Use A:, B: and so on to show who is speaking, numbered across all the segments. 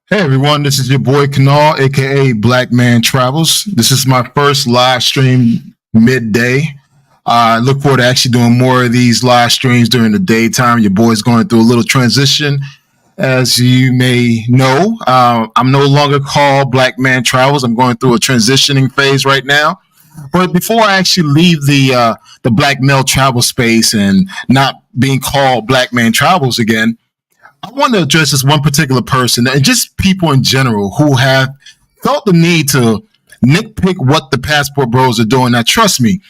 A: Hey everyone, this is your boy Kanal, aka Black Man Travels. This is my first live stream midday. I look forward to actually doing more of these live streams during the daytime. Your boy's going through a little transition. As you may know, I'm no longer called Black Man Travels. I'm going through a transitioning phase right now. But before I actually leave the Black Male Travel space and not being called Black Man Travels again, I want to address this one particular person and just people in general who have felt the need to nitpick what the Passport Bros are doing. Now, trust me,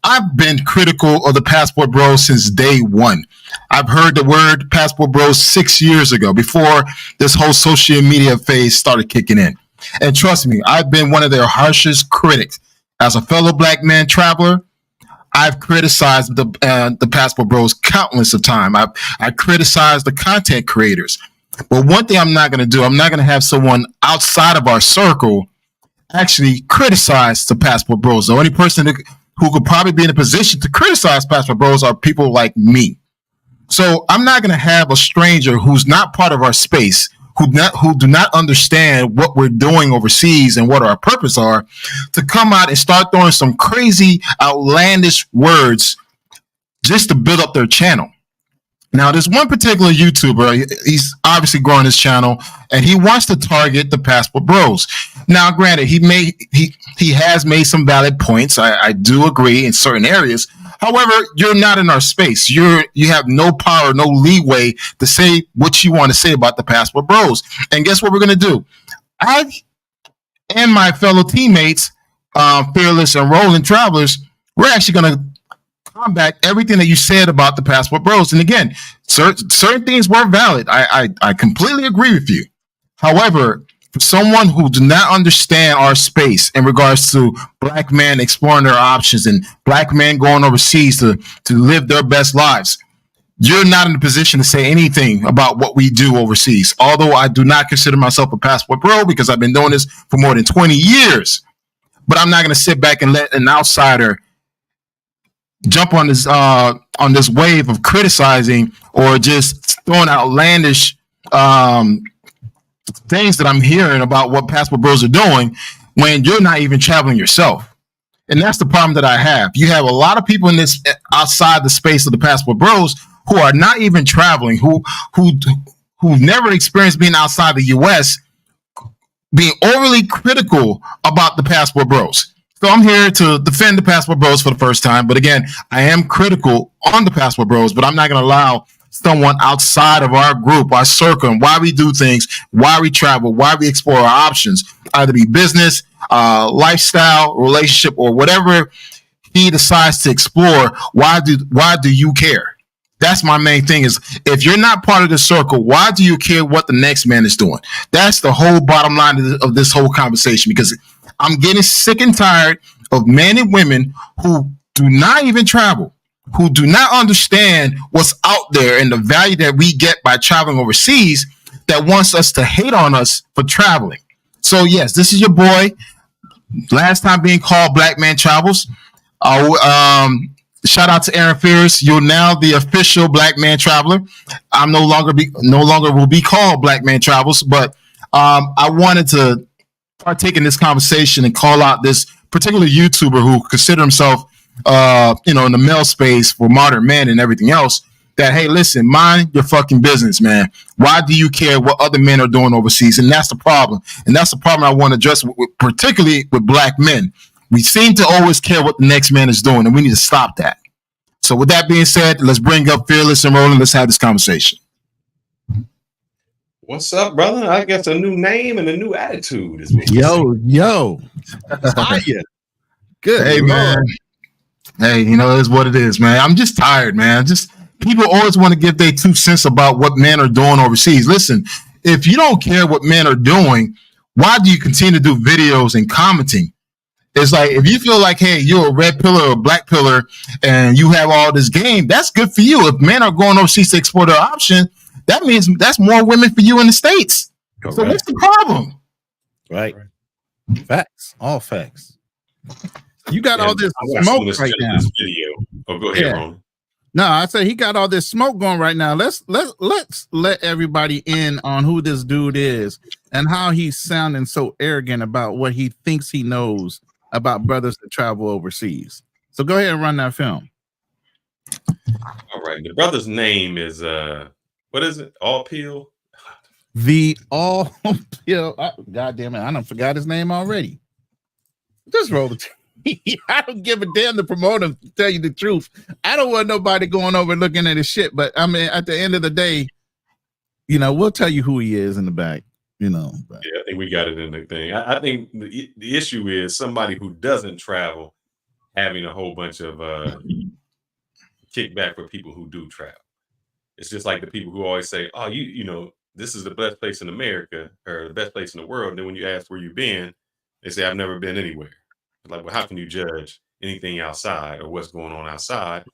A: I've been critical of the Passport Bros since day one. I've heard the word Passport Bros 6 years ago, before this whole social media phase started kicking in. And trust me, I've been one of their harshest critics. As a fellow Black man traveler, I've criticized the Passport Bros countless of time. I criticized the content creators. But one thing I'm not going to do, I'm not going to have someone outside of our circle actually criticize the Passport Bros. The only person who could probably be in a position to criticize Passport Bros are people like me. So I'm not going to have a stranger who's not part of our space, who do not understand what we're doing overseas and what our purpose are, to come out and start throwing some crazy, outlandish words just to build up their channel. Now, there's one particular YouTuber, he's obviously growing his channel, and he wants to target the Passport Bros. Now, granted, he has made some valid points. I do agree in certain areas. However, you're not in our space. You have no power, no leeway to say what you want to say about the Passport Bros. And guess what we're going to do? I and my fellow teammates, Fearless and Rolling Travelers, we're actually going to combat everything that you said about the Passport Bros. And again, certain things were valid. I completely agree with you. However, for someone who do not understand our space in regards to Black men exploring their options and Black men going overseas to live their best lives, you're not in a position to say anything about what we do overseas. Although I do not consider myself a Passport Bro because I've been doing this for more than 20 years. But I'm not going to sit back and let an outsider jump on this wave of criticizing or just throwing outlandish things that I'm hearing about what Passport Bros are doing when you're not even traveling yourself. And that's the problem that I have. You have a lot of people in this outside the space of the Passport Bros who are not even traveling, who've never experienced being outside the US, being overly critical about the Passport Bros. So I'm here to defend the Passport Bros for the first time. But again, I am critical on the Passport Bros, but I'm not going to allow someone outside of our group, our circle, and why we do things, why we travel, why we explore our options, either be business, lifestyle, relationship, or whatever he decides to explore. Why do you care? That's my main thing is if you're not part of the circle, why do you care what the next man is doing? That's the whole bottom line of this whole conversation, because I'm getting sick and tired of men and women who do not even travel, who do not understand what's out there and the value that we get by traveling overseas, that wants us to hate on us for traveling. So yes, this is your boy. Last time being called Black Man Travels. Shout out to Aaron Fierce. You're now the official Black Man Traveler. I'm no longer will be called Black Man Travels, but I wanted to partake in this conversation and call out this particular YouTuber who consider himself, in the male space for modern men and everything else. That, hey, listen, mind your fucking business, man. Why do you care what other men are doing overseas? And that's the problem. And that's the problem I want to address, particularly with Black men. We seem to always care what the next man is doing, and we need to stop that. So with that being said, let's bring up Fearless and Roland. Let's have this conversation.
B: What's up, brother? I guess a new name and a new attitude is what
C: yo. Fire. Good.
A: Hey, man. Hey, it is what it is, man. I'm just tired, man. People always want to give their 2 cents about what men are doing overseas. Listen, if you don't care what men are doing, why do you continue to do videos and commenting? It's like, if you feel like, hey, you're a red pillar or a black pillar and you have all this game, that's good for you. If men are going overseas to explore their option, that means that's more women for you in the States. Correct. So what's the problem?
C: Right. Facts. All facts. You got all this smoke right now.
B: This video. Oh, go ahead, Ron.
C: No, I said he got all this smoke going right now. Let's let everybody in on who this dude is and how he's sounding so arrogant about what he thinks he knows about brothers that travel overseas. So go ahead and run that film.
B: All right. The brother's name is what is it? All Peel?
C: The All Peel. God damn it. I done forgot his name already. Just roll the I don't give a damn to promote him, to tell you the truth. I don't want nobody going over looking at his shit. But I mean, at the end of the day, we'll tell you who he is in the back. But.
B: Yeah, I think we got it in the thing. I think the issue is somebody who doesn't travel having a whole bunch of kickback for people who do travel. It's just like the people who always say, "Oh, this is the best place in America or the best place in the world." And then when you ask where you've been, they say, "I've never been anywhere." Like, well, how can you judge anything outside or what's going on outside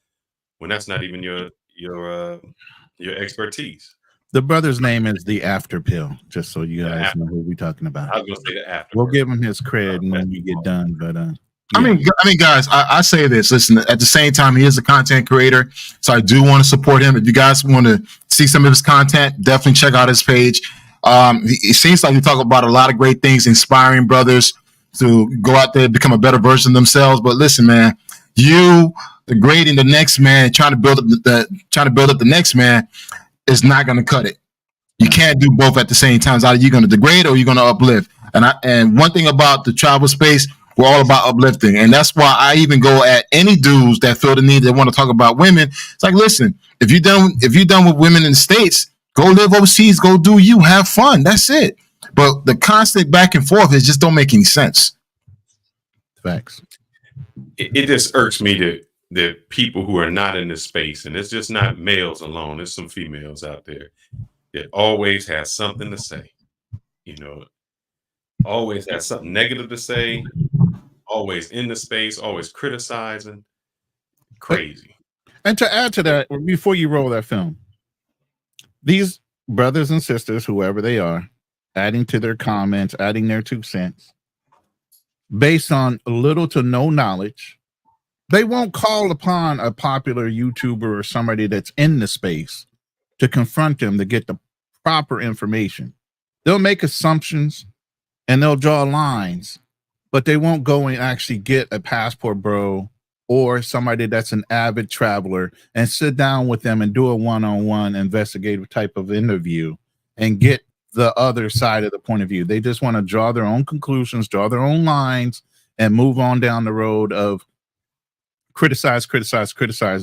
B: when that's not even your expertise?
C: The brother's name is the After Pill, just so you guys know who we're talking about.
B: I was gonna say the After.
C: We'll give him his cred when we get done, but
A: yeah. I mean, guys, I say this. Listen, at the same time, he is a content creator, so I do want to support him. If you guys want to see some of his content, definitely check out his page. It seems like he talks about a lot of great things, inspiring brothers to go out there and become a better version of themselves. But listen, man, you degrading the next man, trying to build up the next man is not going to cut it. You can't do both at the same time. It's either you're going to degrade or you're going to uplift. And one thing about the travel space, we're all about uplifting, and that's why I even go at any dudes that feel the need that want to talk about women. It's like, listen, if you're done with women in the States, go live overseas, go do you, have fun. That's it. But the constant back and forth just don't make any sense.
C: Facts.
B: It just irks me that people who are not in this space, and it's just not males alone, there's some females out there that always has something to say. Always has something negative to say, always in the space, always criticizing. Crazy.
C: And to add to that, before you roll that film, these brothers and sisters, whoever they are, adding to their comments, adding their 2 cents, based on little to no knowledge, they won't call upon a popular YouTuber or somebody that's in the space to confront them to get the proper information. They'll make assumptions and they'll draw lines, but they won't go and actually get a passport bro or somebody that's an avid traveler and sit down with them and do a one-on-one investigative type of interview and get the other side of the point of view. They just want to draw their own conclusions, draw their own lines, and move on down the road of criticize.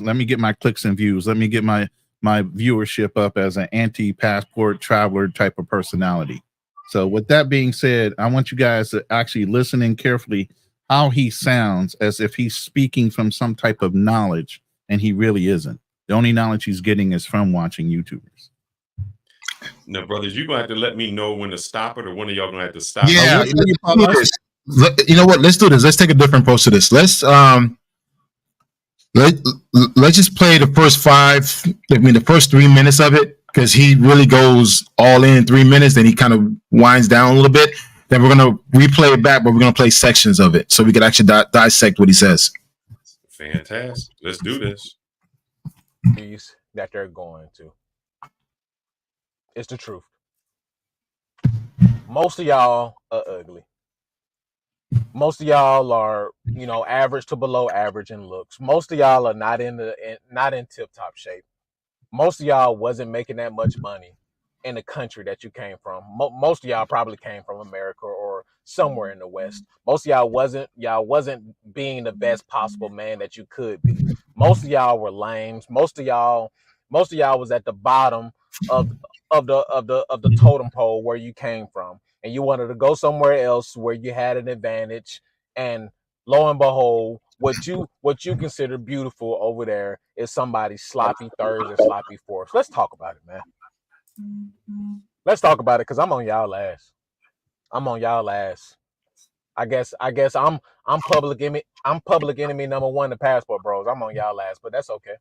C: Let me get my clicks and views. Let me get my viewership up as an anti-passport traveler type of personality. So with that being said, I want you guys to actually listen in carefully how he sounds as if he's speaking from some type of knowledge, and he really isn't. The only knowledge he's getting is from watching YouTubers.
B: Now, brothers, you're going to have to let me know when to stop it, or one of y'all going to have to stop
A: Yeah,
B: it.
A: you know what? Let's do this. Let's take a different approach to this. Let's just play the first 3 minutes of it, because he really goes all in 3 minutes, then he kind of winds down a little bit. Then we're going to replay it back, but we're going to play sections of it so we can actually dissect what he says.
B: Fantastic. Let's do this.
D: That they're going to. It's the truth. Most of y'all are ugly. Most of y'all are, average to below average in looks. Most of y'all are not in tip-top shape. Most of y'all wasn't making that much money in the country that you came from. Most of y'all probably came from America or somewhere in the West. Most of y'all wasn't being the best possible man that you could be. Most of y'all were lames. Most of y'all was at the bottom of the totem pole where you came from, and you wanted to go somewhere else where you had an advantage. And lo and behold, what you consider beautiful over there is somebody's sloppy thirds and sloppy fourths. Let's talk about it, man. Let's talk about it, because I'm on y'all ass. I guess I'm public enemy. I'm public enemy number one to passport bros. I'm on y'all ass, but that's okay.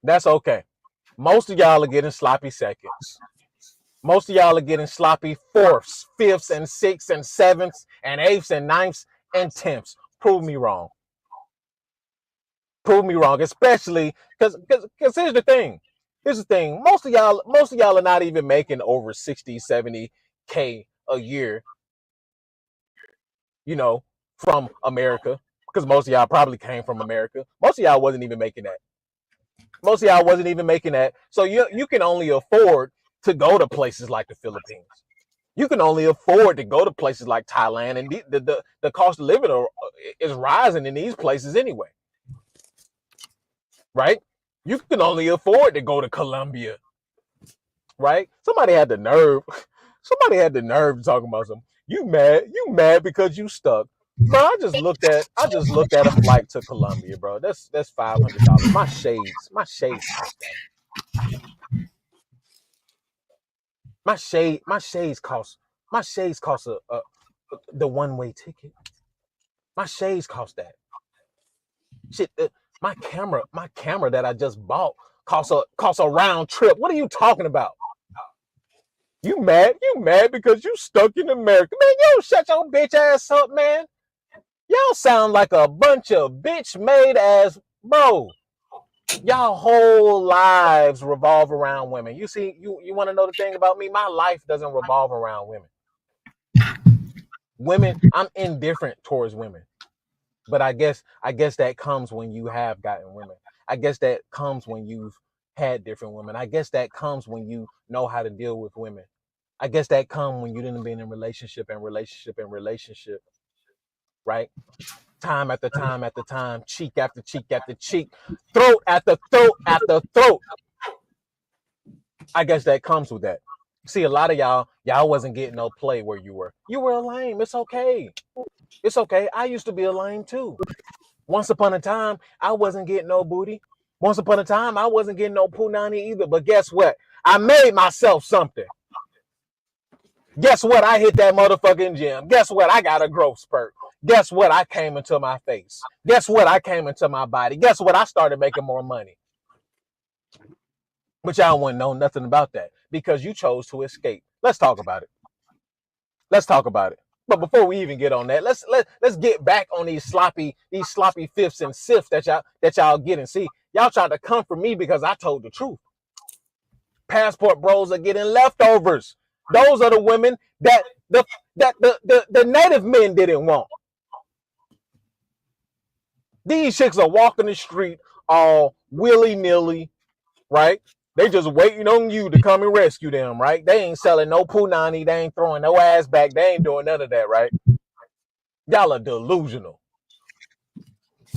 D: That's okay. Most of y'all are getting sloppy seconds. Most of y'all are getting sloppy fourths, fifths, and sixths, and sevenths, and eighths, and ninths, and tenths. Prove me wrong. Prove me wrong, especially because here's the thing. Most of y'all are not even making over 60, 70K a year, from America, because most of y'all probably came from America. Most of y'all wasn't even making that. So you can only afford to go to places like the Philippines. You can only afford to go to places like Thailand, and the cost of living is rising in these places anyway. Right? You can only afford to go to Colombia. Right? Somebody had the nerve to talk about something. You mad because you stuck. Bro, I just looked at a flight to Colombia, bro. That's $500. My shades cost that. My shades cost the one-way ticket. My shades cost that. Shit, my camera that I just bought cost a round trip. What are you talking about? You mad because you stuck in America. Man, you shut your bitch ass up, man. Y'all sound like a bunch of bitch made ass, bro. Y'all whole lives revolve around women. You see, you want to know the thing about me? My life doesn't revolve around women. I'm indifferent towards women. But I guess that comes when you have gotten women. I guess that comes when you've had different women. I guess that comes when you know how to deal with women. I guess that comes when you didn't been in relationship, right? Time after time after time, cheek after cheek after cheek, throat after throat after throat. I guess that comes with that. See, a lot of y'all wasn't getting no play where you were. You were a lame. It's okay. It's okay. I used to be a lame too. Once upon a time, I wasn't getting no booty. Once upon a time, I wasn't getting no punani either. But guess what? I made myself something. Guess what? I hit that motherfucking gym. Guess what? I got a growth spurt. Guess what? I came into my face. Guess what? I came into my body. Guess what? I started making more money. But y'all wouldn't know nothing about that because you chose to escape. Let's talk about it. But before we even get on that, let's get back on these sloppy fifths and sixths that y'all getting. See, y'all tried to come for me because I told the truth. passport bros are getting leftovers. Those are the women that the native men didn't want. These chicks are walking the street all willy-nilly, right? They just waiting on you to come and rescue them, right? They ain't selling no punani. They ain't throwing no ass back. They ain't doing none of that, right? Y'all are delusional.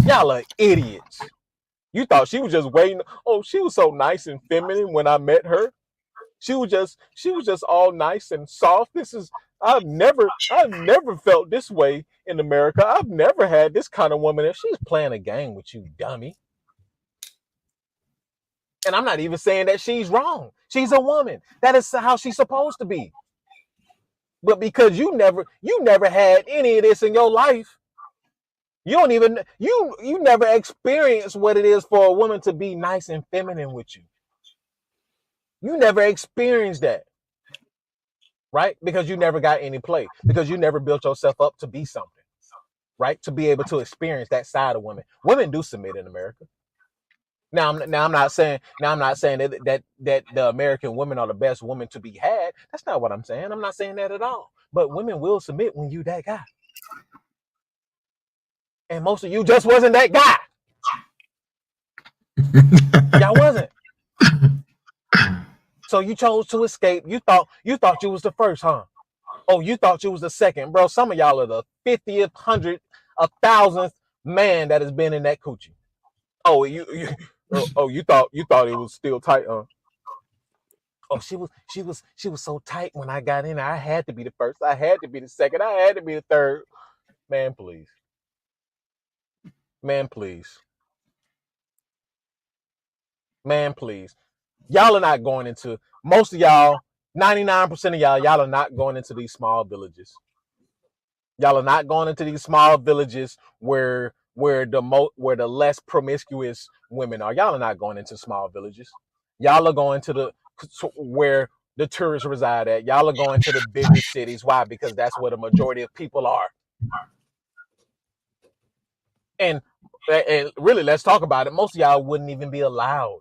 D: Y'all are idiots. You thought she was just waiting. Oh, she was so nice and feminine when I met her. She was just all nice and soft. I've never felt this way in America. I've never had this kind of woman. And she's playing a game with you, dummy. And I'm not even saying that she's wrong. She's a woman. That is how she's supposed to be. But because you never had any of this in your life, you never experienced what it is for a woman to be nice and feminine with you. You never experienced that. Right? Because you never got any play. Because you never built yourself up to be something. Right? To be able to experience that side of women. Women do submit in America. Now I'm not saying that the American women are the best women to be had. That's not what I'm saying. I'm not saying that at all. But women will submit when you that guy. And most of you just wasn't that guy. Y'all wasn't. So you chose to escape. You thought you was the first, huh? Oh, you thought you was the second, bro. Some of y'all are the 50th, 100th, 1,000th man that has been in that coochie. Oh, you thought it was still tight, huh? Oh, she was so tight when I got in there. I had to be the first. I had to be the second. I had to be the third. Man, please. Man, please. Man, please. Y'all are not going into, most of y'all, 99% of y'all are not going into these small villages. Y'all are not going into these small villages where the less promiscuous women are. Y'all are not going into small villages. Y'all are going to where the tourists reside at. Y'all are going to the bigger cities. Why? Because that's where the majority of people are. And really, let's talk about it. Most of y'all wouldn't even be allowed.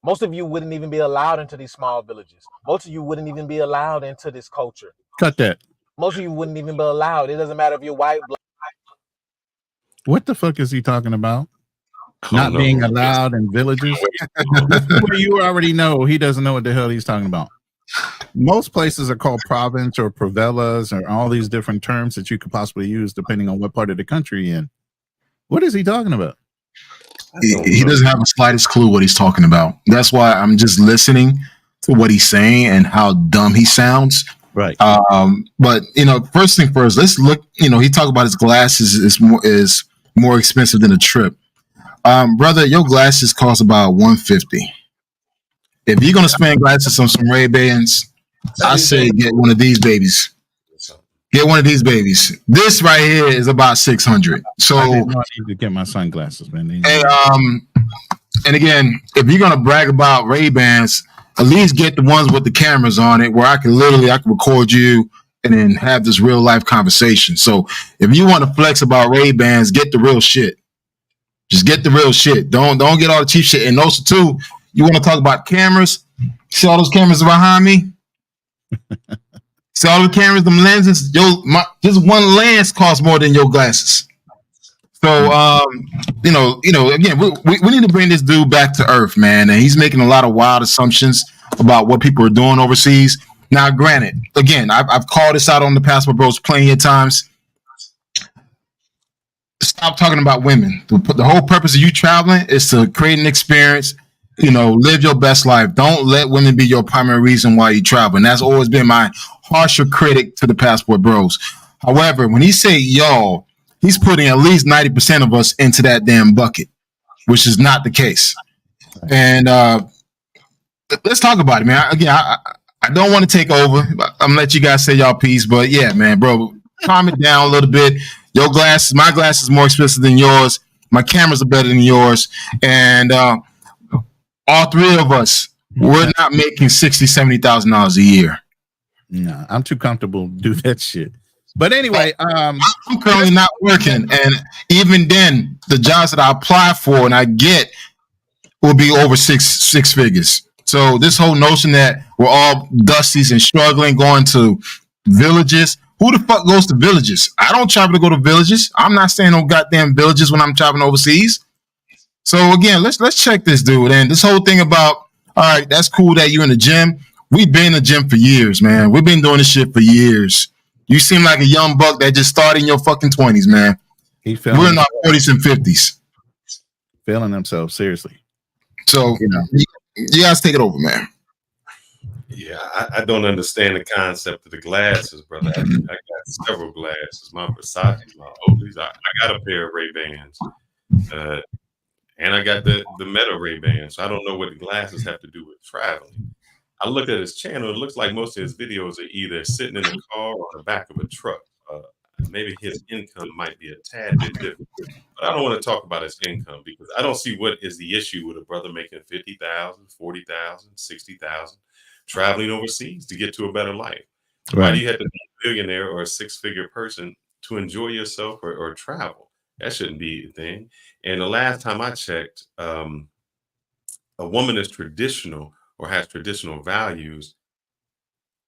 D: Most of you wouldn't even be allowed into these small villages. Most of you wouldn't even be allowed into this culture.
C: Cut that.
D: Most of you wouldn't even be allowed. It doesn't matter if you're white, black.
C: What the fuck is he talking about? Not being allowed in villages? This is where you already know he doesn't know what the hell he's talking about. Most places are called province or provellas or all these different terms that you could possibly use depending on what part of the country you're in. What is he talking about?
A: He doesn't have the slightest clue what he's talking about. That's why I'm just listening to what he's saying and how dumb he sounds.
C: Right.
A: But first thing first, let's look. He talked about his glasses is more expensive than a trip. Brother, your glasses cost about $150. If you're gonna spend glasses on some Ray-Bans, I say get one of these babies. Get one of these babies. This right here is about $600. So
C: I need to get my sunglasses, man.
A: And again, if you're gonna brag about Ray-Bans, at least get the ones with the cameras on it, where I can record you and then have this real life conversation. So if you want to flex about Ray-Bans, get the real shit. Just get the real shit. Don't get all the cheap shit. And also too, you want to talk about cameras? See all those cameras behind me? See all the cameras, them lenses. Just one lens costs more than your glasses. So again, we need to bring this dude back to earth, man. And he's making a lot of wild assumptions about what people are doing overseas. Now, granted, again, I've called this out on the Passport Bros plenty of times. Stop talking about women. The whole purpose of you traveling is to create an experience, live your best life. Don't let women be your primary reason why you travel. And that's always been my harsher critic to the Passport Bros. However, when he say y'all, he's putting at least 90% of us into that damn bucket, which is not the case. And let's talk about it, man. Again, I don't want to take over. I'm gonna let you guys say y'all piece, but yeah, man, bro, calm it down a little bit. My glasses are more expensive than yours. My cameras are better than yours. And all three of us, we're not making $60,000, $70,000 a year.
C: No, I'm too comfortable to do that shit. But anyway,
A: I'm currently not working. And even then, the jobs that I apply for and I get will be over six figures. So this whole notion that we're all dusties and struggling going to villages. Who the fuck goes to villages? I don't travel to go to villages. I'm not staying no goddamn villages when I'm traveling overseas. So again, let's check this dude. And this whole thing about, all right, that's cool that you're in the gym. We've been in the gym for years, man. We've been doing this shit for years. You seem like a young buck that just started in your fucking 20s, man. We're in our 40s and 50s.
C: Failing themselves, seriously.
A: So, you guys take it over, man.
B: Yeah, I don't understand the concept of the glasses, brother. I got several glasses. My Versace, my Oakleys. I got a pair of Ray-Bans. And I got the Meta Ray-Bans. So I don't know what the glasses have to do with traveling. I look at his channel. It looks like most of his videos are either sitting in a car or on the back of a truck. Maybe his income might be a tad bit different. But I don't want to talk about his income because I don't see what is the issue with a brother making 50,000, 40,000, 60,000, traveling overseas to get to a better life. Right. Why do you have to be a billionaire or a six-figure person to enjoy yourself or travel? That shouldn't be a thing. And the last time I checked, a woman is traditional or has traditional values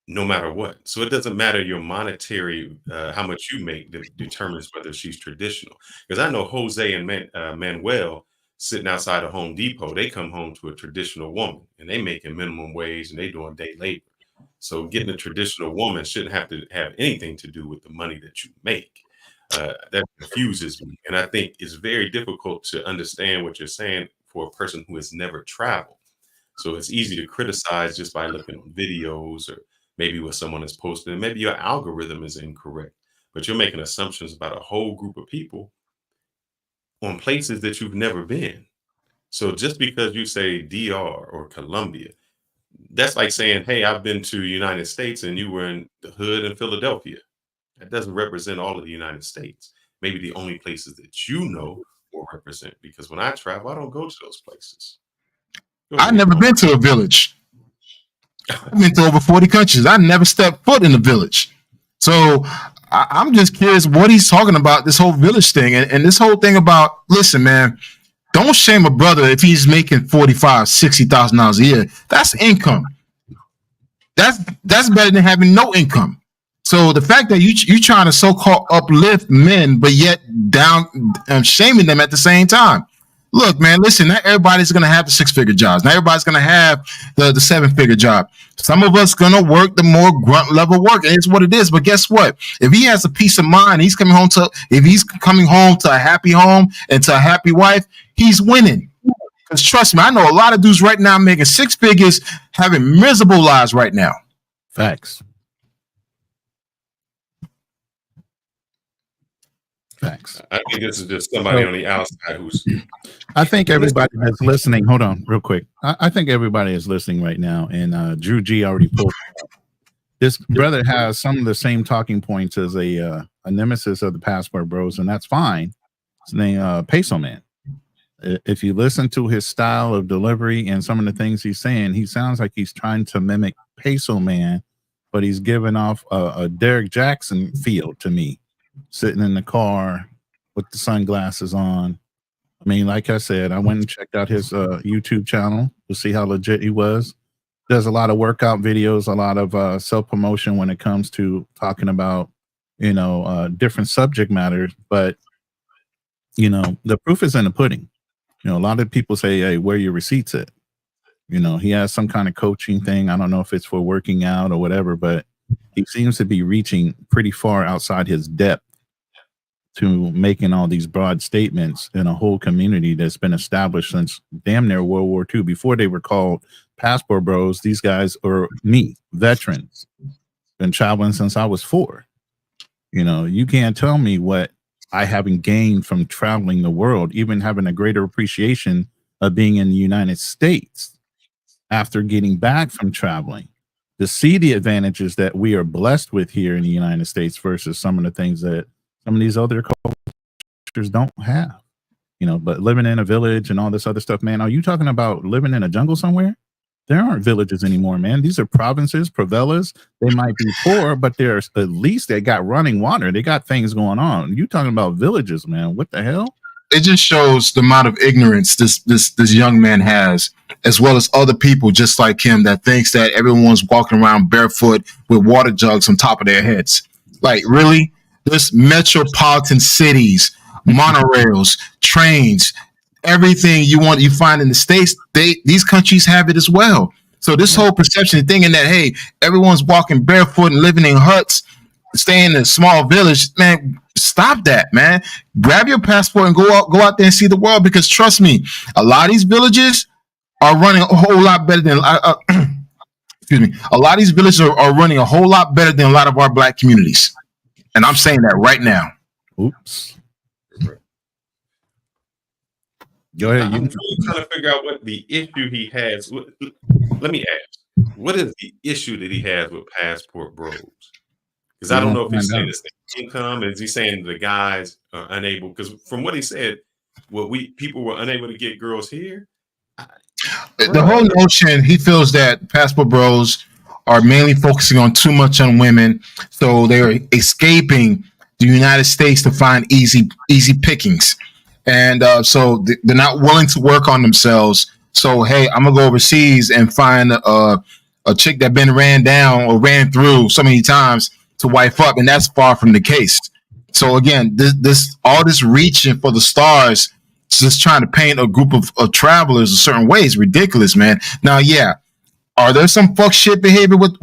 B: no matter what. So it doesn't matter your monetary, how much you make that determines whether she's traditional. Because I know Jose and Manuel sitting outside of Home Depot, they come home to a traditional woman and they making minimum wage and they doing day labor. So getting a traditional woman shouldn't have to have anything to do with the money that you make. That confuses me. And I think it's very difficult to understand what you're saying for a person who has never traveled. So it's easy to criticize just by looking at videos or maybe what someone has posted, and maybe your algorithm is incorrect, but you're making assumptions about a whole group of people on places that you've never been. So just because you say DR or Colombia, that's like saying, hey, I've been to the United States and you were in the hood in Philadelphia. That doesn't represent all of the United States. Maybe the only places that you know will represent, because when I travel, I don't go to those places.
A: I've never been to a village. I've been to over 40 countries. I never stepped foot in a village. So I'm just curious what he's talking about, this whole village thing. And this whole thing about, listen, man, don't shame a brother if he's making $45,000, $60,000 a year. That's income. That's better than having no income. So the fact that you trying to so-called uplift men, but yet down shaming them at the same time. Look, man, listen, not everybody's going to have the six-figure jobs. Not everybody's going to have the seven-figure job. Some of us going to work the more grunt level work. It's what it is. But guess what? If he has a peace of mind, if he's coming home to a happy home and to a happy wife, he's winning. Because trust me, I know a lot of dudes right now making six figures, having miserable lives right now.
C: Facts.
B: I think this is just somebody on the outside who's.
C: I think everybody that's listening. Hold on, real quick. I think everybody is listening right now, and Drew G already pulled. This brother has some of the same talking points as a nemesis of the Passport Bros, and that's fine. His name Peso Man. If you listen to his style of delivery and some of the things he's saying, he sounds like he's trying to mimic Peso Man, but he's giving off a Derek Jackson feel to me. Sitting in the car with the sunglasses on. I mean, like I said, I went and checked out his YouTube channel to see how legit he was. Does a lot of workout videos, a lot of self-promotion when it comes to talking about, different subject matters. But, the proof is in the pudding. A lot of people say, hey, where are your receipts at? He has some kind of coaching thing. I don't know if it's for working out or whatever, but he seems to be reaching pretty far outside his depth to making all these broad statements in a whole community that's been established since damn near World War II. Before they were called Passport Bros, these guys are veterans, been traveling since I was 4. You can't tell me what I haven't gained from traveling the world, even having a greater appreciation of being in the United States after getting back from traveling. To see the advantages that we are blessed with here in the United States versus some of the things that some of these other cultures don't have, but living in a village and all this other stuff, man. Are you talking about living in a jungle somewhere? There aren't villages anymore, man. These are provinces, favelas. They might be poor, but there's at least they got running water. They got things going on. You talking about villages, man. What the hell?
A: it just shows the amount of ignorance this young man has, as well as other people just like him that thinks that everyone's walking around barefoot with water jugs on top of their heads. Like, really? There's metropolitan cities, monorails, trains, everything you find in the States. These countries have it as well. So this whole perception, thinking that, hey, everyone's walking barefoot and living in huts, staying in a small village, man, stop that, man. Grab your passport and go out there and see the world, because trust me, a lot of these villages are running a whole lot better than excuse me. A lot of these villages are running a whole lot better than a lot of our black communities. And I'm saying that right now.
C: Oops. Go ahead.
B: I'm really trying to figure out what the issue he has. Let me ask, what is the issue that he has with Passport Bros? Because I don't know if he's saying it's the income. Is he saying the guys are unable? Because from what he said, people were unable to get girls here.
A: The whole notion, he feels that Passport Bros are mainly focusing on too much on women, so they're escaping the United States to find easy pickings, and so they're not willing to work on themselves. So, hey, I'm gonna go overseas and find a chick that been ran down or ran through so many times to wife up, and that's far from the case. So again, all this reaching for the stars, just trying to paint a group of travelers a certain way is ridiculous, man. Now, yeah, are there some fuck shit behavior with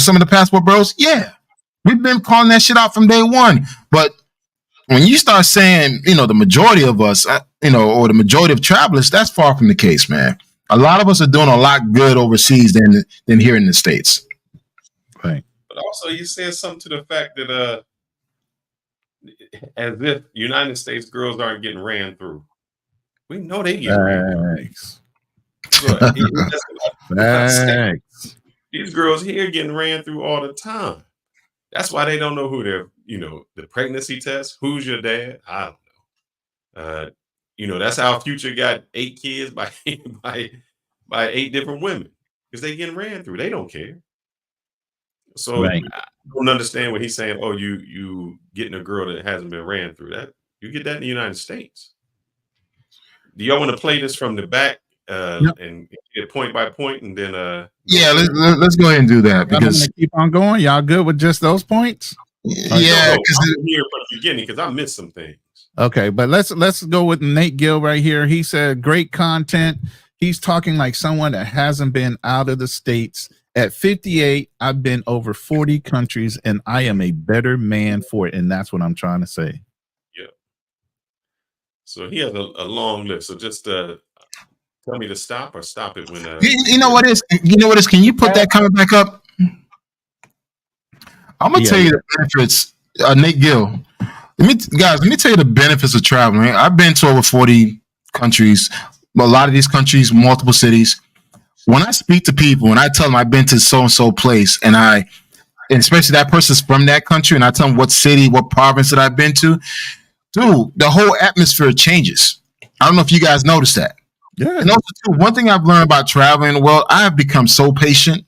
A: some of the Passport Bros? Yeah, we've been calling that shit out from day one. But when you start saying, the majority of us, or the majority of travelers, that's far from the case, man. A lot of us are doing a lot good overseas than here in the States.
C: Right.
B: But also, you said something to the fact that as if United States girls aren't getting ran through. We know they get ran through. So, these girls here getting ran through all the time. That's why they don't know who they're, the pregnancy test. Who's your dad? I don't know. That's how Future got 8 kids by 8 different women, because they getting ran through. They don't care. So I don't understand what he's saying. Oh, you getting a girl that hasn't been ran through. That you get that in the United States. Do y'all want to play this from the back and get point by point, and then
A: yeah, let's go ahead and do that, because
C: keep on going. Y'all good with just those points?
A: Yeah,
B: because here from the beginning, because I missed some things.
C: Okay, but let's go with Nate Gill right here. He said great content. He's talking like someone that hasn't been out of the States. At 58, I've been over 40 countries, and I am a better man for it. And that's what I'm trying to say.
B: Yeah. So he has a long list. So just tell me to stop or stop it when.
A: You know what is? Can you put that comment back up? I'm gonna tell you the benefits. Nate Gill. Let me tell you the benefits of traveling. I've been to over 40 countries. A lot of these countries, multiple cities. When I speak to people and I tell them I've been to so and so place, and especially that person's from that country, and I tell them what city, what province that I've been to, dude, the whole atmosphere changes. I don't know if you guys noticed that.
C: Yeah.
A: And also, too, one thing I've learned about traveling, well, I have become so patient.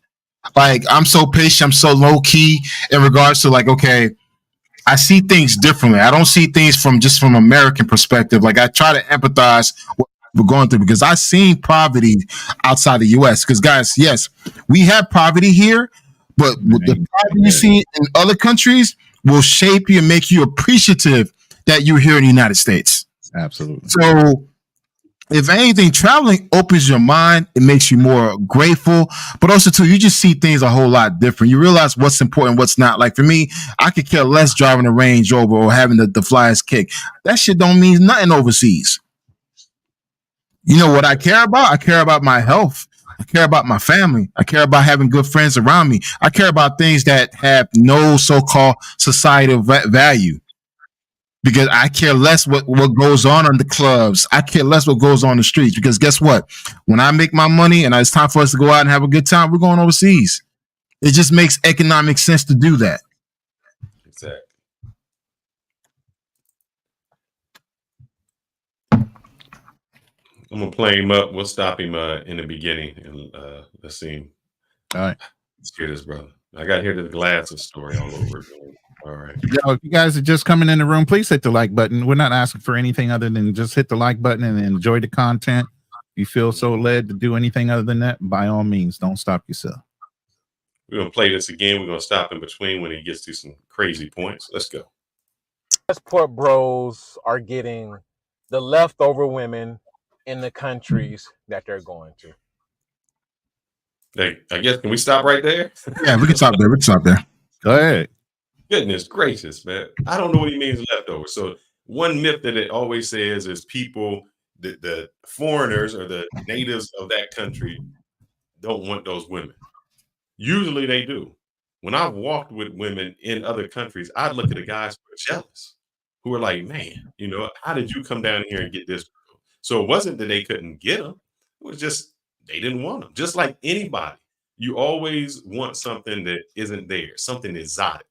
A: Like, I'm so patient, I'm so low key in regards to, like, okay, I see things differently. I don't see things from American perspective. Like, I try to empathize what we're going through, because I've seen poverty outside the U.S. Because, guys, yes, we have poverty here, but the poverty you see in other countries will shape you and make you appreciative that you're here in the United States.
C: Absolutely.
A: So, if anything, traveling opens your mind. It makes you more grateful, but also too, you just see things a whole lot different. You realize what's important, what's not. Like for me, I could care less driving a Range Rover or having the flyest kick. That shit don't mean nothing overseas. You know what I care about? I care about my health. I care about my family. I care about having good friends around me. I care about things that have no so-called societal value. Because I care less what goes on in the clubs. I care less what goes on in the streets. Because guess what? When I make my money and it's time for us to go out and have a good time, we're going overseas. It just makes economic sense to do that.
B: Exactly. I'm gonna play him up. We'll stop him in the beginning, and let's see him.
C: All right.
B: Let's hear this, brother. I got to hear the glasses story all over again. All right.
C: Yo, if you guys are just coming in the room, please hit the like button. We're not asking for anything other than just hit the like button and enjoy the content. If you feel so led to do anything other than that, by all means, don't stop yourself.
B: We're going to play this again. We're going to stop in between when he gets to some crazy points. Let's go.
D: Passport bros are getting the leftover women in the countries that they're going to.
B: Hey, I guess, can we stop right there?
A: Yeah, we can stop there. We can stop there.
C: Go ahead.
B: Goodness gracious, man. I don't know what he means leftover. So one myth that it always says is people, the foreigners or the natives of that country don't want those women. Usually they do. When I've walked with women in other countries, I look at the guys who are jealous, who are like, man, you know, how did you come down here and get this girl? So it wasn't that they couldn't get them. It was just they didn't want them. Just like anybody, you always want something that isn't there, something exotic.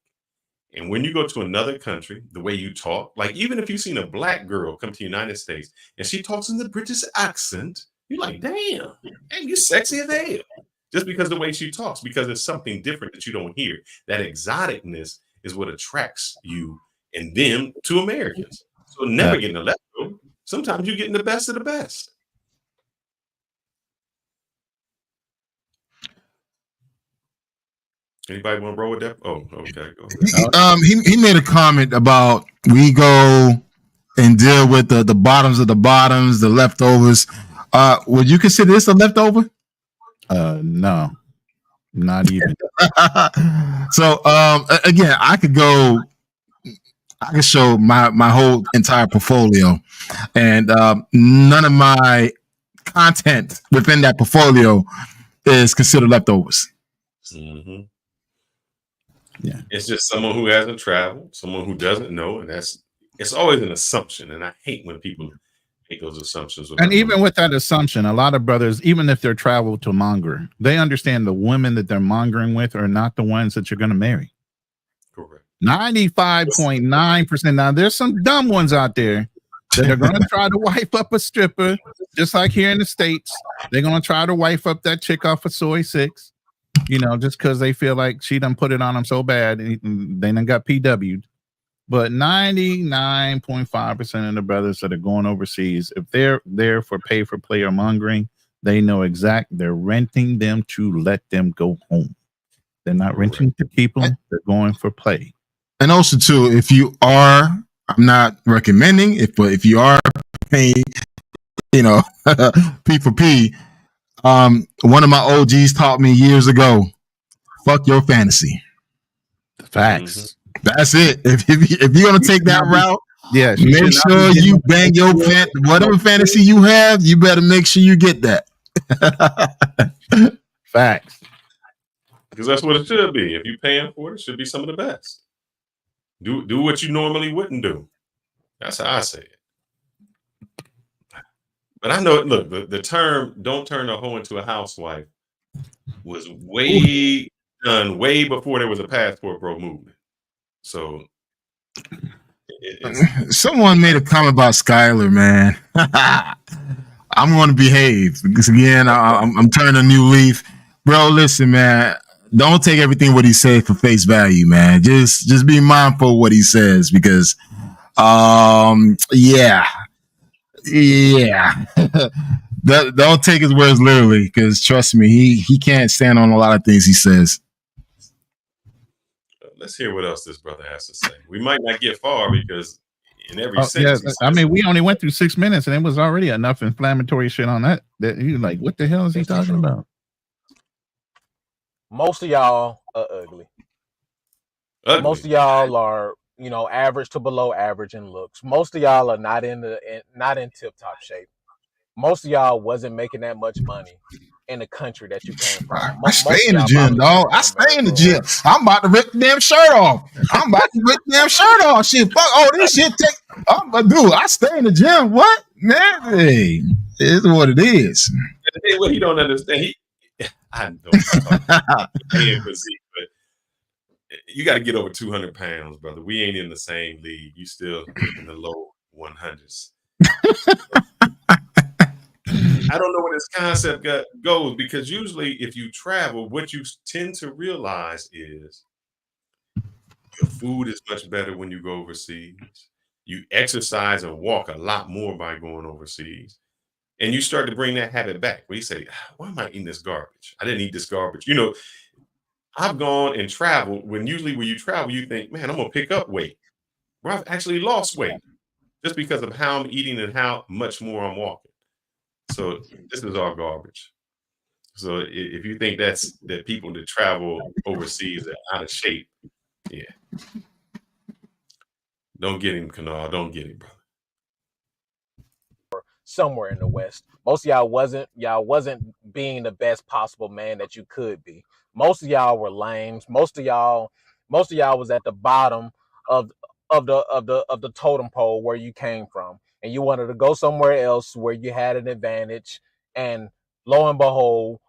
B: And when you go to another country, the way you talk, like even if you've seen a black girl come to the United States and she talks in the British accent, you're like, damn, you sexy as hell. Just because the way she talks, because it's something different that you don't hear. That exoticness is what attracts you and them to Americans. So never getting the leftover. Sometimes you're getting the best of the best. Anybody want to roll with that? Oh, okay. Go ahead.
A: He made a comment about we go and deal with the bottoms of the bottoms, the leftovers. Would you consider this a leftover?
C: No, not even.
A: So again, I could show my whole entire portfolio, and none of my content within that portfolio is considered leftovers.
B: Mm-hmm.
C: Yeah,
B: it's just someone who hasn't traveled, someone who doesn't know, and it's always an assumption. And I hate when people make those assumptions.
C: And even with that assumption, a lot of brothers, even if they're traveled to monger, they understand the women that they're mongering with are not the ones that you're going to marry.
B: Correct.
C: 95.9%. Now, there's some dumb ones out there that are going to try to wife up a stripper, just like here in the States. They're going to try to wife up that chick off of Soy 6, you know, just because they feel like she done put it on them so bad and they done got PW'd. But 99.5% of the brothers that are going overseas, if they're there for pay for play or mongering, they know they're renting them to let them go home. They're not renting to people, they're going for play.
A: And also too, if you are, I'm not recommending it, but if you are paying, you know, P for P, one of my OGs taught me years ago, fuck your fantasy.
C: Facts.
B: Mm-hmm.
A: That's it. If you're gonna take that route,
C: yeah,
A: make sure you bang your whatever fantasy you have. You better make sure you get that.
C: Facts.
B: Because that's what it should be. If you're paying for it, it should be some of the best. Do what you normally wouldn't do. That's how I say it. But I know, look, the term "don't turn a hoe into a housewife" was way before there was a passport bro movement. So
A: someone made a comment about Skylar, man. I'm going to behave because again, I'm turning a new leaf, bro. Listen, man, don't take everything what he said for face value, man. Just be mindful of what he says because, yeah. Don't take his words literally because trust me, he can't stand on a lot of things he says.
B: Let's hear what else this brother has to say. We might not get far because in every sentence,
C: I mean, we only went through 6 minutes and it was already enough inflammatory shit on that you're like, what the hell is he talking about?
D: Most of y'all are ugly. Most of y'all are, you know, average to below average in looks. Most of y'all are not in tip top shape. Most of y'all wasn't making that much money in the country that you came from.
A: I stay in the gym, dog. I stay in the gym. I'm about to rip the damn shirt off. Shit, fuck all this shit. Dude, I stay in the gym. What, man? Hey, it's what it is.
B: What he don't understand, I know, physique, but you got to get over 200 pounds, brother. We ain't in the same league. You still in the low 100s. I don't know where this concept goes, because usually if you travel, what you tend to realize is your food is much better when you go overseas. You exercise and walk a lot more by going overseas. And you start to bring that habit back where you say, why am I eating this garbage? I didn't eat this garbage. I've gone and traveled when usually when you travel, you think, man, I'm going to pick up weight. Where I've actually lost weight just because of how I'm eating and how much more I'm walking. So this is all garbage. So if you think that people that travel overseas are out of shape, yeah. Don't get him, Kanal. Don't get him, brother.
D: Somewhere in the West. Most of y'all wasn't being the best possible man that you could be. Most of y'all were lames. Most of y'all was at the bottom of the totem pole where you came from, and you wanted to go somewhere else where you had an advantage. And lo and behold,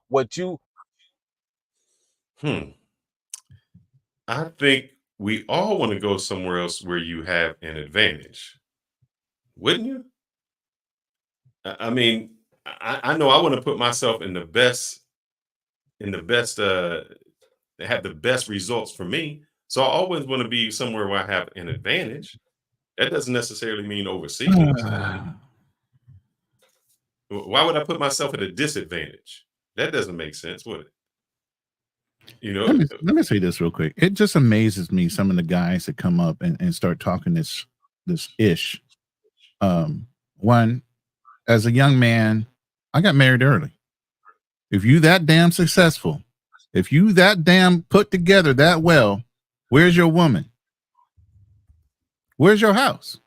B: I think we all want to go somewhere else where you have an advantage, wouldn't you? I mean, I know I want to put myself in the best, have the best results for me. So I always want to be somewhere where I have an advantage. That doesn't necessarily mean overseas. Why would I put myself at a disadvantage? That doesn't make sense, would it?
C: Let me say this real quick. It just amazes me, some of the guys that come up and start talking this ish. One, as a young man, I got married early. If you that damn successful, if you that damn put together that well, where's your woman? Where's your house?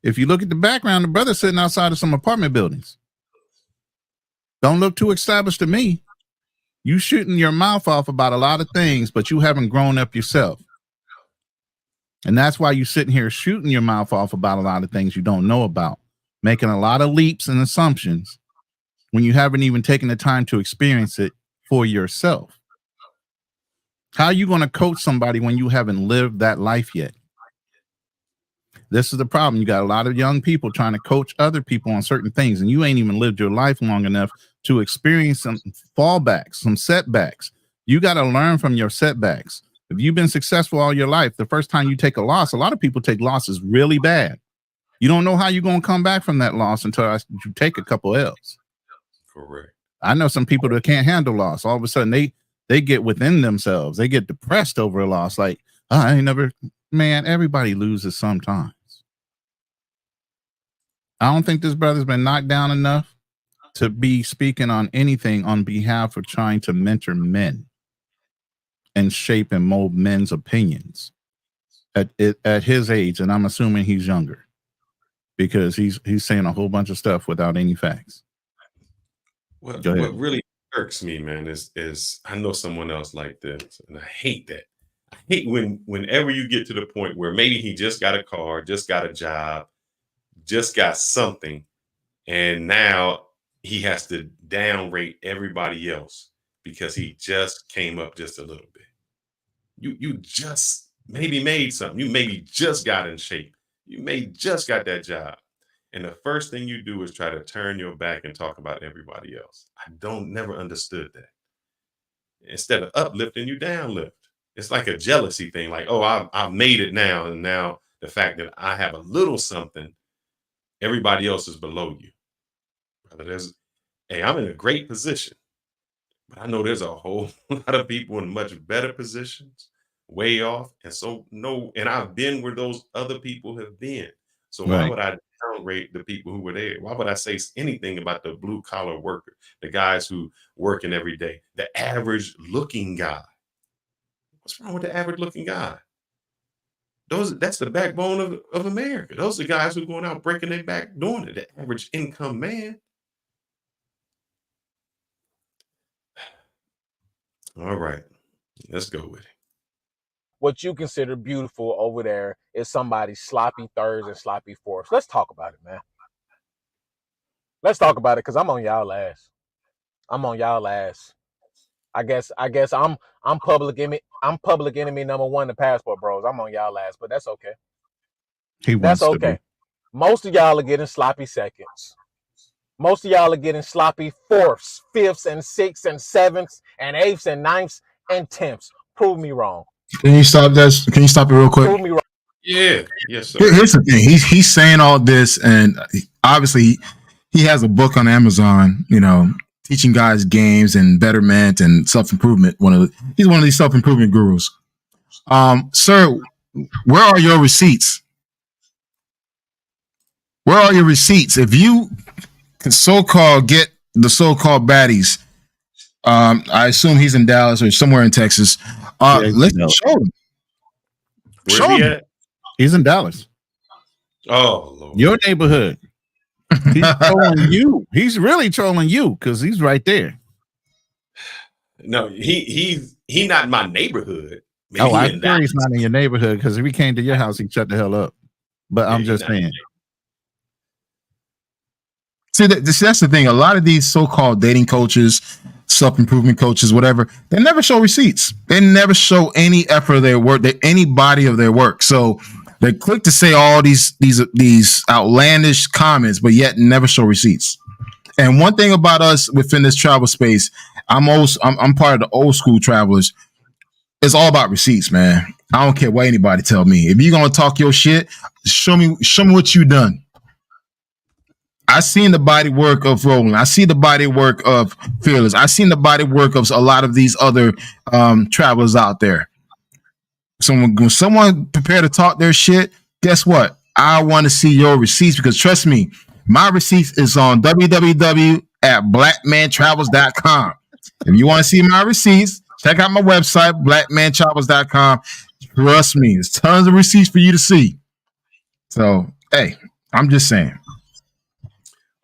C: If you look at the background, the brother's sitting outside of some apartment buildings. Don't look too established to me. You shooting your mouth off about a lot of things, but you haven't grown up yourself. And that's why you sitting here shooting your mouth off about a lot of things you don't know about, making a lot of leaps and assumptions when you haven't even taken the time to experience it for yourself. How are you going to coach somebody when you haven't lived that life yet? This is the problem. You got a lot of young people trying to coach other people on certain things, and you ain't even lived your life long enough to experience some fallbacks, some setbacks. You got to learn from your setbacks. If you've been successful all your life, the first time you take a loss, a lot of people take losses really bad. You don't know how you're going to come back from that loss until you take a couple L's.
B: Correct.
C: I know some people that can't handle loss. All of a sudden, they get within themselves. They get depressed over a loss. Like, I ain't never, man, everybody loses sometimes. I don't think this brother's been knocked down enough to be speaking on anything on behalf of trying to mentor men and shape and mold men's opinions at his age. And I'm assuming he's younger because he's saying a whole bunch of stuff without any facts.
B: What really irks me, man, is I know someone else like this, and I hate that. I hate whenever you get to the point where maybe he just got a car, just got a job, just got something, and now he has to downrate everybody else because he just came up just a little bit. You just maybe made something. You maybe just got in shape. You may just got that job. And the first thing you do is try to turn your back and talk about everybody else. I never understood that. Instead of uplifting, you downlift. It's like a jealousy thing. Like, oh, I've made it now. And now the fact that I have a little something, everybody else is below you. Brother, hey, I'm in a great position. But I know there's a whole lot of people in much better positions, way off. And I've been where those other people have been. So why would I downrate the people who were there? Why would I say anything about the blue collar worker, the guys who working every day, the average looking guy? What's wrong with the average looking guy? That's the backbone of America. Those are the guys who are going out breaking their back doing it, the average income man. All right, let's go with it.
D: what you consider beautiful over there is somebody's sloppy thirds and sloppy fourths. Let's talk about it, man. Let's talk about it, because I'm on y'all ass. I guess I'm public enemy. I'm public enemy number one to Passport Bros. I'm on y'all ass, but that's okay. That's okay. Most of y'all are getting sloppy seconds. Most of y'all are getting sloppy fourths, fifths, and sixths, and sevenths, and eighths, and ninths, and tenths. Prove me wrong.
A: Can you stop this? Can you stop it real quick?
D: Prove me wrong.
B: Yeah. Yes, sir.
A: Here's the thing. He's saying all this, and obviously he has a book on Amazon, you know, teaching guys games and betterment and self-improvement. He's one of these self-improvement gurus. Sir, where are your receipts? Where are your receipts? If you can so-called get the so-called baddies, I assume he's in Dallas or somewhere in Texas. Let's show him.
B: Where's
A: Show
B: he
A: him.
B: at?
C: He's in Dallas.
B: Oh, Lord.
C: Your neighborhood. He's trolling you. He's really trolling you because he's right there.
B: No, he's not in my neighborhood. Maybe
C: Oh, I'm
B: in
C: sure he's
B: Dallas.
C: not in your neighborhood because if he came to your house, he'd shut the hell up. But I'm just saying.
A: See, that's the thing. A lot of these so-called dating coaches, self-improvement coaches, whatever, they never show receipts. They never show any effort of their work, any body of their work. So they quick to say all these outlandish comments, but yet never show receipts. And one thing about us within this travel space, I'm part of the old school travelers. It's all about receipts, man. I don't care what anybody tell me. If you're gonna talk your shit, show me what you done. I seen the body work of Roland. I see the body work of Fearless. I seen the body work of a lot of these other travelers out there. When someone prepared to talk their shit, guess what? I want to see your receipts because trust me, my receipts is on www.blackmantravels.com. If you want to see my receipts, check out my website, blackmantravels.com. Trust me, there's tons of receipts for you to see. So, hey, I'm just saying.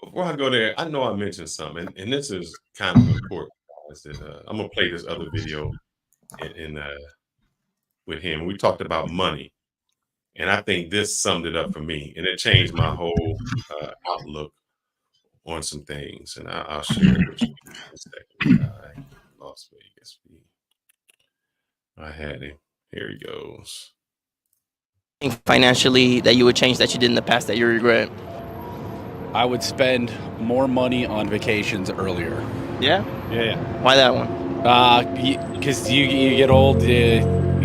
B: Before I go there, I know I mentioned something, and this is kind of important. I'm gonna play this other video with him. We talked about money, and I think this summed it up for me, and it changed my whole outlook on some things. And I'll share it with you in a second. I lost Vegas. I had him. Here he goes.
E: Financially, that you would change that you did in the past that you regret?
F: I would spend more money on vacations earlier.
E: Yeah?
F: Yeah.
E: Why that one?
F: Because you get old, you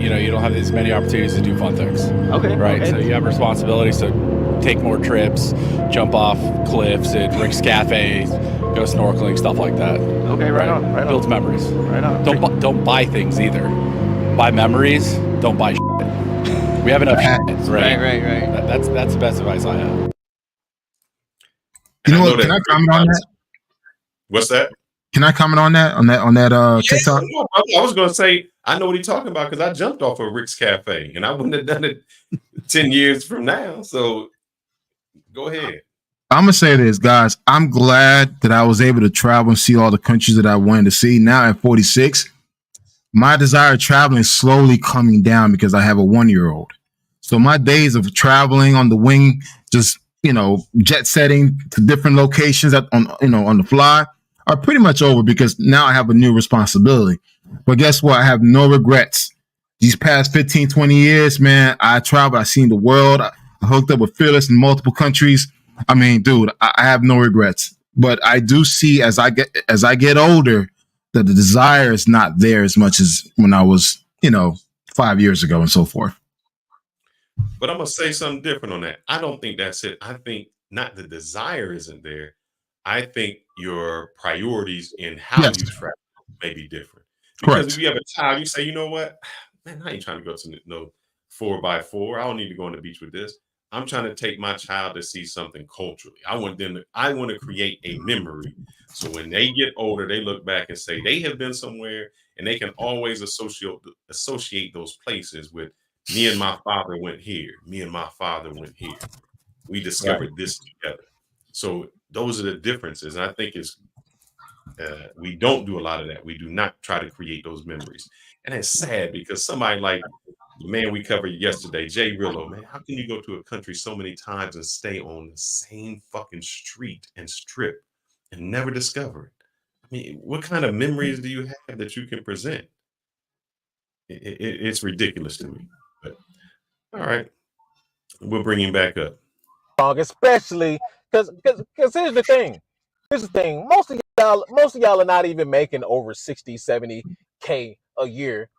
F: don't have as many opportunities to do fun things.
E: Okay.
F: Right.
E: Okay.
F: So you have responsibilities to take more trips, jump off cliffs at Rick's Cafe, go snorkeling, stuff like that.
E: Okay, right on. Right
F: Builds
E: on.
F: memories.
E: Right on.
F: Don't buy things either. Buy memories. Don't buy shit. We have enough shit.
E: Right.
F: That's the best advice I have.
A: You know what? Can I comment on that?
B: What's that?
A: Can I comment on that? On that TikTok?
B: I was going to say, I know what he's talking about because I jumped off of Rick's Cafe and I wouldn't have done it 10 years from now. So go ahead.
A: I'm going to say this, guys. I'm glad that I was able to travel and see all the countries that I wanted to see. Now at 46, my desire of traveling is slowly coming down because I have a 1-year-old. So my days of traveling on the wing, just, jet setting to different locations on the fly are pretty much over because now I have a new responsibility. But guess what? I have no regrets. These past 15, 20 years, man, I traveled. I've seen the world. I hooked up with Fearless in multiple countries. I mean, dude, I have no regrets. But I do see as I get older that the desire is not there as much as when I was, 5 years ago and so forth.
B: But I'm going to say something different on that. I don't think that's it. I think not the desire isn't there. I think your priorities in how you travel may be different. Because if you have a child, you say, you know what, man, I ain't trying to go to no 4x4. I don't need to go on the beach with this. I'm trying to take my child to see something culturally. I want to create a memory. So when they get older, they look back and say they have been somewhere and they can always associate those places with me and my father went here. Me and my father went here. We discovered this together. So those are the differences. And I think we don't do a lot of that. We do not try to create those memories. And it's sad because somebody like the man we covered yesterday, Jay Rillo, man, how can you go to a country so many times and stay on the same fucking street and strip and never discover it? I mean, what kind of memories do you have that you can present? It's ridiculous to me. But all right, we'll bring him back up.
D: Especially because here's the thing. Here's the thing: most of y'all are not even making over 60, 70K a year.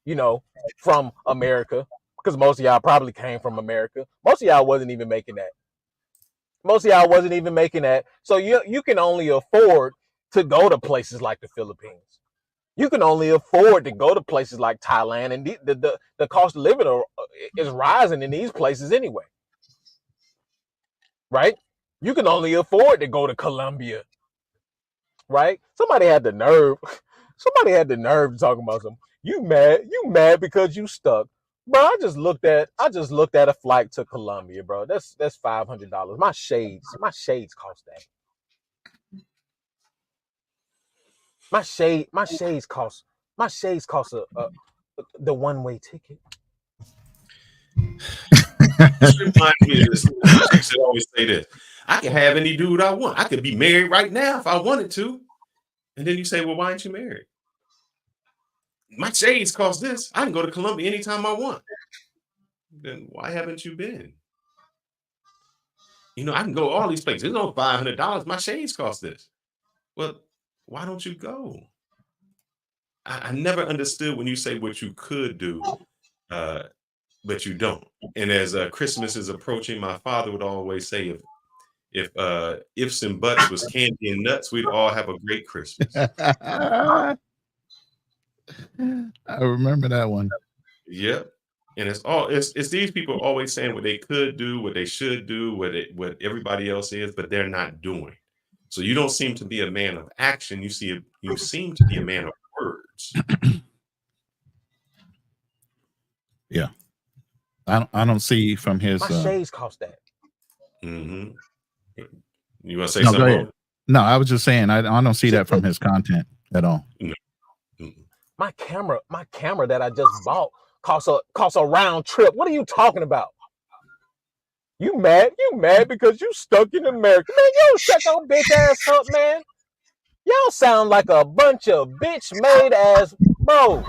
D: You know, from America, because most of y'all probably came from America. Most of y'all wasn't even making that. So you can only afford to go to places like the Philippines. You can only afford to go to places like Thailand, and the cost of living is rising in these places anyway, right? You can only afford to go to Colombia, right? Somebody had the nerve to talk about something. You mad because you stuck. Bro, I just looked at a flight to Colombia, bro. That's $500. My shades cost that. My shades cost the one-way ticket.
B: This reminds me of this. Chicks that always say this: I can have any dude I want. I could be married right now if I wanted to. And then you say, well, why aren't you married? My shades cost this. I can go to Colombia anytime I want. Then why haven't you been? You know, I can go all these places. It's only $500. My shades cost this. Well, why don't you go? I never understood when you say what you could do, but you don't. And as Christmas is approaching, my father would always say, if ifs and buts was candy and nuts, we'd all have a great Christmas.
C: I remember that one.
B: Yep. And it's these people always saying what they could do, what they should do, what everybody else is, but they're not doing. So you don't seem to be a man of action. You seem to be a man of words.
C: Yeah. I don't see from his
D: My shades cost that.
B: Mm-hmm. You want to say
C: no, go
B: something?
C: ahead. No, I was just saying I don't see that from his content at all.
B: No.
D: My camera that I just bought costs a round trip. What are you talking about? You mad because you stuck in America. Man, you don't shut your bitch ass up, man. Y'all sound like a bunch of bitch made ass bro.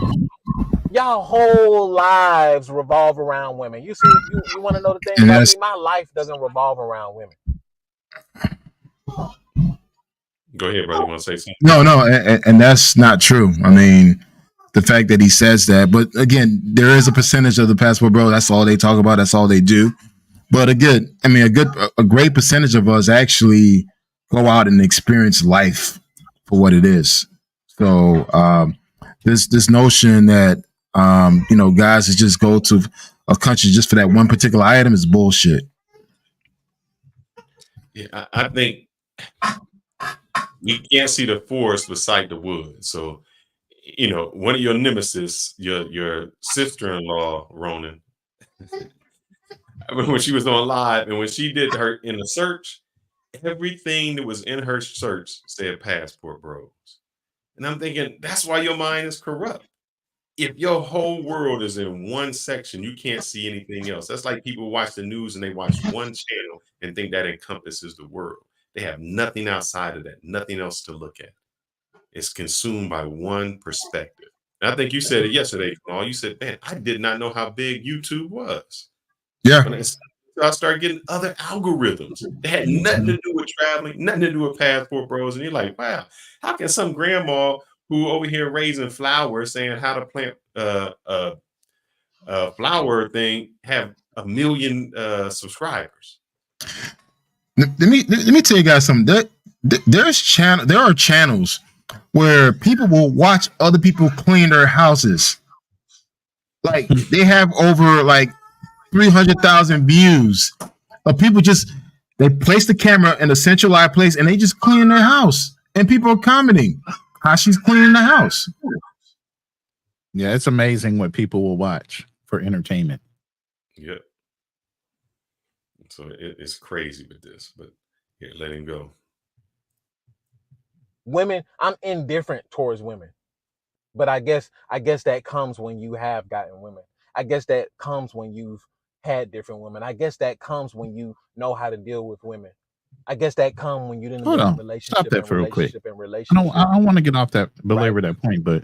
D: Y'all whole lives revolve around women. You see, you want to know the thing about me? My life doesn't revolve around women.
B: Go ahead, brother. You want to say something?
A: No, and that's not true. I mean, the fact that he says that, but again, there is a percentage of the passport, bro. That's all they talk about. That's all they do. But again, I mean, a great percentage of us actually go out and experience life for what it is. So this notion that guys that just go to a country just for that one particular item is bullshit.
B: Yeah, I think you can't see the forest beside the wood. So, one of your nemesis, your sister-in-law, Ronan, I remember when she was on live and when she did her in the search, everything that was in her search said Passport Bros. And I'm thinking, that's why your mind is corrupt. If your whole world is in one section, you can't see anything else. That's like people watch the news and they watch one channel and think that encompasses the world. They have nothing outside of that, nothing else to look at. It's consumed by one perspective. And I think you said it yesterday, Kamal. You said, man, I did not know how big YouTube was.
A: Yeah.
B: When I started getting other algorithms that had nothing to do with traveling, nothing to do with Passport Bros. And you're like, wow, how can some grandma who over here raising flowers saying how to plant a flower thing have 1 million subscribers?
A: Let me tell you guys something. There are channels where people will watch other people clean their houses. Like they have over like 300,000 views of people they place the camera in a centralized place and they just clean their house and people are commenting how she's cleaning the house.
C: Yeah, it's amazing what people will watch for entertainment.
B: Yep. So it's crazy with this, but yeah, let him go.
D: Women, I'm indifferent towards women, but I guess that comes when you have gotten women. I guess that comes when you've had different women. I guess that comes when you know how to deal with women. I guess that comes when you didn't
C: Hold on.
D: relationship.
C: Stop that for real quick.
D: And relationship.
C: I don't want to get off that, belabor that point, but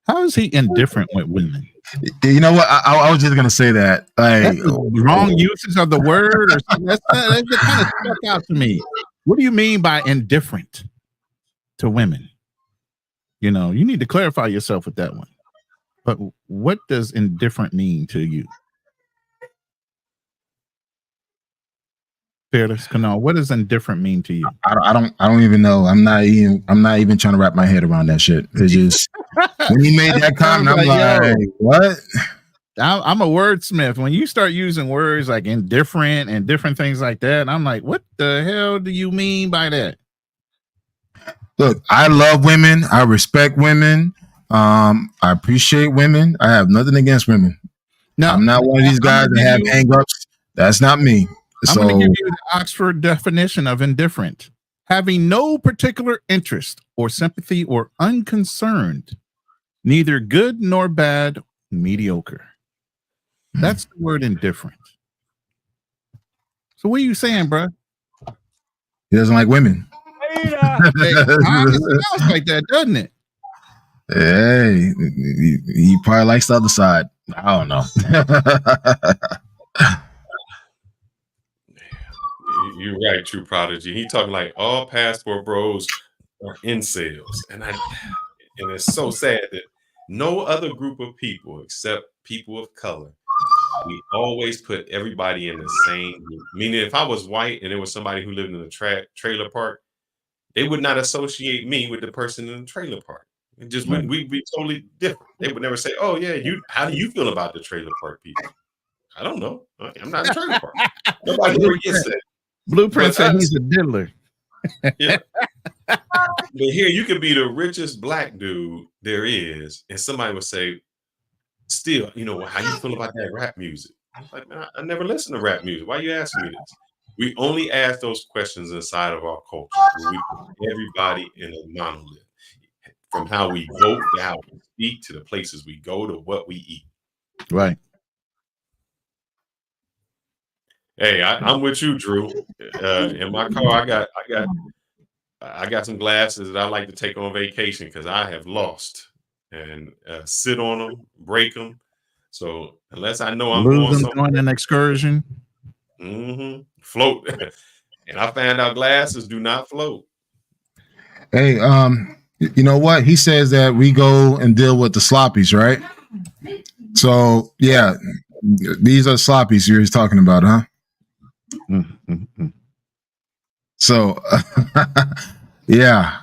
C: how is he indifferent with women?
A: You know what? I was just gonna say that. Like
C: wrong usage of the word or something. That kind of stuck out to me. What do you mean by indifferent to women? You know, you need to clarify yourself with that one. But what does indifferent mean to you? Fearless Canal, what does indifferent mean to you?
A: I don't even know. I'm not even trying to wrap my head around that shit. It's just when he made that comment, I'm like, what?
C: I'm a wordsmith. When you start using words like indifferent and different things like that, I'm like, what the hell do you mean by that?
A: Look, I love women. I respect women. I appreciate women. I have nothing against women. No, I'm not one of these guys that have hang-ups. That's not me.
C: I'm going to give you the Oxford definition of indifferent: having no particular interest or sympathy or unconcerned, neither good nor bad, mediocre. That's the word indifferent. So what are you saying, bro?
A: He doesn't like women.
C: It sounds like that, doesn't it?
A: Hey, he probably likes the other side. I don't know.
B: You're right, True Prodigy. He talking like all passport bros are incels, and it's so sad that no other group of people except people of color, we always put everybody in the same group. Meaning, if I was white and there was somebody who lived in a trailer park, they would not associate me with the person in the trailer park. It just we'd be totally different. They would never say, "Oh yeah, how do you feel about the trailer park people?" I don't know. I'm not in trailer park. Nobody ever gets that.
C: Blueprint said he's a diddler.
B: Yeah. But here you could be the richest black dude there is, and somebody would say, still, you know, how you feel about that rap music? I was like, man, I never listen to rap music. Why are you asking me this? We only ask those questions inside of our culture, where we put everybody in a monolith. From how we vote to how we speak to the places we go to what we eat.
C: Right.
B: Hey, I'm with you, Drew. In my car, I got some glasses that I like to take on vacation because I have lost and sit on them, break them. So unless I know I'm going somewhere,
C: on an excursion,
B: float. And I found out glasses do not float.
A: Hey, you know what? He says that we go and deal with the sloppies, right? So yeah, these are sloppies you're talking about, huh? So yeah.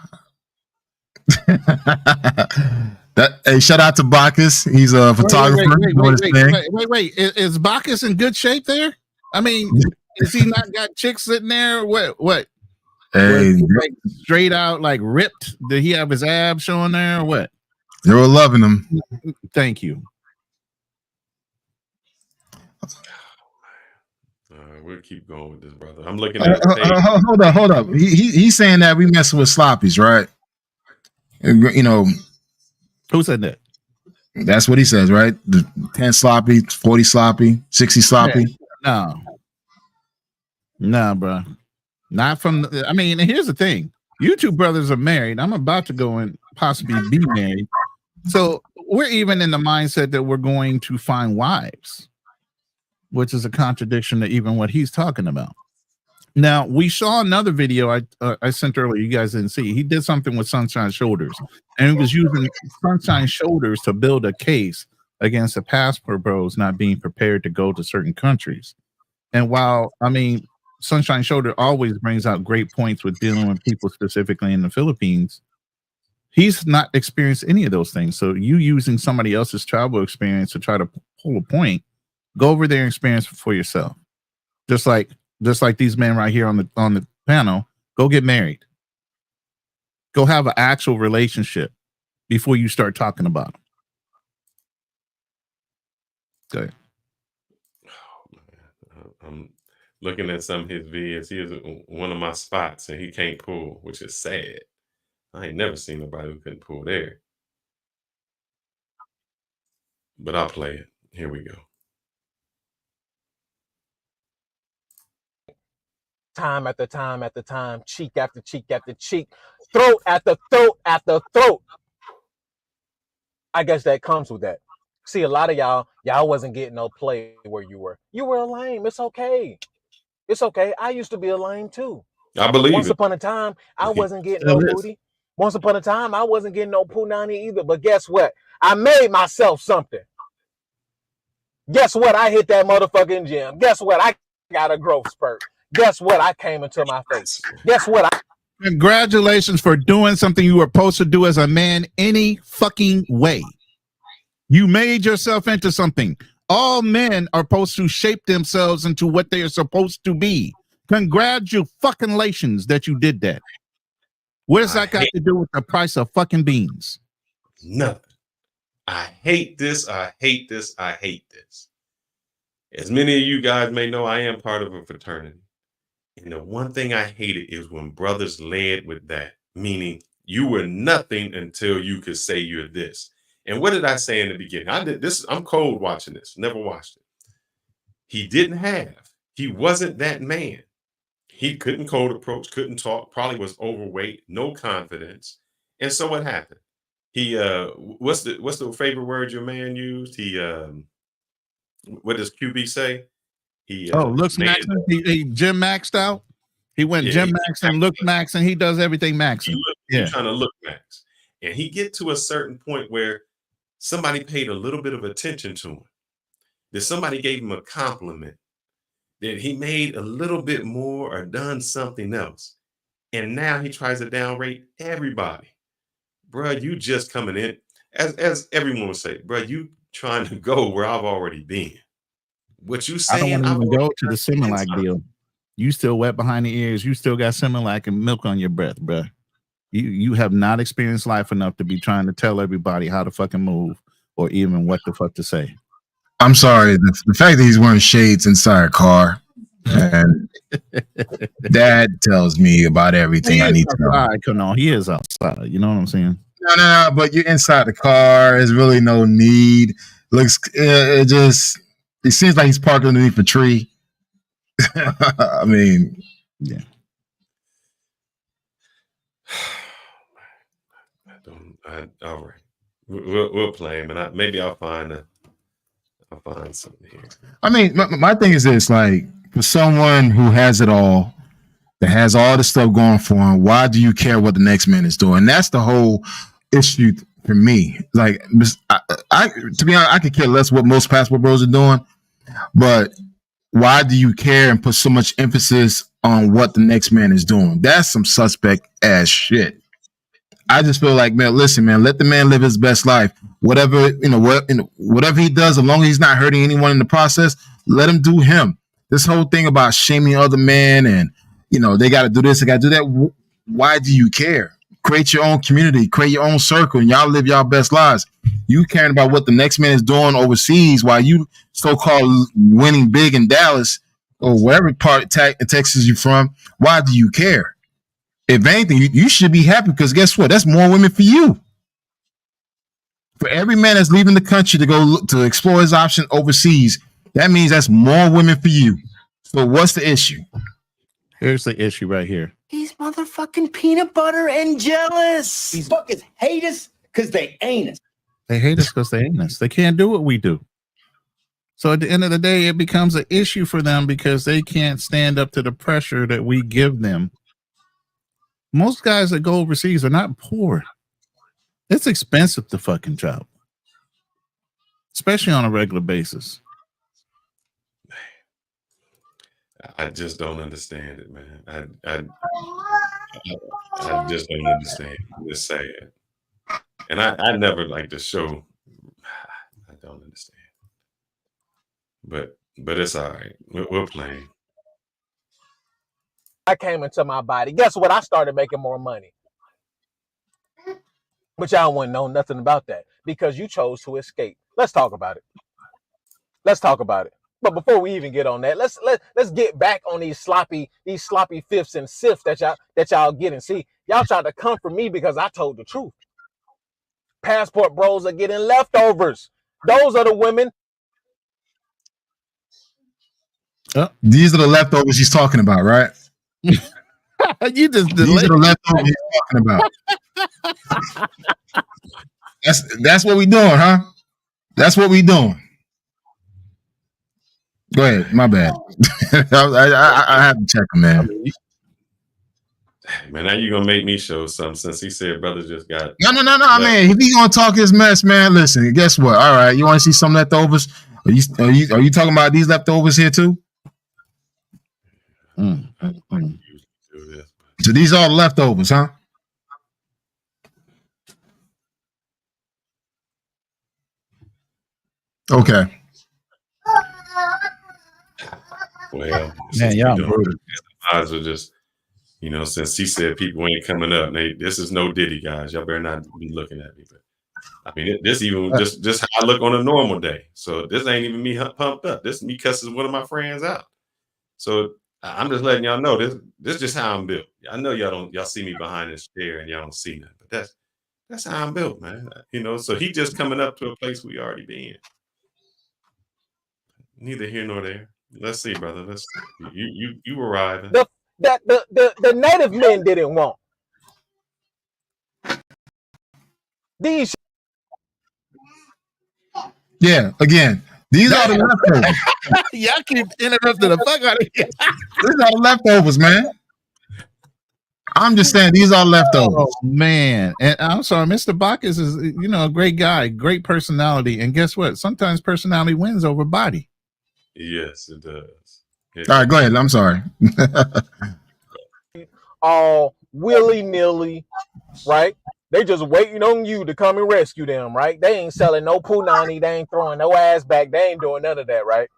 A: Hey, shout out to Bacchus. He's a photographer.
C: Wait. Is Bacchus in good shape there? I mean, is he not got chicks sitting there? What?
A: Hey,
C: like straight out, like ripped? Did he have his abs showing there or what?
A: They were loving him.
C: Thank you.
B: We'll keep going with this, brother. I'm looking at
A: hold up. He's saying that we messing with sloppies, right? You know,
C: who said that?
A: That's what he says, right? The 10 sloppy, 40 sloppy, 60 sloppy.
C: Yeah. No, bro. Not from I mean, here's the thing. You two brothers are married. I'm about to go and possibly be married. So we're even in the mindset that we're going to find wives, which is a contradiction to even what he's talking about. Now, we saw another video I sent earlier. You guys didn't see. He did something with Sunshine Shoulders, and he was using Sunshine Shoulders to build a case against the passport bros not being prepared to go to certain countries. And while, I mean, Sunshine Shoulder always brings out great points with dealing with people specifically in the Philippines, he's not experienced any of those things. So you using somebody else's travel experience to try to pull a point, go over there and experience it for yourself. Just like these men right here on the panel, go get married. Go have an actual relationship before you start talking about them. Go ahead.
B: I'm looking at some of his videos. He is one of my spots and he can't pull, which is sad. I ain't never seen nobody who couldn't pull there. But I'll play it. Here we go.
D: Time after time after time, cheek after cheek after cheek, throat after throat after throat. I guess that comes with that. See, a lot of y'all wasn't getting no play where you were. You were a lame. It's okay. It's okay. I used to be a lame too.
B: I believe
D: Once
B: it.
D: upon a time, I wasn't getting
C: Still
D: no
C: is.
D: booty. Once upon a time, I wasn't getting no punani either. But guess what? I made myself something. Guess what? I hit that motherfucking gym. Guess what? I got a growth spurt. Guess what? I came into my face. Guess what?
C: Congratulations for doing something you were supposed to do as a man any fucking way. You made yourself into something. All men are supposed to shape themselves into what they are supposed to be. Congratulations that you did that. What does that got to do with the price of fucking beans?
B: Nothing. I hate this. I hate this. I hate this. As many of you guys may know, I am part of a fraternity. And the one thing I hated is when brothers led with that, meaning you were nothing until you could say you're this. And what did I say in the beginning? I did this. I'm cold watching this. Never watched it. He wasn't that man. He couldn't code approach, couldn't talk, probably was overweight, no confidence. And so what happened? He what's the favorite word your man used? He what does QB say? He
C: looks maxed. He gym maxed out. He went gym max and look max, and he does everything maxing.
B: He's trying to look max. And he get to a certain point where somebody paid a little bit of attention to him. That somebody gave him a compliment. That he made a little bit more or done something else. And now he tries to downrate everybody. Bruh, you just coming in. As everyone would say, bruh, you trying to go where I've already been. What you saying?
C: I don't want to even go to the Similac deal. You still wet behind the ears. You still got Similac and milk on your breath, bruh. You have not experienced life enough to be trying to tell everybody how to fucking move or even what the fuck to say.
A: I'm sorry. The fact that he's wearing shades inside a car, and that tells me about everything I need to know.
C: Come on, he is outside. You know what I'm saying?
A: No, but you're inside the car. There's really no need. It seems like he's parked underneath a tree. I mean,
C: yeah.
B: All right, we'll play him, and maybe I'll find something here.
A: I mean, my thing is this: like, for someone who has it all, that has all the stuff going for him, why do you care what the next man is doing? That's the whole issue for me. Like, I to be honest, I could care less what most passport bros are doing, but why do you care and put so much emphasis on what the next man is doing? That's some suspect ass shit. I just feel like, man, listen, man, let the man live his best life. Whatever he does, as long as he's not hurting anyone in the process, let him do him. This whole thing about shaming other men and they got to do this, they got to do that. Why do you care? Create your own community, create your own circle, and y'all live y'all best lives. You caring about what the next man is doing overseas while you so-called winning big in Dallas or wherever part of Texas you're from. Why do you care? If anything, you should be happy because guess what? That's more women for you. For every man that's leaving the country to go to explore his option overseas, that means that's more women for you. So what's the issue?
C: Here's the issue right here.
G: He's motherfucking peanut butter and jealous. These fuckers hate us because they ain't us.
C: They hate us because they ain't us. They can't do what we do. So at the end of the day, it becomes an issue for them because they can't stand up to the pressure that we give them. Most guys that go overseas are not poor. It's expensive to fucking travel, especially on a regular basis.
B: I just don't understand it, man. I just don't understand. It's sad. And I never like to show. I don't understand. But it's all right. We're playing.
D: I came into my body. Guess what? I started making more money. But y'all wouldn't know nothing about that because you chose to escape. Let's talk about it. But before we even get on that, let's get back on these sloppy fifths and sifts that y'all getting. See, y'all tried to come for me because I told the truth. Passport bros are getting leftovers. Those are the women.
A: These are the leftovers he's talking about, right?
C: You just
A: these are the leftovers he's talking about. That's what we doing, huh? That's what we doing. Go ahead. My bad. I have to check him, man.
B: Man, now you gonna make me show something since he said brother just got.
A: No. I mean, if he gonna talk his mess, man, listen. Guess what? All right, you want to see some leftovers? Are you talking about these leftovers here too? So these are leftovers, huh? Okay.
B: Well,
C: Man, y'all brutal.
B: might as well just, since he said people ain't coming up, this is no Diddy, guys. Y'all better not be looking at me. But I mean, this even just how I look on a normal day. So this ain't even me pumped up. This is me cussing one of my friends out. So I'm just letting y'all know this is just how I'm built. I know y'all see me behind this chair and y'all don't see nothing, but that's how I'm built, man. So he just coming up to a place we already been. Neither here nor there. Let's see, brother. Let's see. You arriving.
D: The native men didn't want these.
A: Yeah, again, these are the leftovers.
C: Y'all keep interrupting the fuck out of here.
A: These are the leftovers, man. I'm just saying these are leftovers.
C: Oh man, and I'm sorry, Mr. Bacchus is a great guy, great personality, and guess what? Sometimes personality wins over body.
B: Yes, it does.
A: All right, go ahead. I'm sorry.
D: All willy-nilly, right? They just waiting on you to come and rescue them, right? They ain't selling no punani. They ain't throwing no ass back. They ain't doing none of that, right?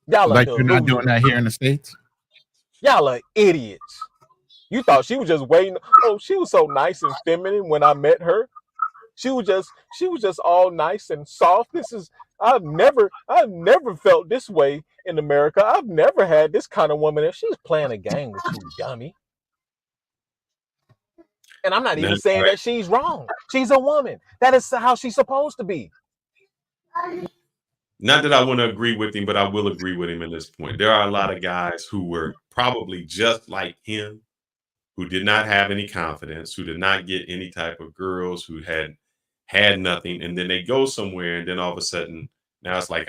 D: Y'all
C: like you're not doing that here in the States?
D: Y'all are idiots. You thought she was just waiting. Oh, she was so nice and feminine when I met her. She was just all nice and soft. I've never felt this way in America. I've never had this kind of woman. And she's playing a game with you, dummy. And I'm not even saying that she's wrong. She's a woman. That is how she's supposed to be.
B: Not that I want to agree with him, but I will agree with him at this point. There are a lot of guys who were probably just like him, who did not have any confidence, who did not get any type of girls, who had nothing, and then they go somewhere, and then all of a sudden, now it's like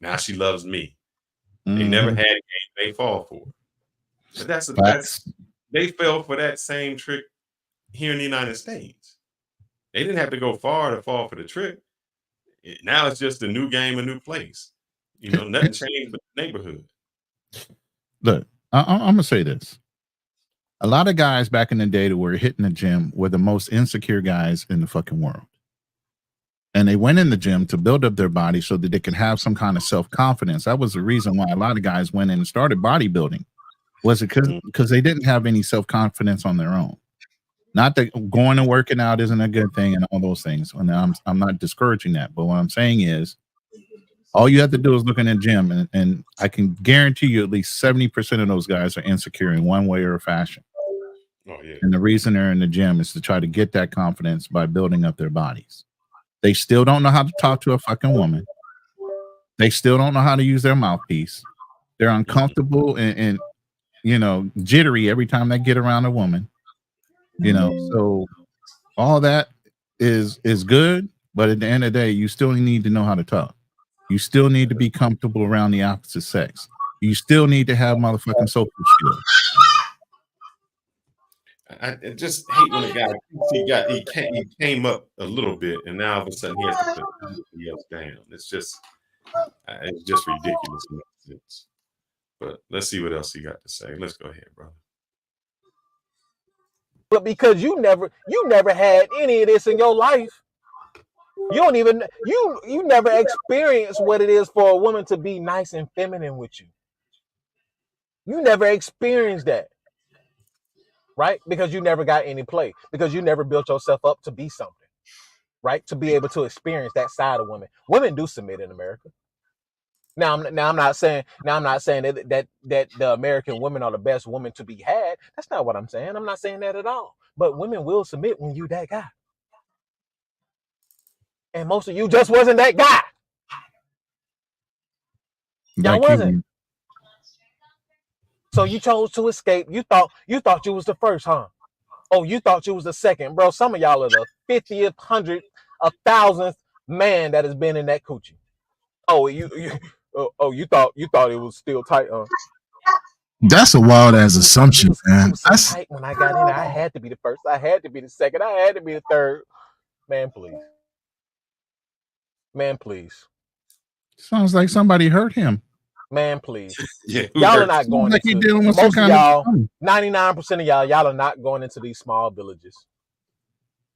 B: now she loves me. They never had games they fall for. But they fell for that same trick here in the United States. They didn't have to go far to fall for the trick. Now it's just a new game, a new place. Nothing changed but the neighborhood.
C: Look, I'm gonna say this. A lot of guys back in the day that were hitting the gym were the most insecure guys in the fucking world. And they went in the gym to build up their body so that they could have some kind of self-confidence. That was the reason why a lot of guys went in and started bodybuilding. Was it because they didn't have any self-confidence on their own? Not that going and working out isn't a good thing and all those things. And I'm not discouraging that. But what I'm saying is, all you have to do is look in the gym, and I can guarantee you at least 70% of those guys are insecure in one way or fashion.
B: Oh, yeah.
C: And the reason they're in the gym is to try to get that confidence by building up their bodies. They still don't know how to talk to a fucking woman. They still don't know how to use their mouthpiece. They're uncomfortable and jittery every time they get around a woman. So all that is good, but at the end of the day, you still need to know how to talk. You still need to be comfortable around the opposite sex. You still need to have motherfucking social skills.
B: I just hate when a guy he came up a little bit, and now all of a sudden he has to put everybody else down. It's just ridiculous in that sense. But let's see what else he got to say. Let's go ahead, brother.
D: But because you never had any of this in your life, you never experienced what it is for a woman to be nice and feminine with you. You never experienced that, right? Because you never got any play, because you never built yourself up to be something, right? To be able to experience that side of women. Women do submit in America. Now I'm not saying that the American women are the best women to be had. That's not what I'm saying. I'm not saying that at all. But women will submit when you that guy. And most of you just wasn't that guy. Y'all wasn't. So you chose to escape. You thought you was the first, huh? Oh, you thought you was the second. Bro, some of y'all are the 50th, 100th, 1,000th man that has been in that coochie. Oh, you thought it was still tight, huh?
A: That's a wild ass assumption,
D: It
A: man.
D: was so
A: That's
D: tight when I got in there. I had to be the first. I had to be the second. I had to be the third. Man, please. Man, please.
C: Sounds like somebody hurt him.
D: Man, please.
B: Yeah,
D: Y'all are not going
C: Like he
D: into
C: dealing with some
D: most of
C: kind
D: y'all.
C: of
D: 99% of y'all are not going into these small villages.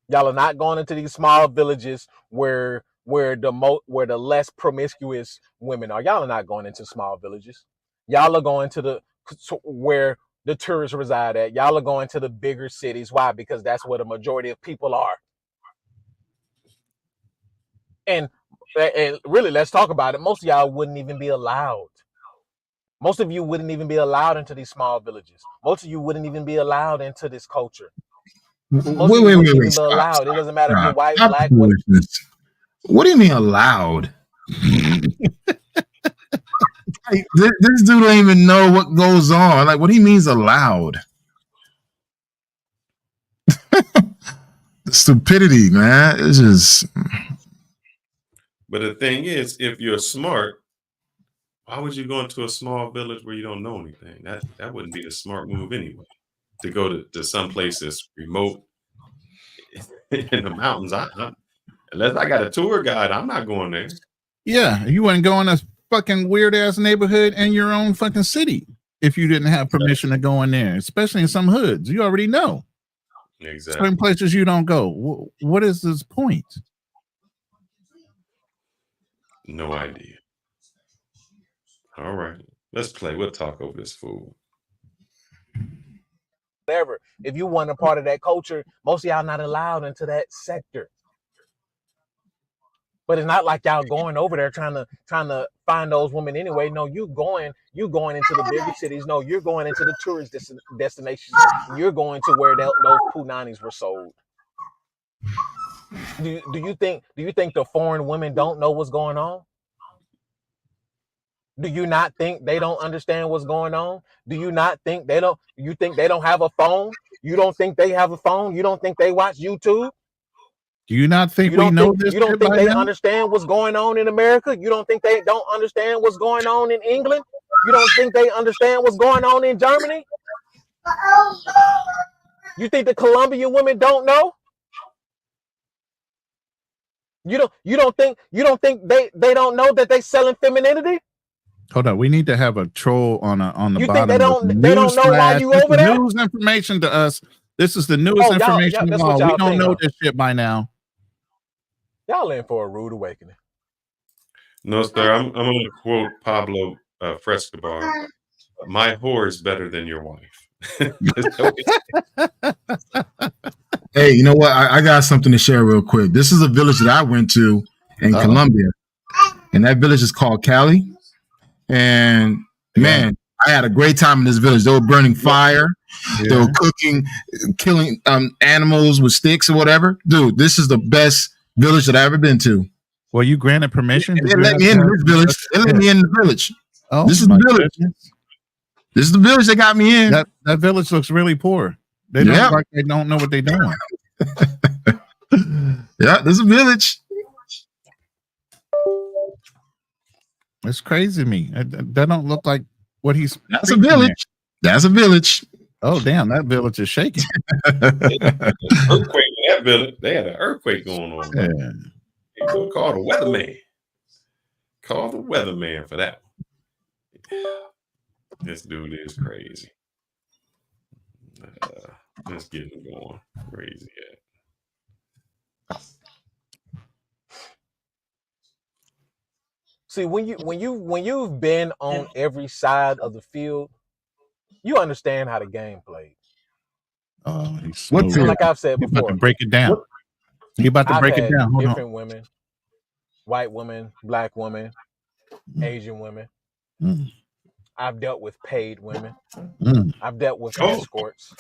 D: Y'all are not going into these small villages where the less promiscuous women are. Y'all are not going into small villages. Y'all are going to where the tourists reside at. Y'all are going to the bigger cities. Why? Because that's where the majority of people are. And really, let's talk about it. Most of y'all wouldn't even be allowed. Most of you wouldn't even be allowed into these small villages. Most of you wouldn't even be allowed into this culture. Most of you wouldn't even be allowed. It doesn't matter if you're white, black.
A: What do you mean allowed? Like, this dude don't even know what goes on. Like, what he means allowed? The stupidity, man. It's just.
B: But the thing is, if you're smart, why would you go into a small village where you don't know anything? That wouldn't be a smart move anyway. To go to some place that's remote in the mountains. Unless I got a tour guide, I'm not going there.
C: Yeah, you wouldn't go in a fucking weird ass neighborhood in your own fucking city if you didn't have permission to go in there, especially in some hoods. You already know.
B: Exactly.
C: Certain places you don't go. What is this point?
B: No idea. All right, let's play. We'll talk over this fool.
D: Whatever. If you want a part of that culture, most of y'all not allowed into that sector. But it's not like y'all going over there trying to find those women anyway. No, you going into the bigger cities. No, you're going into the tourist destinations. You're going to where those punanis were sold. Do you think the foreign women don't know what's going on? Do you not think they don't understand what's going on? Do you not think they don't? You think they don't have a phone? You don't think they have a phone? You don't think they watch YouTube?
C: Do you not think we know this?
D: You don't think they understand what's going on in America? You don't think they don't understand what's going on in England? You don't think they understand what's going on in Germany? You think the Colombian women don't know? You don't think they don't know that they selling femininity?
C: Hold on, we need to have a troll on the
D: You
C: bottom.
D: Think they don't know why you over there?
C: News information to us. This is the newest information.
D: That's what y'all
C: we don't know this shit by now.
D: Y'all in for a rude awakening.
B: No, sir. I'm going to quote Pablo Frescobar. My whore is better than your wife.
A: Hey, you know what? I got something to share real quick. This is a village that I went to in Colombia, and that village is called Cali. And man, I had a great time in this village. They were burning fire. Yeah. They were cooking, killing animals with sticks or whatever. Dude, this is the best village that I've ever been to.
C: Well, you granted permission?
A: They let me in this village. They let me in the village.
C: Oh,
A: this is the village. Goodness. This is the village that got me in.
C: That village looks really poor. They don't look like they don't know what they're doing.
A: Yeah, this is a village.
C: It's crazy to me. That don't look like what he's.
A: That's a village. That's a village.
C: Oh damn, that village is shaking.
B: Earthquake in that village. They had an earthquake going on. Yeah. Call the weatherman. Call the weatherman for that. This dude is crazy. Let's get him going. Crazy.
D: See, when you've been on every side of the field, you understand how the game plays. Like I've said before,
C: about to break it down. You about to break it down. Hold
D: different women, white women, black women, Asian women. I've dealt with paid women. I've dealt with escorts.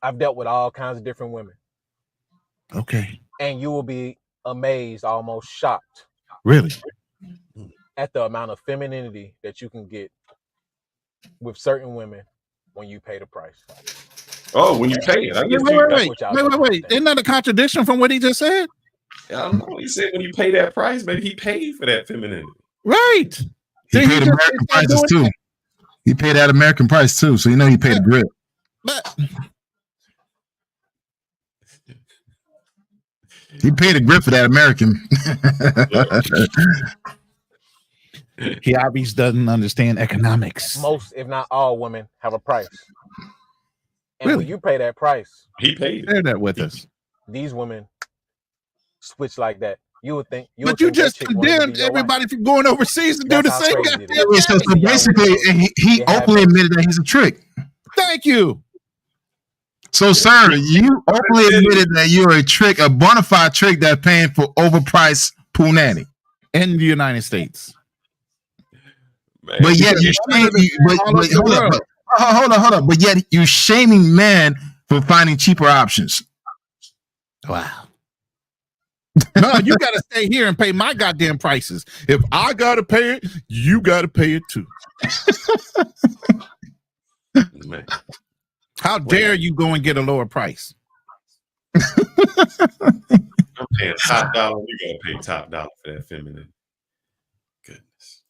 D: I've dealt with all kinds of different women.
C: Okay.
D: And you will be amazed, almost shocked.
C: Really?
D: At the amount of femininity that you can get with certain women when you pay the price.
B: Oh, when you pay it.
C: Wait. Isn't that a contradiction from what he just said?
B: I don't know. He said when you pay that price, maybe he paid for that femininity.
C: Right.
A: He paid American prices too. He paid that American price too, so you know he paid a grip.
C: But
A: He paid a grip for that American.
C: he obviously doesn't understand economics.
D: Most, if not all, women have a price. And
C: Really?
D: when you pay that price,
B: He paid it.
C: Share that with us.
D: these women switch like that. You would think.
C: But
D: would
C: you
D: think that
C: just
D: chick wanted to be
C: condemned
D: your wife.
C: everybody from going overseas to do
D: That's
C: the
D: how
C: same
D: crazy it
C: goddamn
D: is.
A: So
C: thing.
A: basically, he
D: It happened.
A: openly admitted that he's a trick.
C: Thank you.
A: So, sir, you openly admitted that you're a trick, a bona fide trick that's paying for overpriced punani.
C: In the United States.
B: Man.
A: But yet you hold on. But yet you're shaming men for finding cheaper options.
C: Wow. No, you got to stay here and pay my goddamn prices. If I got to pay it, you got to pay it too.
B: Man.
C: How dare you go and get a lower price?
B: I'm paying top dollar. You gotta pay top dollar for that feminine. Goodness.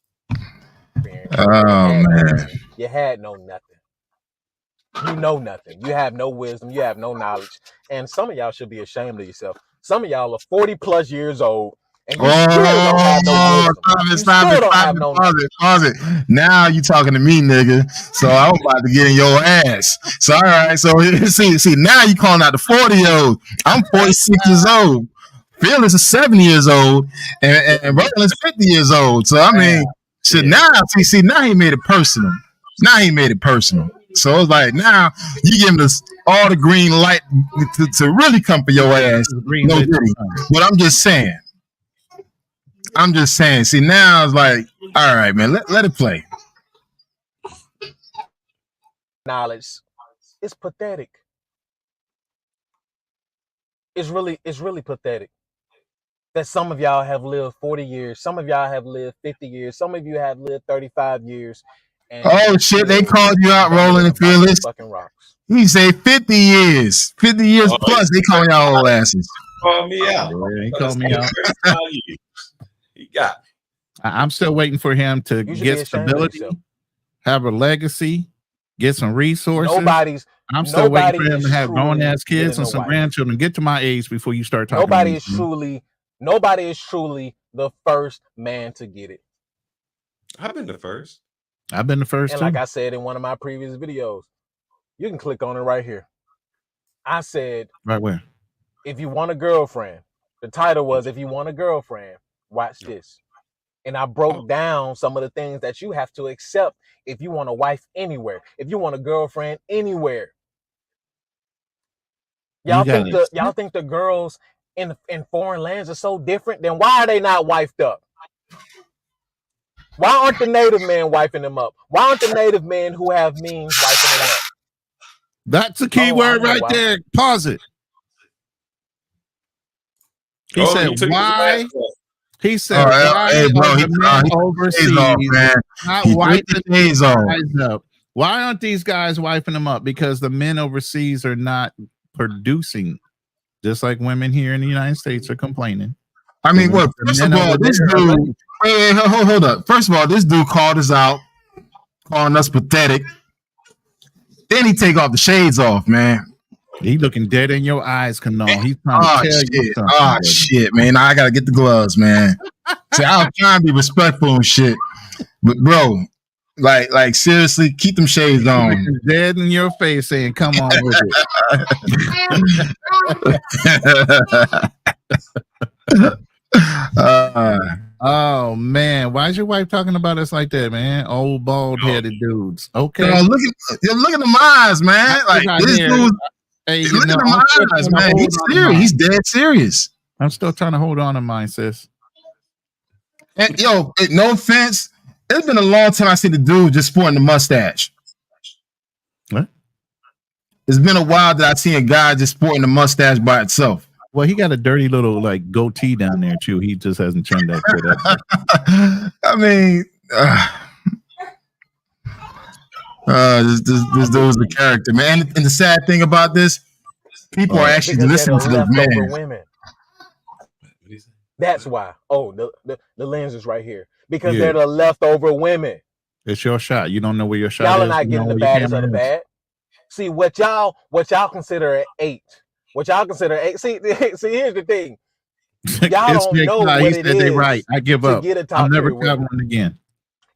A: Oh man.
D: You had no nothing. You know nothing. You have no wisdom. You have no knowledge. And some of y'all should be ashamed of yourself. Some of y'all are 40 plus years old. And you still don't have no wisdom.
A: Stop it. Now you talking to me, nigga. So I'm about to get in your ass. So all right. So see, now you calling out the 40-year-old. I'm 46 years old. Phil is 70 years old, and Roland's 50 years old. So I mean, shit. Now now he made it personal. So it's like now you give him this all the green light to really come for your ass. No goodie. But I'm just saying. See, now it's like, all right, man, let it play.
D: Knowledge. It's pathetic. It's really pathetic that some of y'all have lived 40 years. Some of y'all have lived 50 years. Some of you have lived 35 years. And
A: oh shit, they called you out, Roland and Fearless.
D: Fucking rocks.
A: He say 50 years. 50 years plus, they calling y'all old asses.
B: Call me out.
C: Yeah, he called me out.
B: He got me.
C: I'm still waiting for him to
D: You should be
C: get
D: ashamed of
C: stability,
D: yourself.
C: have a legacy, get some resources. I'm still
D: nobody
C: waiting for him to have
D: truly
C: grown ass kids
D: getting
C: and
D: a
C: some
D: wife.
C: grandchildren. Get to my age before you start talking.
D: Nobody is truly the first man to get it.
B: I've been the first.
C: I've been the first
D: And
C: too.
D: like I said in one of my previous videos, you can click on it right here. I said,
C: Right where?
D: if you want a girlfriend, the title was, if you want a girlfriend, watch this. And I broke down some of the things that you have to accept if you want a wife anywhere, if you want a girlfriend anywhere. Y'all think the girls in foreign lands are so different? Then why are they not wifed up? Why aren't the native men wifing them up? Why aren't the native men who have means wifing them up?
C: That's a key word right there. Pause it. He said, why? He said, why
A: bro,
C: are the men overseas not wiping these guys up? Why aren't these guys wiping them up? Because the men overseas are not producing, just like women here in the United States are complaining.
A: I mean, what? First of all, this dude. Wait, hold up. First of all, this dude called us out, calling us pathetic. Then he take off the shades off, man.
C: He looking dead in your eyes, Kanal. He's trying to tell you something.
A: Oh shit, man! I gotta get the gloves, man. See, I'm trying to be respectful and shit, but bro, like seriously, keep them shades on.
C: Dead in your face, saying, "Come on with it." Oh man, why is your wife talking about us like that, man? Old bald-headed dudes. Okay,
A: look at the eyes, man. Like this dude.
C: Hey,
A: look at the eyes, man. He's serious. He's dead serious.
C: I'm still trying to hold on to mine, sis.
A: And yo, no offense, it's been a long time I see the dude just sporting the mustache.
C: What?
A: It's been a while that I seen a guy just sporting the mustache by itself.
C: Well, he got a dirty little like goatee down there too. He just hasn't trimmed that shit up.
A: I mean, this dude's the character, man. And the sad thing about this, people are actually listening to this man.
D: Women. That's why. Oh, the lens is right here because they're the leftover women.
C: It's your shot. You don't know where your shot
D: Y'all are
C: is.
D: not
C: You
D: getting
C: know
D: the
C: where your
D: baddest of the
C: camera is.
D: bad. See what y'all consider an 8. What y'all consider 8. See, here's the thing. Y'all
C: It's
D: don't
C: Nick
D: know
C: Ty.
D: what
C: He
D: it
C: said they
D: is
C: right. I give
D: to
C: up.
D: get a
C: I'm
D: top
C: never
D: tier woman.
C: traveling again.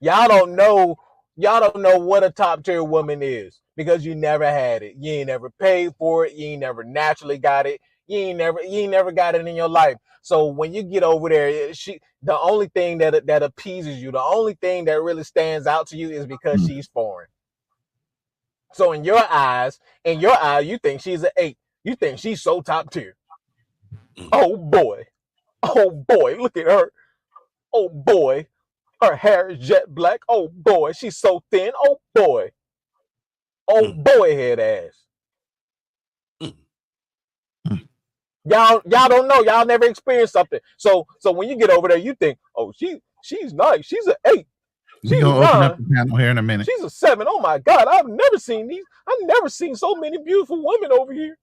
D: Y'all don't know what a top tier woman is because you never had it. You ain't never paid for it. You ain't never naturally got it. You ain't never got it in your life. So when you get over there, the only thing that appeases you, the only thing that really stands out to you is because she's foreign. So in your eyes, you think she's an 8. You think she's so top tier. Oh boy, look at her. Oh boy, her hair is jet black. Oh boy, she's so thin. Oh boy, head ass. Y'all don't know. Y'all never experienced something. So when you get over there, you think, oh, she's nice. She's an 8.
C: We're
D: She's a
C: gonna open up
D: 9.
C: the panel here in a minute.
D: She's a 7. Oh my God, I've never seen so many beautiful women over here.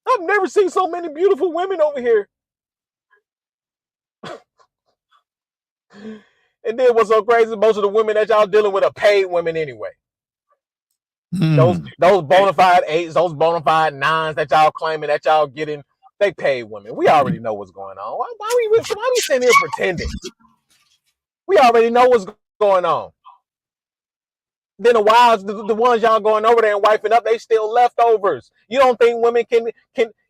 D: I've never seen so many beautiful women over here. And then what's so crazy? Most of the women that y'all dealing with are paid women anyway. Those bona fide 8s, those bona fide 9s that y'all claiming that y'all getting, they paid women. We already know what's going on. Why we sitting here pretending? We already know what's going on. Then the wives, the ones y'all going over there and wiping up, they still leftovers. You don't think women can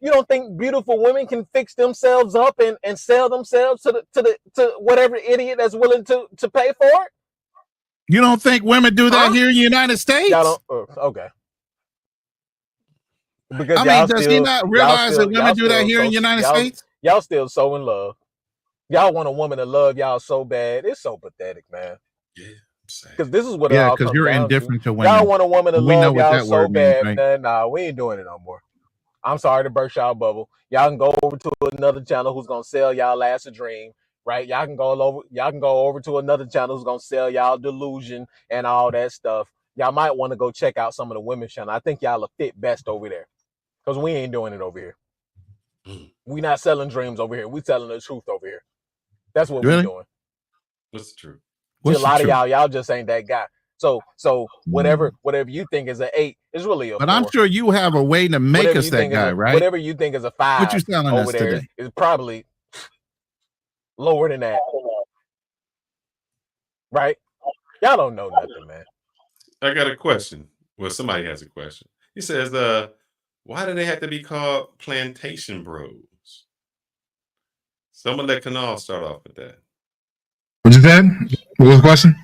D: you don't think beautiful women can fix themselves up and sell themselves to whatever idiot that's willing to pay for it?
C: You don't think women do that here in the United States?
D: Y'all don't. Okay. Because
C: I mean, does he not realize that women do that here in the United States?
D: Y'all still so in love. Y'all want a woman to love y'all so bad. It's so pathetic, man.
B: Yeah.
D: Because this is what it all comes
C: you're
D: down
C: indifferent to
D: women. Y'all
C: women.
D: want a woman to
C: We know
D: love
C: what
D: y'all
C: that
D: so
C: word means,
D: bad.
C: right?
D: Nah, we ain't doing it no more. I'm sorry to burst y'all bubble. Y'all can go over to another channel who's gonna sell y'all ass a dream, right? Y'all can go over to another channel who's gonna sell y'all delusion and all that stuff. Y'all might want to go check out some of the women's channel. I think y'all will fit best over there. Because we ain't doing it over here. We not selling dreams over here. We selling the truth over here. That's what we doing.
B: What's the truth?
D: See, a lot of y'all just ain't that guy. So whatever you think is an 8 is really a 4.
C: But I'm sure you have a way to make
D: whatever
C: us that guy, right?
D: Whatever you think is a 5
C: what you selling
D: over
C: us
D: there
C: today?
D: is probably lower than that. Right? Y'all don't know nothing, man.
B: I got a question. Well, somebody has a question. He says, why do they have to be called Plantation Bros? So I'm gonna let Kanal start off with that.
A: What you said? What was the question?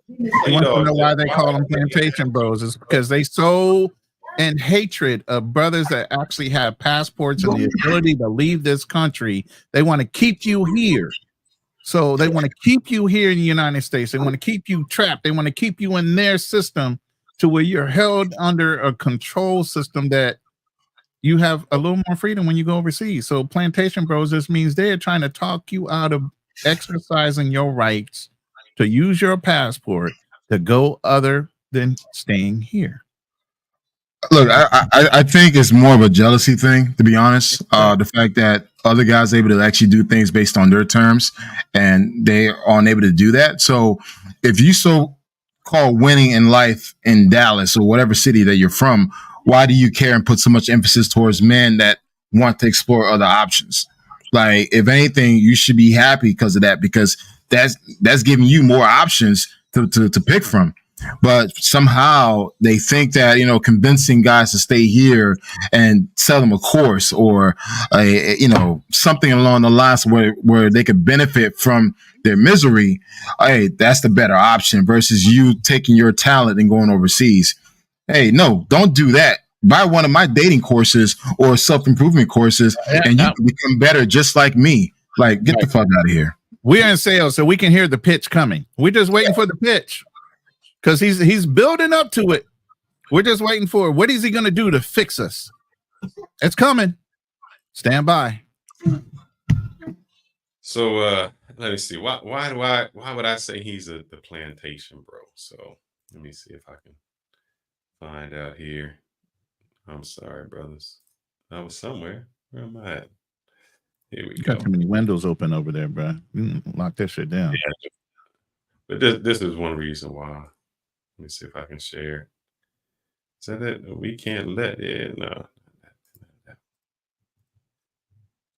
C: He wants to know why they call them Plantation Bros. It's because they so in hatred of brothers that actually have passports and the ability to leave this country. They want to keep you here. So they want to keep you here in the United States. They want to keep you trapped. They want to keep you in their system to where you're held under a control system that you have a little more freedom when you go overseas. So Plantation Bros just means they're trying to talk you out of exercising your rights to use your passport to go other than staying here.
A: Look, I think it's more of a jealousy thing, to be honest. The fact that other guys are able to actually do things based on their terms and they aren't able to do that. So if you so call winning in life in Dallas or whatever city that you're from, why do you care and put so much emphasis towards men that want to explore other options? Like, if anything, you should be happy because of that, because that's giving you more options to pick from. But somehow they think that, convincing guys to stay here and sell them a course or something along the lines where they could benefit from their misery, hey, that's the better option versus you taking your talent and going overseas. Hey, no, don't do that. Buy one of my dating courses or self-improvement courses and you can become better just like me. Like, get the fuck out of here.
C: We're in sales, so we can hear the pitch coming. We're just waiting for the pitch. Because he's building up to it. We're just waiting for it. What is he going to do to fix us? It's coming. Stand by.
B: So let me see. Why would I say he's the Plantation Bro? So let me see if I can find out here. I'm sorry, brothers. I was somewhere. Where am I at? Here we go.
C: Got too many windows open over there, bro. Lock that shit down.
B: Yeah. But this is one reason why. Let me see if I can share. So that we can't let it. No.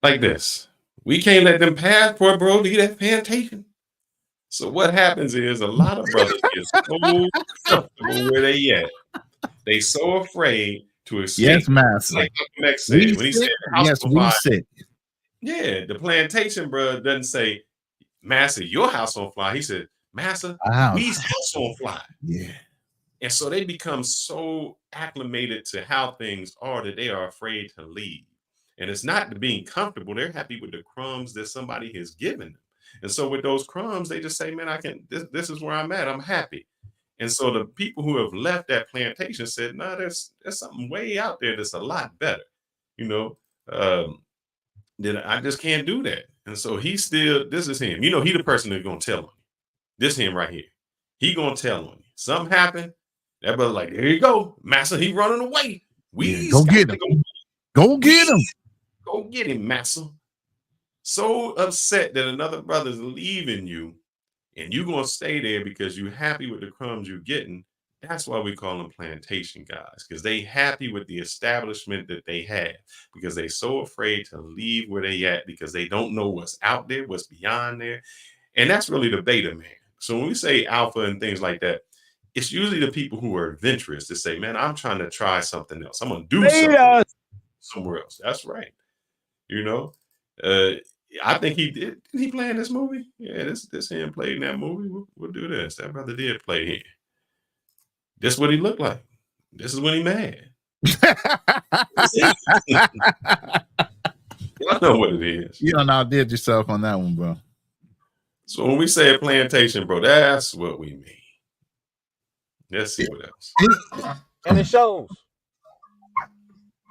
B: Like this. We can't let them passport bro leave that plantation. So what happens is a lot of brothers get so comfortable where they at. They so afraid to escape.
C: Yes, master.
B: Like Max said, when he said
C: yes, we sick.
B: Yeah, the plantation bro doesn't say, Master, your house on fire. He said, Master, we's house on fire.
C: Yeah.
B: And so they become so acclimated to how things are that they are afraid to leave. And it's not being comfortable. They're happy with the crumbs that somebody has given them. And so with those crumbs, they just say, man, I can, this is where I'm at. I'm happy. And so the people who have left that plantation said, no, there's something way out there that's a lot better. You know, that I just can't do that. And so he's still, this is him. You know, he the person that's going to tell on you. This him right here. He going to tell on you. Something happened. That brother like, there you go. Master, he running away.
C: Go get him. Go get him.
B: Go get him, Master. So upset that another brother's leaving you and you're going to stay there because you're happy with the crumbs you're getting. That's why we call them plantation guys, because they happy with the establishment that they have, because they so afraid to leave where they at because they don't know what's out there, what's beyond there. And that's really the beta man. So when we say alpha and things like that, it's usually the people who are adventurous to say, man, I'm trying to try something else. I'm going to do something somewhere else. That's right. You know, I think he did. Did he play in this movie? Yeah, this him played in that movie. We'll do this. That brother did play here. This is what he looked like. This is when he mad. Y'all know what it is.
C: You don't outdid yourself on that one, bro.
B: So when we say a plantation, bro, that's what we mean. Let's see what else.
D: And it shows.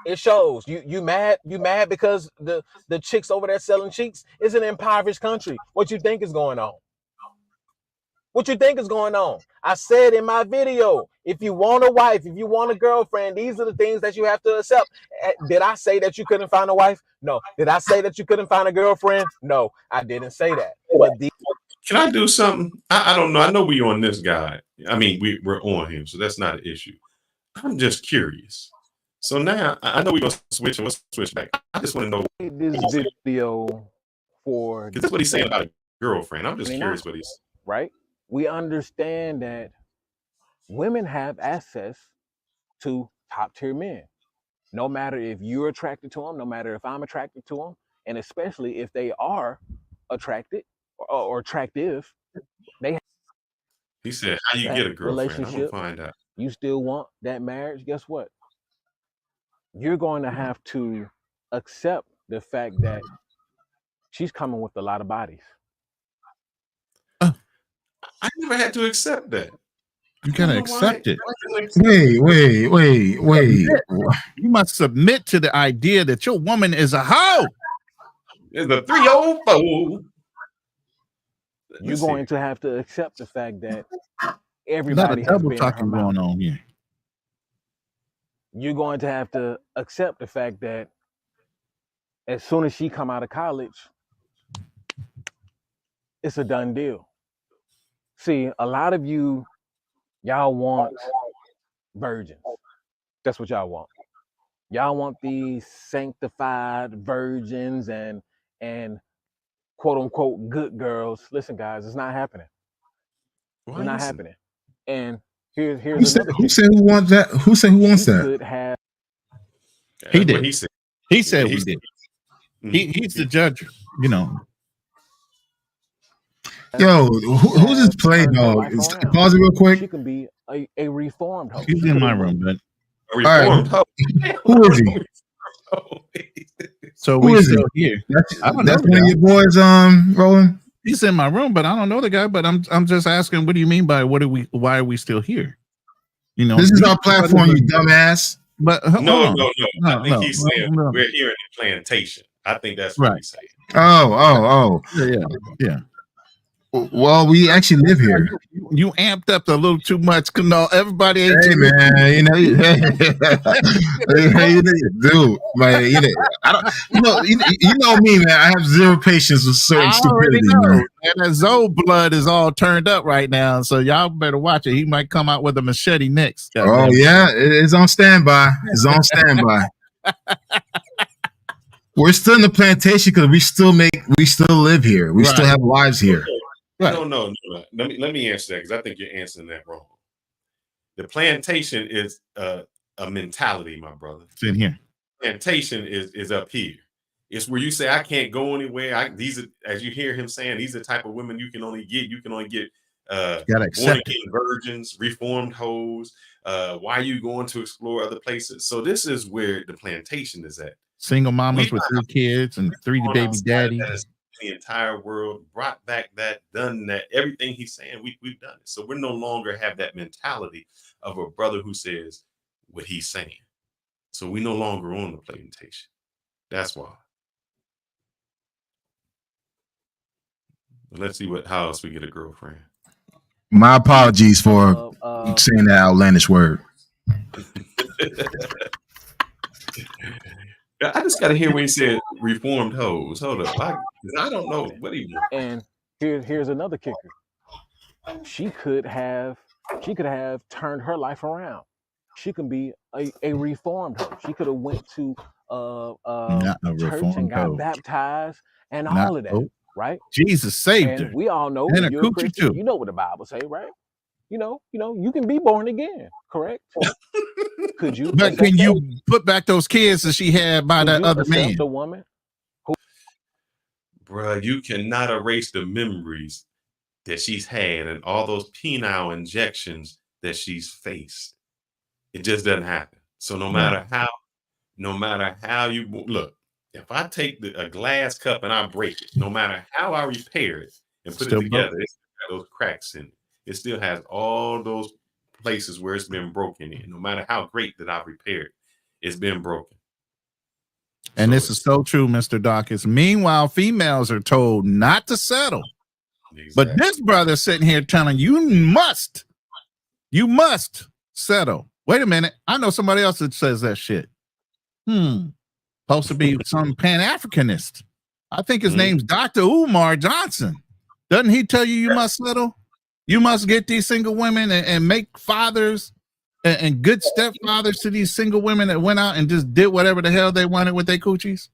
D: It shows. You mad because the chicks over there selling cheeks is an impoverished country. What you think is going on? What you think is going on? I said in my video, if you want a wife, if you want a girlfriend, these are the things that you have to accept. Did I say that you couldn't find a wife? No. Did I say that you couldn't find a girlfriend? No, I didn't say that. But
B: can I do something? I don't know. I know we on this guy. I mean, we're on him, so that's not an issue. I'm just curious. So now I know we're gonna switch and we'll switch back. I just want to know
D: this video for
B: because that's what he's saying about a girlfriend. I'm just curious what he's
D: right. We understand that women have access to top tier men, no matter if you're attracted to them, no matter if I'm attracted to them, and especially if they are attracted or attractive.
B: He said, how you get a girlfriend?
D: Relationship,
B: I'm gonna find out.
D: You still want that marriage? Guess what? You're going to have to accept the fact that she's coming with a lot of bodies.
B: I never had to accept that.
C: You gotta accept it.
A: Wait.
C: You must submit to the idea that your woman is a hoe.
B: It's a 304.
D: You're going to have to accept the fact that everybody has been
C: talking going on here.
D: You're going to have to accept the fact that as soon as she come out of college, it's a done deal. See, a lot of y'all want virgins. That's what y'all want. Y'all want these sanctified virgins and quote unquote good girls. Listen, guys, it's not happening. It's not happening. And here's
A: who said who wants that? Who said who wants that?
C: He did.
B: He said.
C: He said we did. He's the judge, you know.
A: Yo, who's this play dog? Pause it real quick.
D: She can be a reformed hoe.
C: He's in my room, but
B: a reformed hoe.
A: Who is he?
C: So we still here.
A: That's one of your boys, Roland.
C: He's in my room, but I don't know the guy. But I'm just asking, what do you mean by why are we still here? You know,
A: this is our platform, you dumbass.
C: But
B: no. I think he's saying we're here in the plantation. I think that's what he's saying.
A: Oh.
C: Yeah.
A: Well, we actually live here.
C: You amped up a little too much. No, everybody ain't.
A: Hey man, you know, dude, man, I don't, you know me, man. I have zero patience with certain
C: I already
A: stupidity,
C: know.
A: man.
C: And that Zoe blood is all turned up right now, so y'all better watch it. He might come out with a machete next.
A: Oh yeah, it's on standby. It's on standby. We're still in the plantation because we still live here. We still have lives here.
B: Right. No. Let me answer that because I think you're answering that wrong. The plantation is a mentality, my brother.
C: It's in here.
B: Plantation is up here. It's where you say I can't go anywhere. These are, as you hear him saying, these are the type of women you can only get. You can only get born again virgins, reformed hoes. Why are you going to explore other places? So this is where the plantation is at.
C: Single mamas with 3 kids and 3 baby daddies.
B: The entire world brought back that, done that, everything he's saying, we've done it. So we no longer have that mentality of a brother who says what he's saying. So we no longer on the plantation. That's why. Let's see how else we get a girlfriend.
A: My apologies for saying that outlandish word.
B: I just got to hear when he said reformed hoes. Hold up. I don't know what he meant.
D: And here's another kicker. She could have turned her life around. She can be a reformed hoe. She could have went to church and got baptized and all of that, right?
C: Jesus saved her.
D: We all know if you're a Christian, you know what the Bible say, right? You know, you can be born again, correct? Could you?
C: But can you put back those kids that she had by that other man?
D: The woman,
B: bruh, you cannot erase the memories that she's had and all those penile injections that she's faced. It just doesn't happen. So no matter how you look, if I take a glass cup and I break it, no matter how I repair it and put it together, it's got those cracks in it. It still has all those places where it's been broken in. No matter how great that I've repaired, it's been broken.
C: And this is so true, Mr. Dawkins. Meanwhile, females are told not to settle. Exactly. But this brother sitting here telling you must settle. Wait a minute. I know somebody else that says that shit. Supposed to be some Pan-Africanist. I think his name's Dr. Umar Johnson. Doesn't he tell you must settle? You must get these single women and make fathers and good stepfathers to these single women that went out and just did whatever the hell they wanted with their coochies.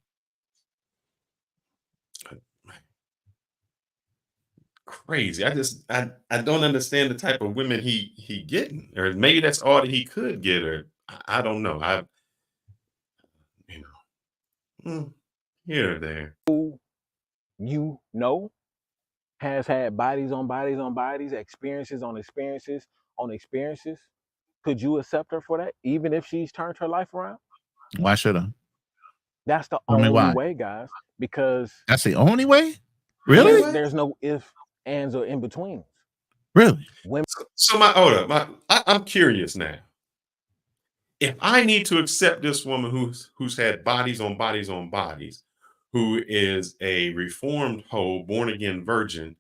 B: Crazy. I don't understand the type of women he getting, or maybe that's all that he could get, or I don't know. Here or there.
D: You know, has had bodies on bodies on bodies, experiences on experiences on experiences. Could you accept her for that, even if she's turned her life around?
C: Why should I?
D: That's the only way, guys, because
C: that's the only way. Really?
D: There's no if, ands, or in betweens.
C: Really?
B: So I'm curious now. If I need to accept this woman who's had bodies on bodies on bodies, who is a reformed hoe, born again virgin,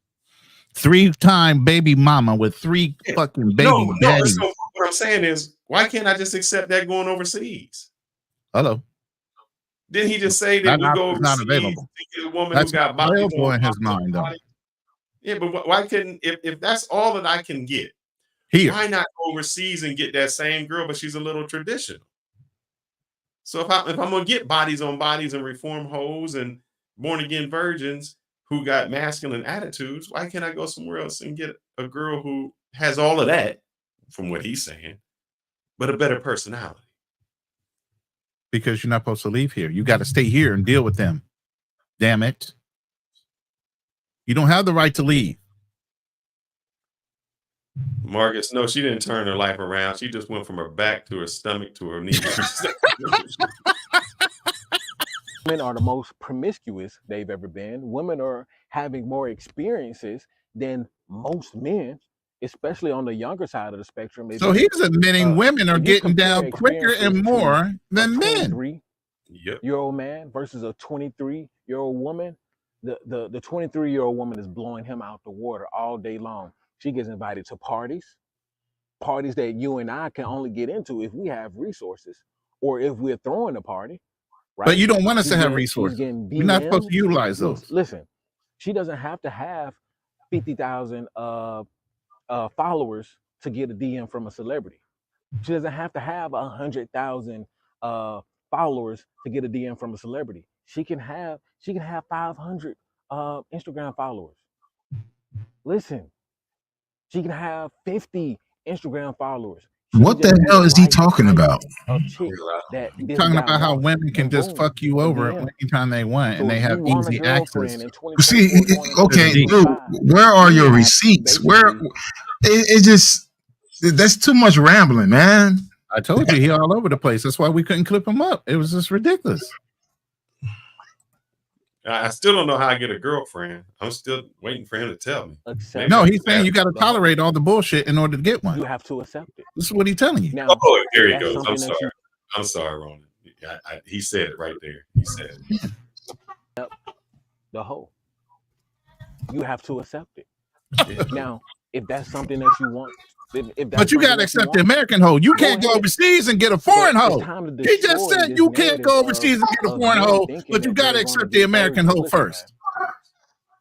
C: 3-time baby mama with 3 fucking baby daddies.
B: No. What I'm saying is, why can't I just accept that going overseas?
C: Hello.
B: Didn't he just say that we go overseas
C: not available.
B: To get a woman
C: That's
B: who got bodies
C: in his mind, though.
B: Yeah, but why couldn't, if that's all that I can get
C: here,
B: why not go overseas and get that same girl, but she's a little traditional? So if I'm gonna get bodies on bodies and reform hoes and born again virgins who got masculine attitudes, why can't I go somewhere else and get a girl who has all of that, from what he's saying, but a better personality?
C: Because you're not supposed to leave here. You got to stay here and deal with them. Damn it. You don't have the right to leave.
B: Marcus, no, she didn't turn her life around. She just went from her back to her stomach to her knees.
D: Women are the most promiscuous they've ever been. Women are having more experiences than most men, especially on the younger side of the spectrum.
C: So he's admitting women are getting down quicker and more than men.
D: Yep. Year-old man versus a 23-year-old woman. the 23-year-old woman is blowing him out the water all day long. She gets invited to parties that you and I can only get into if we have resources or if we're throwing a party, right?
C: But you don't want us to have resources.
D: She's getting
C: We're not supposed to
D: DMs.
C: utilize those.
D: Listen, she doesn't have to have 50,000 followers to get a DM from a celebrity. She doesn't have to have 100,000 followers to get a DM from a celebrity. She can have 500 Instagram followers. Listen, she can have 50 Instagram followers.
A: What the hell is he talking about?
D: A chick that this
C: Talking
D: guy
C: about how
D: wants,
C: women can
D: and
C: just
D: boom,
C: fuck you
D: a
C: over
D: DM.
C: anytime they want,
D: So
C: and they
D: if
C: have
D: you want a
C: easy
D: girlfriend
C: access.
D: in
A: See,
D: 2024,
A: okay, dude,
D: 2025,
A: where are
D: you
A: your
D: have to
A: receipts? Where
D: basically
A: it just that's too much rambling, man.
C: I told you he all over the place. That's why we couldn't clip him up. It was just ridiculous.
B: I still don't know how I get a girlfriend. I'm still waiting for him to tell me.
D: accept
C: No,
D: it.
C: he's saying you got to tolerate all the bullshit in order to get one.
D: You have to accept it.
C: This is what he's telling you.
D: Now,
B: Oh, there he
D: that's
B: goes. I'm
D: something that
B: sorry. I'm sorry, Ronan. He said it right there. He said it.
D: the hoe. You have to accept it.
B: Yeah.
D: Now, if that's something that you want, if that's
C: But you got to accept the American hoe. You can't go
D: ahead.
C: overseas and get a foreign hoe. He just
D: destroy
C: said
D: this
C: you can't go
D: narrative
C: overseas and get a
D: of
C: foreign
D: men
C: hoe,
D: thinking
C: but you
D: that
C: got to
D: they're
C: accept
D: gonna
C: the
D: get
C: American
D: virgins.
C: hoe
D: Listen,
C: first.
D: man,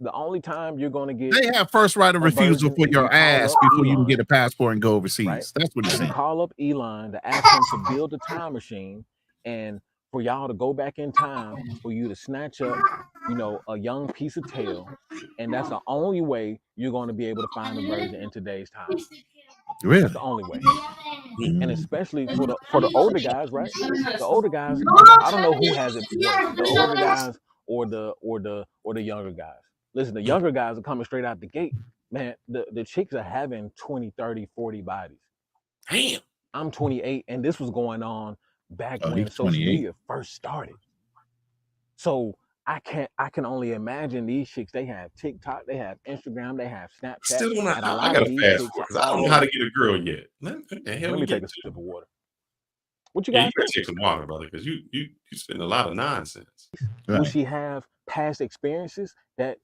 D: the only time you're going to get
C: They have first right of
D: a
C: refusal
D: virgin
C: for
D: if
C: your
D: you call
C: ass
D: up
C: before you can
D: Elon,
C: get a passport and go overseas.
D: right?
C: That's what he's
D: If you
C: saying.
D: call up Elon to ask him to build a time machine and for y'all to go back in time for you to snatch up, a young piece of tail, and that's the only way you're going to be able to find a virgin in today's time.
C: Really?
D: That's the only way. And especially for the older guys, right? The older guys, I don't know who has it worse, the older guys or the younger guys. Listen, the younger guys are coming straight out the gate. Man, the chicks are having 20, 30, 40 bodies.
B: Damn.
D: I'm 28, and this was going on back
C: Oh,
D: when
C: he's
D: social
C: 28.
D: media first started. So I can only imagine these chicks. They have TikTok, they have Instagram, they have Snapchat.
B: Still don't know.
D: And a
B: I
D: lot
B: got
D: of
B: to
D: these
B: fast
D: chicks
B: forward
D: are
B: because I don't know how to get a girl yet. What the hell
D: Let
B: we
D: me
B: get
D: take a
B: to?
D: sip of water. What you
B: Yeah,
D: guys
B: you gotta
D: think?
B: take some water, brother, because you spend a lot of nonsense.
D: Will
C: Right.
D: she have past experiences that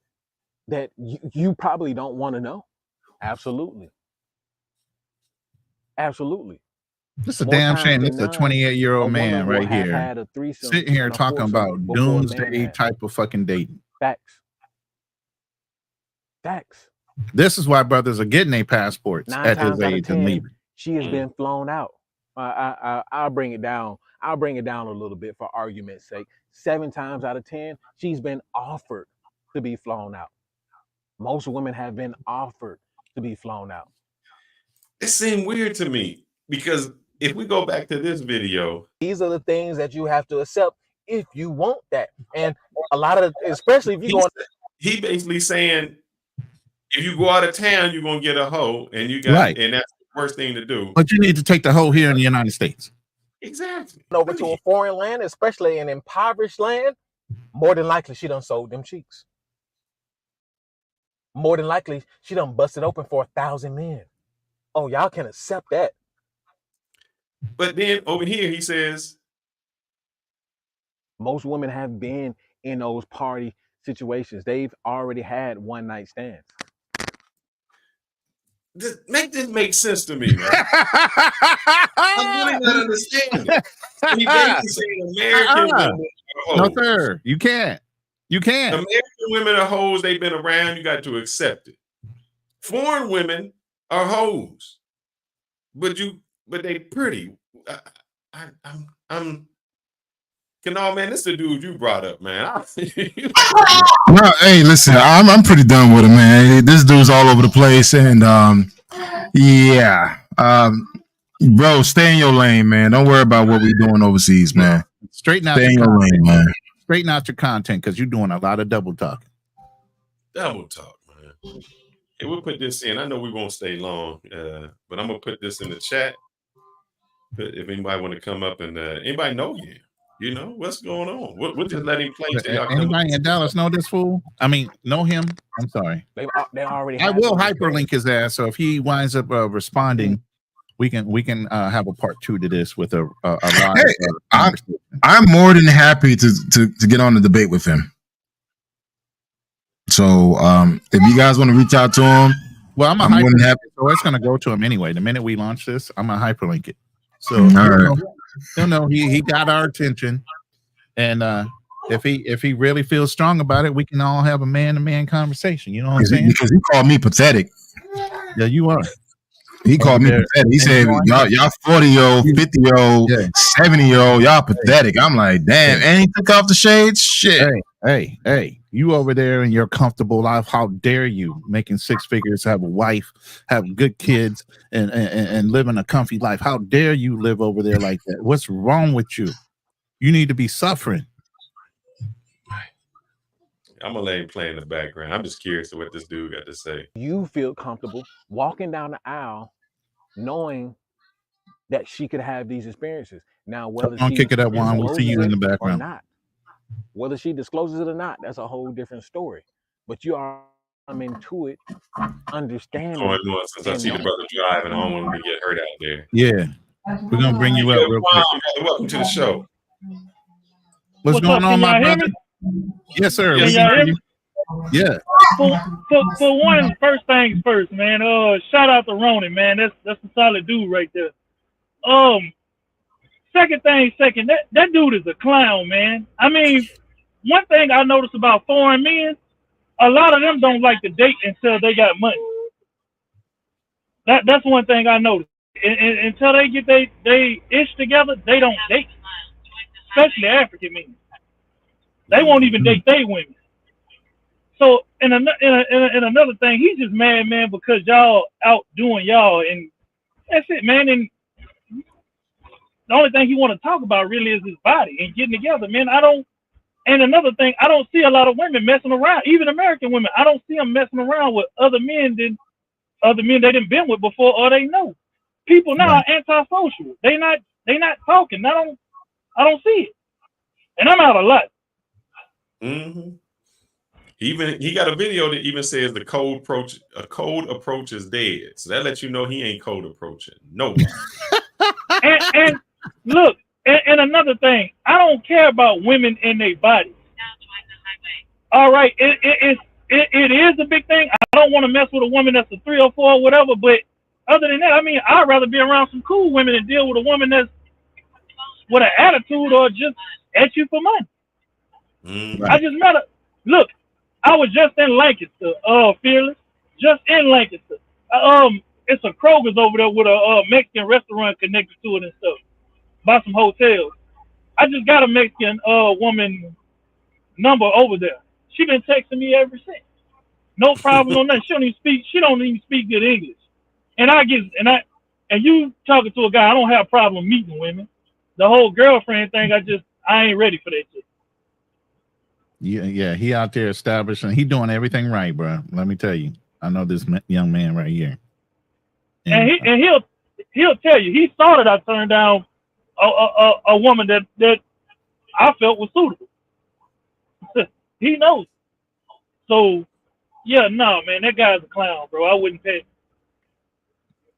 D: you probably don't want to know? Absolutely. Absolutely.
C: This is a
D: More
C: damn
D: times
C: shame.
D: than
C: This is a
D: none,
C: 28-year-old
D: a
C: man
D: woman will
C: right
D: have
C: here
D: had a threesome
C: sitting here
D: and a
C: talking
D: foursome
C: about
D: before a man
C: doomsday
D: has.
C: type of fucking dating.
D: Facts. Facts.
C: This is why brothers are getting their passports
D: 9
C: at his
D: times out of
C: age and
D: 10,
C: leaving.
D: she has been flown out. I'll bring it down. I'll bring it down a little bit for argument's sake. 7 times out of 10, she's been offered to be flown out. Most women have been offered to be flown out.
B: It seemed weird to me because if we go back to this video,
D: These are the things that you have to accept if you want that. And a lot of, especially if you go,
B: he basically saying if you go out of town, you're gonna get a hoe, and
C: Right.
B: and that's the worst thing to do.
C: But you need to take the hoe here in the United States.
B: Exactly.
D: over to a foreign land, especially an impoverished land, more than likely she done sold them cheeks. More than likely she done busted open for 1,000 men. Oh, y'all can accept that.
B: But then over here he says
D: Most women have been in those party situations. They've already had one night stands.
B: make this make sense to me, man. I'm really not understanding. He basically saying American women are
C: No,
B: hoes.
C: sir. You can't. You can't.
B: American women are hoes. They've been around. You got to accept it. Foreign women are hoes, but they pretty. I'm. Canal, man, this is the dude you brought up, man.
A: No, hey, listen, I'm pretty done with him, man. This dude's all over the place, and bro, stay in your lane, man. Don't worry about what we're doing overseas, man.
C: Straighten out
A: Stay in
C: your
A: your lane,
C: content.
A: man.
C: Straighten out your content because you're doing a lot of double talking.
B: Double talk, man. Hey, we'll put this in. I know we won't stay long, but I'm gonna put this in the chat. But if anybody want to come up and anybody know him, you know what's going on. We'll just let him play. Till y'all come
C: Anybody
B: up.
C: in Dallas know this fool? I mean, know him? I'm sorry.
D: They already.
C: I
D: have
C: will
D: them.
C: hyperlink his ass. So if he winds up responding, we can have a part 2 to this with a live.
A: Hey, I'm more than happy to get on the debate with him. So if you guys want to reach out to him,
C: Well, I'm
A: more than
C: hyperlink
A: happy.
C: it, so it's gonna go to him anyway. The minute we launch this, I'm gonna hyperlink it. So
A: All right.
C: he'll know he got our attention, and if he really feels strong about it, we can all have a man-to-man conversation. You know what I'm saying?
A: Because he called me pathetic.
C: Yeah, you are.
A: He called me pathetic. He said, y'all 40-year-old, 50-year-old, 70-year-old, y'all pathetic. I'm like, damn. And he took off the shades. Shit.
C: Hey, you over there in your comfortable life. How dare you making six figures, have a wife, have good kids, and living a comfy life? How dare you live over there like that? What's wrong with you? You need to be suffering.
B: I'm gonna let him play in the background. I'm just curious to what this dude got to say.
D: You feel comfortable walking down the aisle knowing that she could have these experiences. Now, whether
C: Don't
D: she
C: kick it up, Juan. We'll see you in the
D: discloses it or
C: background.
D: not, whether she discloses it or not, that's a whole different story. But you are into it, understanding.
B: Going on since I see the brother driving, I don't want him to get hurt out there.
C: Yeah, we're gonna bring you up real quick.
B: Welcome to the show.
C: What's going on, my brother? Yes, sir.
B: Yes,
C: We can hear you. Yeah.
H: For one, first things first, man. Shout out to Ronan, man. That's a solid dude right there. Second thing, that dude is a clown, man. I mean, one thing I noticed about foreign men, a lot of them don't like to date until they got money. That's one thing I noticed. Until they get they ish together, they don't date. Especially African men. They won't even date they women. So, in another thing, he's just mad, man, because y'all outdoing y'all, and that's it, man. And the only thing he want to talk about really is his body and getting together, man. And another thing, I don't see a lot of women messing around, even American women. I don't see them messing around with other men they didn't been with before, or they know. People now are antisocial. They not talking. I don't see it, and I'm out a lot.
B: Mm-hmm. He got a video that even says a cold approach is dead. So that lets you know he ain't cold approaching. No.
H: and look, and another thing, I don't care about women in their bodies. All right, it is a big thing. I don't want to mess with a woman that's a 3 or 4 or whatever, but other than that, I mean, I'd rather be around some cool women than deal with a woman that's with an attitude or just at you for money.
B: Mm-hmm.
H: I just met look, I was just in Lancaster, Fearless, just in Lancaster. It's a Kroger's over there with a Mexican restaurant connected to it and stuff. By some hotels. I just got a Mexican woman number over there. She been texting me ever since. No problem on that. She don't even speak good English. And you talking to a guy, I don't have a problem meeting women. The whole girlfriend thing, I ain't ready for that shit.
C: Yeah, he out there establishing. He doing everything right, bro. Let me tell you. I know this young man right here.
H: And he'll tell you. He saw that I turned down a woman that I felt was suitable. He knows. So, yeah, no, man, that guy's a clown, bro. I wouldn't pay.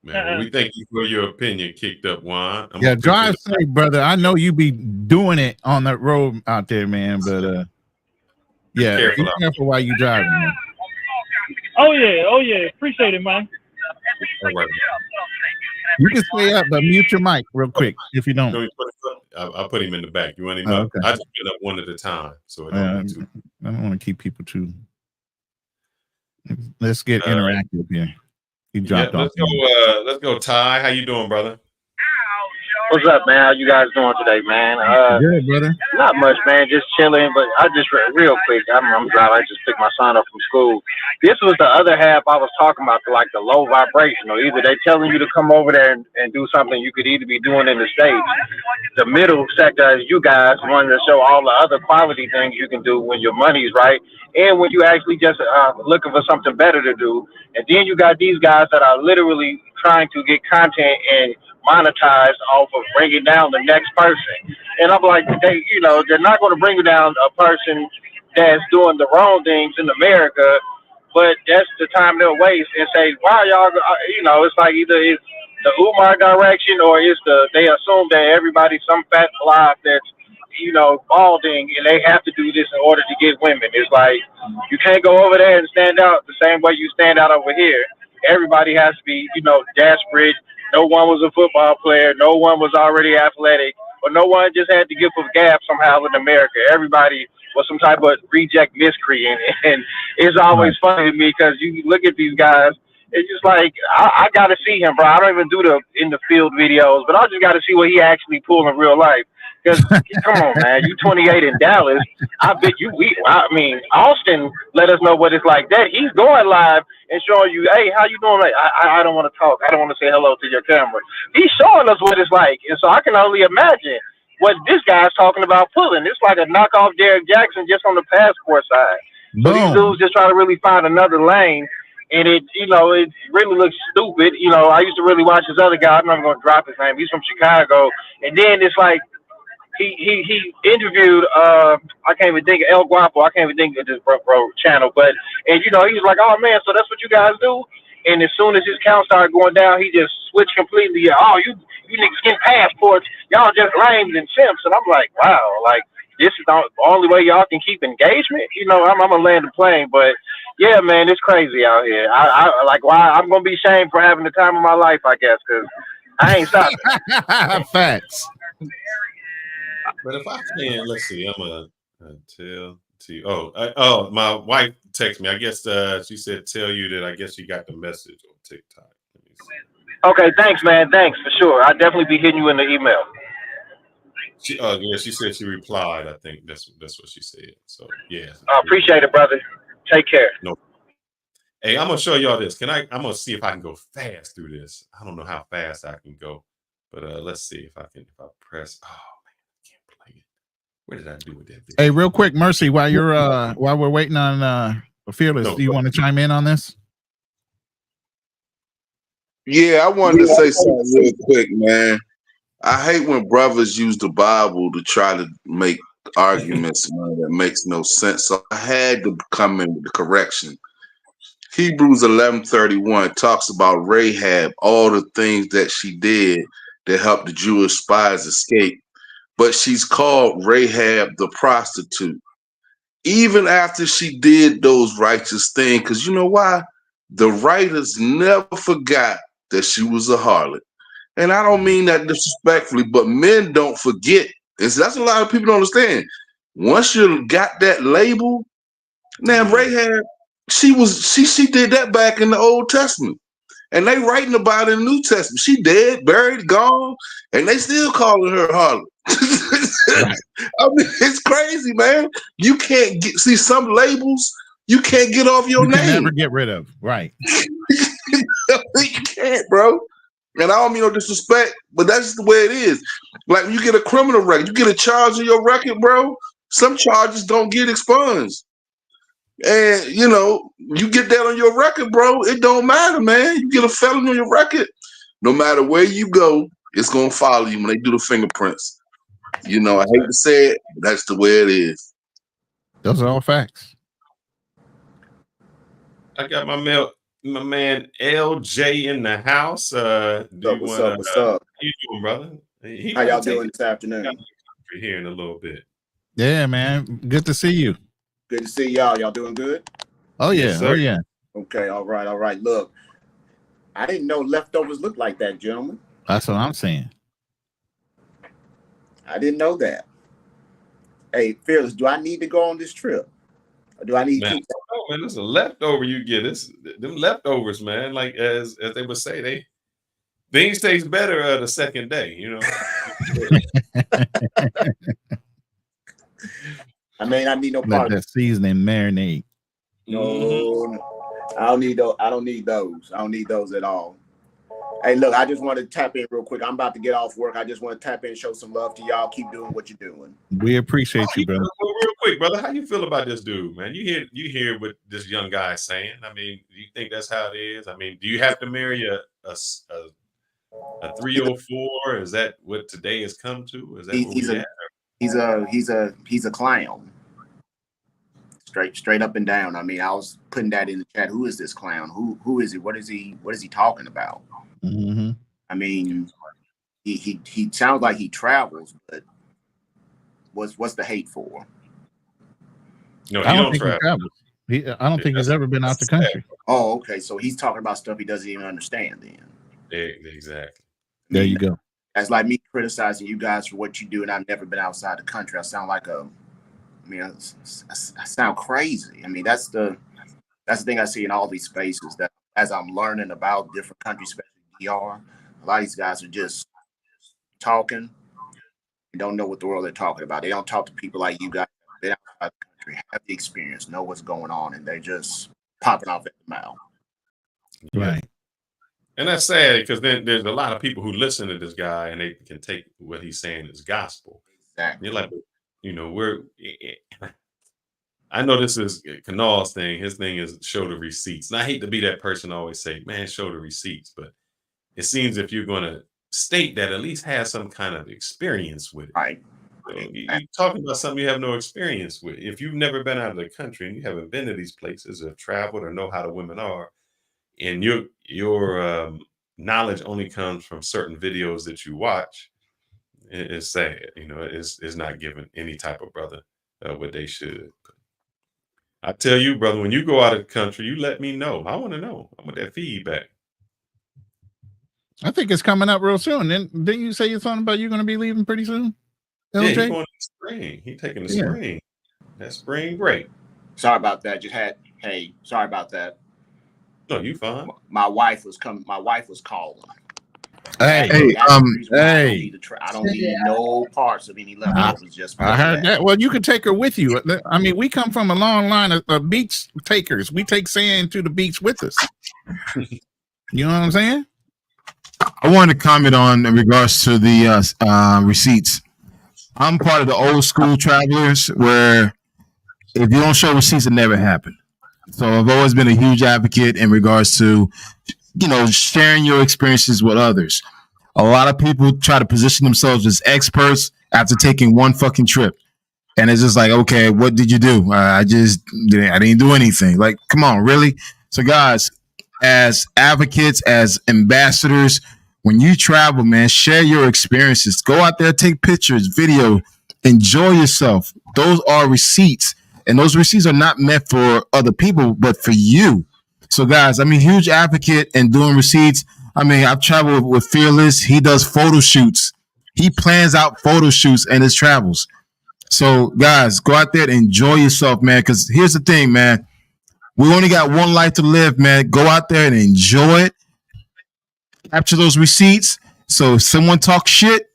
B: Man, we thank you for your opinion, Kicked Up Juan.
C: Yeah, drive safe, brother. I know you be doing it on that road out there, man. But yeah, be careful while you driving, man.
H: Oh yeah. Appreciate it, man.
B: All right.
C: You can stay up, but mute your mic real quick if you don't.
B: I'll put him in the back. You want him
C: Oh,
B: up?
C: okay.
B: I just put up one at a time. So
C: I don't want to keep people too. Let's get interactive here. He dropped off.
B: Let's go, Ty. How you doing, brother?
I: What's up, man? How you guys doing today, man?
C: Good, brother.
I: Not much, man. Just chilling. But I just real quick. I'm driving. I just picked my son up from school. This was the other half I was talking about, like the low vibrational. Either they telling you to come over there and do something you could either be doing in the States. The middle sector is you guys wanting to show all the other quality things you can do when your money's right, and when you actually just looking for something better to do. And then you got these guys that are literally trying to get content and monetized off of bringing down the next person. And I'm like, they're not going to bring down a person that's doing the wrong things in America, but that's the time they'll waste and say, why y'all, it's like either it's the Umar direction or it's they assume that everybody's some fat blob that's balding, and they have to do this in order to get women. It's like you can't go over there and stand out the same way you stand out over here. Everybody has to be, desperate. No one was a football player. No one was already athletic, or no one just had the gift of gab somehow in America. Everybody was some type of reject miscreant, and it's always funny to me because you look at these guys. It's just like I got to see him, bro. I don't even do the in the field videos, but I just got to see what he actually pull in real life. Because come on, man, you 28 in Dallas. I bet you. Austin let us know what it's like. That he's going live and showing you, hey, how you doing? Like, I don't want to talk. I don't want to say hello to your camera. He's showing us what it's like, and so I can only imagine what this guy's talking about pulling. It's like a knockoff Derrick Jackson just on the passport side. So these dudes just try to really find another lane. And it really looks stupid. I used to really watch this other guy. I'm not going to drop his name. He's from Chicago. And then it's like he interviewed I can't even think of El Guapo. I can't even think of this bro channel. But he was like, oh man, so that's what you guys do. And as soon as his count started going down, he just switched completely. Oh, you niggas getting passports. Y'all just lames and simps. And I'm like, wow, like this is the only way y'all can keep engagement. I'm gonna land the plane, but. Yeah, man, it's crazy out here. I'm gonna be ashamed for having the time of my life, I guess, because I ain't stopping.
C: Facts.
B: But if I can, let's see. I'm gonna tell to you. Oh, my wife texted me. I guess she said tell you that I guess you got the message on TikTok. Let me see.
I: Okay, thanks, man. Thanks for sure. I'll definitely be hitting you in the email.
B: She said she replied. I think that's what she said. So yeah.
I: I appreciate it, brother. Take care.
B: No. Hey, I'm gonna show y'all this. I'm gonna see if I can go fast through this. I don't know how fast I can go, but let's see if I can. If I press, oh man, I can't play it. What did I do with that video?
C: Hey, real quick, Mercy, while we're waiting on Fearless, do you want to chime in on this?
J: Yeah, I wanted to say something real quick, man. I hate when brothers use the Bible to try to make arguments, man, that makes no sense. So I had to come in with the correction. Hebrews 11:31 talks about Rahab, all the things that she did that helped the Jewish spies escape. But she's called Rahab the prostitute. Even after she did those righteous things, because you know why? The writers never forgot that she was a harlot. And I don't mean that disrespectfully, but men don't forget. And so that's a lot of people don't understand. Once you got that label, man, Rahab, she did that back in the Old Testament. And they writing about it in the New Testament. She dead, buried, gone, and they still calling her harlot. I mean, it's crazy, man. You can't see some labels you can't get off your name.
C: You can never get rid of, right?
J: You can't, bro. And I don't mean no disrespect, but that's just the way it is. Like when you get a criminal record, you get a charge on your record, bro. Some charges don't get expunged. And you get that on your record, bro. It don't matter, man. You get a felony on your record, no matter where you go, it's gonna follow you when they do the fingerprints. I hate to say it, but that's the way it is.
C: Those are all facts.
B: I got my man LJ in the house.
K: What's up?
B: How you doing, brother?
K: How y'all doing this afternoon?
B: We're here in a little bit.
C: Yeah, man. Good to see you.
K: Good to see y'all. Y'all doing good?
C: Oh yeah.
B: Yes,
C: oh yeah.
K: Okay. All right. Look, I didn't know leftovers look like that, gentlemen.
C: That's what I'm saying.
K: I didn't know that. Hey, Fearless, do I need to go on this trip? Or do I need to keep that?
B: Oh man, this is a leftover you get. Them leftovers, man. Like as they would say, things taste better the second day,
K: I mean, I need no
C: Let
K: part
C: that seasoning marinate.
K: No, I don't need those. I don't need those at all. Hey, look, I just want to tap in real quick. I'm about to get off work. I just want to tap in and show some love to y'all. Keep doing what you're doing.
C: We appreciate you, brother.
B: Real quick, brother, how you feel about this dude, man? You hear what this young guy is saying. I mean, do you think that's how it is? I mean, do you have to marry a 304? Is that what today has come to? Is that
K: he's a clown. Straight up and down. I mean, I was putting that in the chat. Who is this clown? Who is he? What is he talking about?
C: Mm-hmm.
K: I mean, he sounds like he travels, but What's the hate for?
B: No,
C: I
B: he
C: don't
B: don't
C: think he
B: travel.
C: travels. I don't think he's ever been out the country.
K: Oh, okay. So he's talking about stuff he doesn't even understand. Then
B: Exactly.
C: There you go.
K: That's like me criticizing you guys for what you do, and I've never been outside the country. I sound like I sound crazy. I mean, that's the thing I see in all these spaces. That as I'm learning about different countries, especially DR, a lot of these guys are just talking and don't know what the world they're talking about. They don't talk to people like you guys who've been outside the country, have the experience, know what's going on, and they just popping off at the mouth.
C: Right.
B: And that's sad because then there's a lot of people who listen to this guy and they can take what he's saying as gospel.
K: Exactly.
B: You're like, you know, I know this is Kanal's thing. His thing is show the receipts. And I hate to be that person to always say, man, show the receipts. But it seems if you're going to state that, at least have some kind of experience with it.
K: Right.
B: So you're talking about something you have no experience with. If you've never been out of the country and you haven't been to these places or traveled or know how the women are, and your knowledge only comes from certain videos that you watch, it's sad. You know, it's not giving any type of brother what they should. I tell you, brother, when you go out of the country, you let me know. I want to know. I want that feedback.
C: I think it's coming up real soon. Didn't you say something about you're going to be leaving pretty soon?
B: LJ? Yeah, he's going in the spring. He's taking the spring. That spring break.
K: Sorry about that. Sorry about that.
B: No, you fine.
K: My wife was coming. My wife was calling.
C: Hey,
K: I don't need no parts of any leftovers. Just
C: I heard that. Well, you can take her with you. I mean, we come from a long line of beach takers. We take sand to the beach with us. You know what I'm saying?
A: I wanted to comment on in regards to the receipts. I'm part of the old school travelers where if you don't show receipts, it never happened. So I've always been a huge advocate in regards to, you know, sharing your experiences with others. A lot of people try to position themselves as experts after taking one fucking trip. And it's just like, okay, what did you do? I didn't do anything. Like, come on, really? So guys, as advocates, as ambassadors, when you travel, man, share your experiences. Go out there, take pictures, video, enjoy yourself. Those are receipts. And those receipts are not meant for other people, but for you. So guys, I'm a huge advocate in doing receipts. I mean, I've traveled with Fearless. He does photo shoots. He plans out photo shoots in his travels. So guys, go out there and enjoy yourself, man. Because here's the thing, man. We only got one life to live, man. Go out there and enjoy it. Capture those receipts. So if someone talks shit,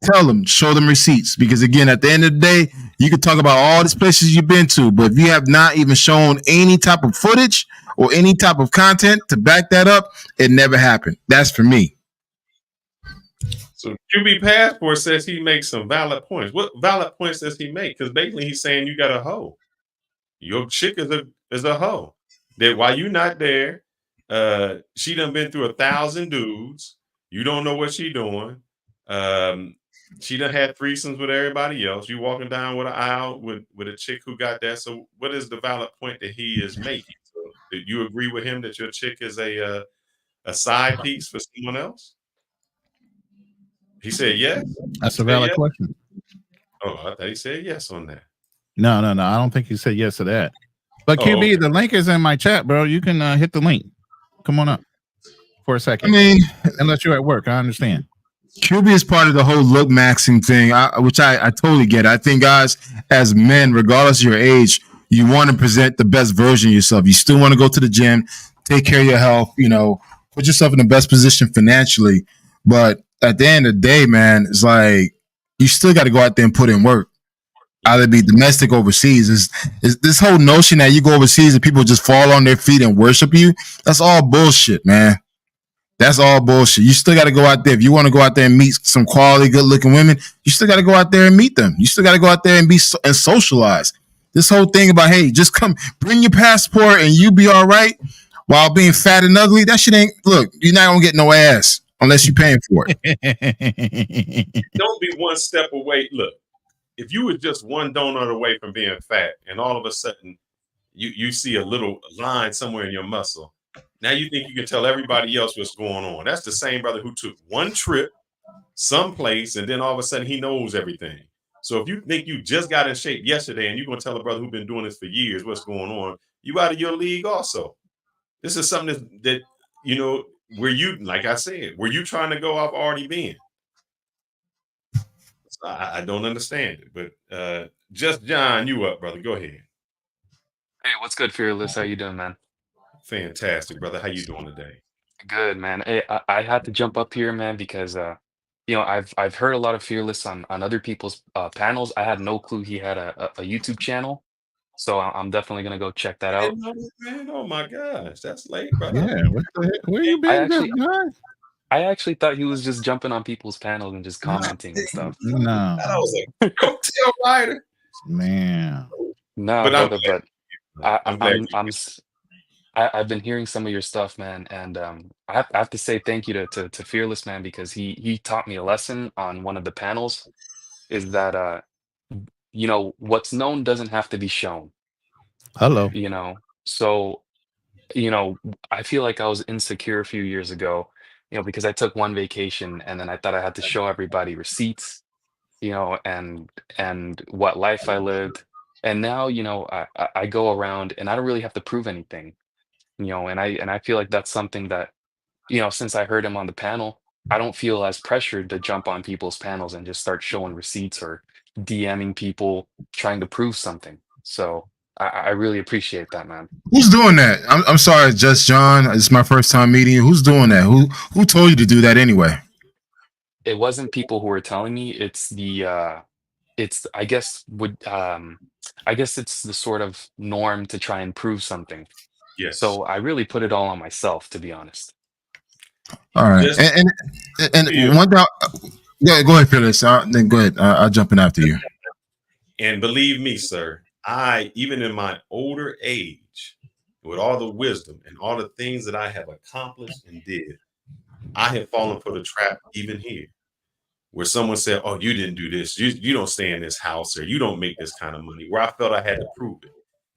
A: tell them, show them receipts. Because again, at the end of the day, you can talk about all these places you've been to, but if you have not even shown any type of footage or any type of content to back that up, it never happened. That's for me.
B: So QB Passport says he makes some valid points. What valid points does he make? Because basically he's saying you got a hoe. Your chick is a hoe. That while you not there, she done been through 1,000 dudes. You don't know what she doing. She done had threesomes with everybody else. You walking down with an aisle with a chick who got that. So what is the valid point that he is making? So do you agree with him that your chick is a side piece for someone else? He said yes.
C: That's a valid question.
B: Oh, I thought he said yes on that.
C: No. I don't think he said yes to that. But QB,
B: okay.
C: The link is in my chat, bro. You can hit the link. Come on up for a second.
A: I mean,
C: unless you're at work, I understand.
A: QB is part of the whole look maxing thing, which I totally get. I think, guys, as men, regardless of your age, you want to present the best version of yourself. You still want to go to the gym, take care of your health, you know, put yourself in the best position financially. But at the end of the day, man, it's like you still got to go out there and put in work. Either be domestic, overseas. Is this whole notion that you go overseas and people just fall on their feet and worship you? That's all bullshit, man. That's all bullshit. You still got to go out there. If you want to go out there and meet some quality, good-looking women, you still got to go out there and meet them. You still got to go out there and and socialize. This whole thing about, hey, just come, bring your passport and you be all right while being fat and ugly, that shit ain't, look, you're not going to get no ass unless you're paying for it.
B: Don't be one step away. Look, if you were just one donut away from being fat and all of a sudden you see a little line somewhere in your muscle, now you think you can tell everybody else what's going on. That's the same brother who took one trip someplace and then all of a sudden he knows everything. So if you think you just got in shape yesterday and you're going to tell a brother who's been doing this for years what's going on, you out of your league also. This is something that you know, where you, like I said, where you trying to go, I've already been. So I don't understand it. But just John, you up, brother. Go ahead.
L: Hey, what's good, Fearless? How you doing, man?
B: Fantastic, brother. How you doing today?
L: Good, man. Hey, I had to jump up here, man, because I've heard a lot of Fearless on other people's panels. I had no clue he had a YouTube channel, so I'm definitely gonna go check that
B: I
L: out.
B: didn't know this, man. Oh my gosh, that's late, brother.
C: Yeah, what the heck? Where you been, guys?
L: I actually thought he was just jumping on people's panels and just commenting and stuff.
C: No,
B: I was like, coattail rider,
C: man.
L: No,
B: But I'm
L: brother,
B: glad
L: but
B: I'm glad you
L: I've been hearing some of your stuff, man, and I have to say thank you to Fearless, man, because he taught me a lesson on one of the panels. Is that what's known doesn't have to be shown.
C: Hello.
L: So I feel like I was insecure a few years ago, because I took one vacation and then I thought I had to show everybody receipts, and what life I lived. And now, I go around and I don't really have to prove anything, and I feel like that's something that, since I heard him on the panel, I don't feel as pressured to jump on people's panels and just start showing receipts or DMing people trying to prove something. So I really appreciate that, man.
A: Who's doing that? I'm sorry, Just John. It's my first time meeting you. Who's doing that? Who told you to do that anyway?
L: It wasn't people who were telling me. It's I guess it's the sort of norm to try and prove something.
B: Yes.
L: So I really put it all on myself, to be honest.
A: All right.
B: Just-
A: And one thing. Yeah, go ahead, Phyllis. Then go ahead. I'll jump in after you.
B: And believe me, sir, even in my older age, with all the wisdom and all the things that I have accomplished and did, I have fallen for the trap even here, where someone said, "Oh, you didn't do this. You don't stay in this house, or you don't make this kind of money," where I felt I had to prove it.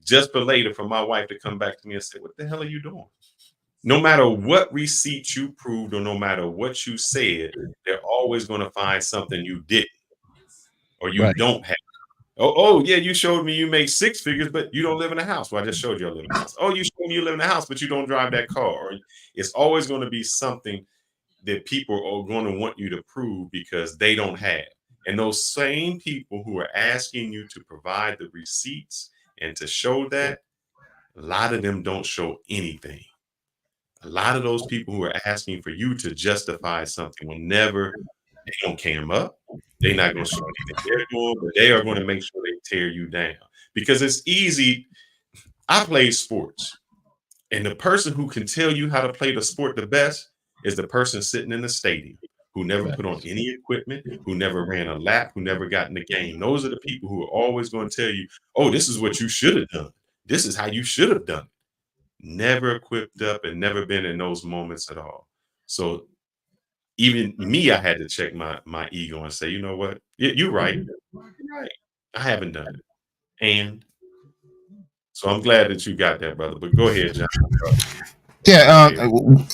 B: Just for later for my wife to come back to me and say, "What the hell are you doing?" No matter what receipts you proved or no matter what you said, they're always going to find something you didn't or you don't have. Oh, yeah, you showed me you make six figures, but you don't live in a house. Well, I just showed you I live in a house. Oh, you showed me you live in a house, but you don't drive that car. Or it's always going to be something that people are going to want you to prove because they don't have. And those same people who are asking you to provide the receipts and to show that, a lot of them don't show anything. A lot of those people who are asking for you to justify something they don't cam up. They're not going to show anything they're doing, but they are going to make sure they tear you down. Because it's easy. I play sports, and the person who can tell you how to play the sport the best is the person sitting in the stadium who never put on any equipment, who never ran a lap, who never got in the game. Those are the people who are always going to tell you, "Oh, this is what you should have done. This is how you should have done it." Never equipped up and never been in those moments at all. So even me, I had to check my ego and say, you know what? You're right. You're right. I haven't done it. And so I'm glad that you got that, brother. But go ahead, John.
A: Yeah. One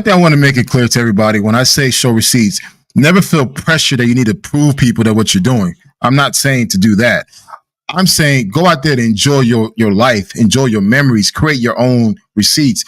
A: thing I want to make it clear to everybody, when I say show receipts, never feel pressure that you need to prove people that what you're doing. I'm not saying to do that. I'm saying go out there and enjoy your life, enjoy your memories, create your own receipts.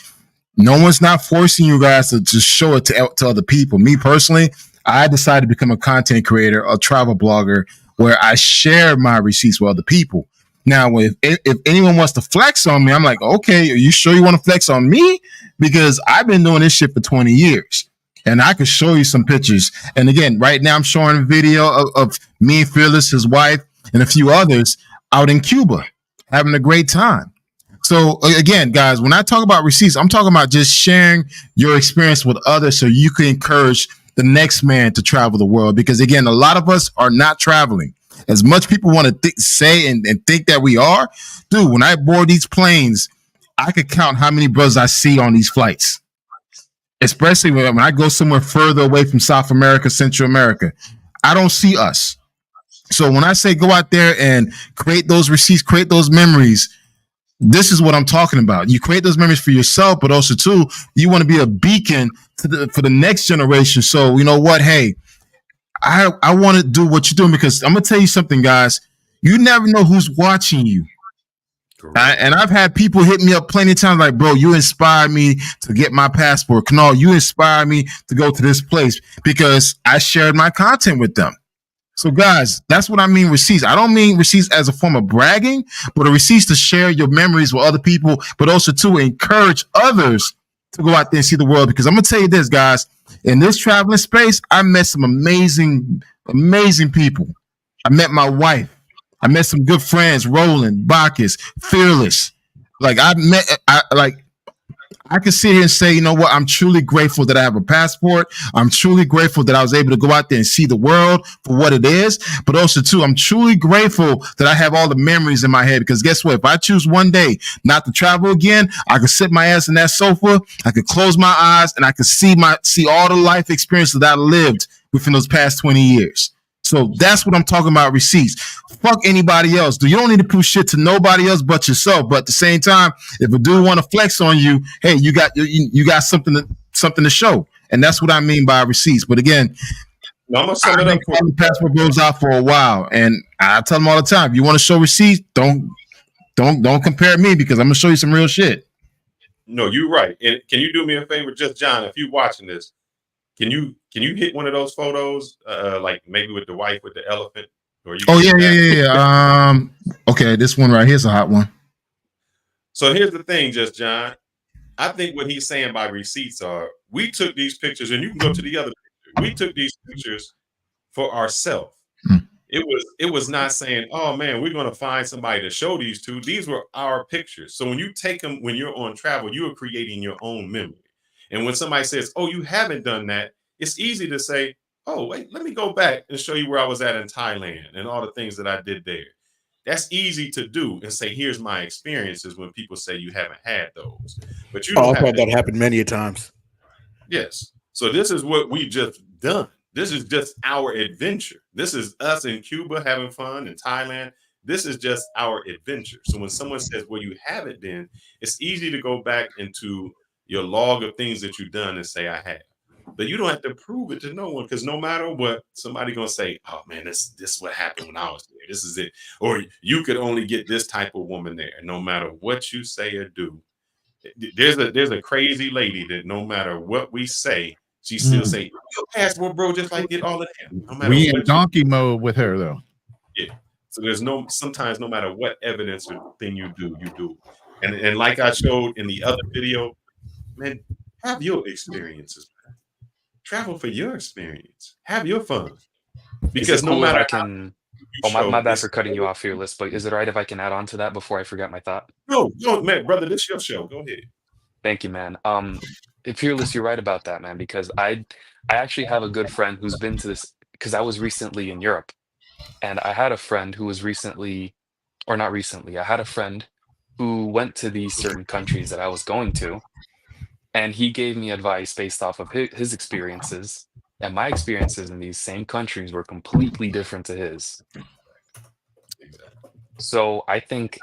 A: No one's not forcing you guys to just show it to other people. Me personally, I decided to become a content creator, a travel blogger, where I share my receipts with other people. Now, if anyone wants to flex on me, I'm like, okay, are you sure you want to flex on me? Because I've been doing this shit for 20 years. And I could show you some pictures. And again, right now I'm showing a video of me, Fearless, his wife, and a few others out in Cuba having a great time. So again, guys, when I talk about receipts, I'm talking about just sharing your experience with others so you can encourage the next man to travel the world. Because again, a lot of us are not traveling. As much people want to say and think that we are, dude, when I board these planes, I could count how many brothers I see on these flights. Especially when I go somewhere further away from South America, Central America, I don't see us. So when I say go out there and create those receipts, create those memories, this is what I'm talking about. You create those memories for yourself, but also too, you want to be a beacon for the next generation. So you know what? Hey, I want to do what you're doing because I'm gonna tell you something, guys. You never know who's watching you. And I've had people hit me up plenty of times like, bro, you inspired me to get my passport. Canal, you inspired me to go to this place because I shared my content with them. So, guys, that's what I mean receipts. I don't mean receipts as a form of bragging, but a receipts to share your memories with other people, but also to encourage others to go out there and see the world. Because I'm going to tell you this, guys, in this traveling space, I met some amazing, amazing people. I met my wife. I met some good friends, Roland, Bacchus, Fearless. Like I can sit here and say, you know what? I'm truly grateful that I have a passport. I'm truly grateful that I was able to go out there and see the world for what it is. But also, too, I'm truly grateful that I have all the memories in my head. Because guess what? If I choose one day not to travel again, I could sit my ass in that sofa. I could close my eyes and I could see all the life experiences that I lived within those past 20 years. So that's what I'm talking about, receipts. Fuck anybody else. You don't need to prove shit to nobody else but yourself. But at the same time, if a dude want to flex on you, hey, you got something to show. And that's what I mean by receipts. But again,
B: I'm gonna sum it up for
A: the passport goes out for a while. And I tell them all the time, if you want to show receipts, don't compare me because I'm gonna show you some real shit.
B: No, you're right. And can you do me a favor, just John, if you're watching this, can you hit one of those photos, like maybe with the wife with the elephant? Or you
A: Yeah. Okay, this one right here is a hot one.
B: So here's the thing, just John. I think what he's saying by receipts are we took these pictures, and you can go to the other picture. We took these pictures for ourselves. It was not saying, oh man, we're gonna find somebody to show these to. These were our pictures. So when you take them when you're on travel, you are creating your own memory. And when somebody says, oh, you haven't done that, it's easy to say, oh, wait, let me go back and show you where I was at in Thailand and all the things that I did there. That's easy to do and say, here's my experiences when people say you haven't had those. But you don't
M: I've had that happen many a times.
B: Yes. So this is what we just done. This is just our adventure. This is us in Cuba having fun in Thailand. This is just our adventure. So when someone says, well, you haven't been, it's easy to go back into your log of things that you've done and say, I have. But you don't have to prove it to no one because no matter what, somebody gonna say, oh man, this is what happened when I was there. This is it. Or you could only get this type of woman there. No matter what you say or do. There's a crazy lady that no matter what we say, she still say, your passport, bro, just like it all of them. No matter
C: We in
B: what
C: donkey mode with her though.
B: Yeah. So there's sometimes no matter what evidence or thing you do. And like I showed in the other video, man, have your experiences, man. Travel for your experience. Have your fun. Because no matter
L: my bad for cutting you off, Fearless, but is it all right if I can add on to that before I forget my thought?
B: No, man, brother, this is your show. Go ahead.
L: Thank you, man. Fearless, you're right about that, man, because I actually have a good friend who's been to this because I was recently in Europe and I had a friend who was recently, or not recently, I had a friend who went to these certain countries that I was going to, and he gave me advice based off of his experiences, and my experiences in these same countries were completely different to his. So I think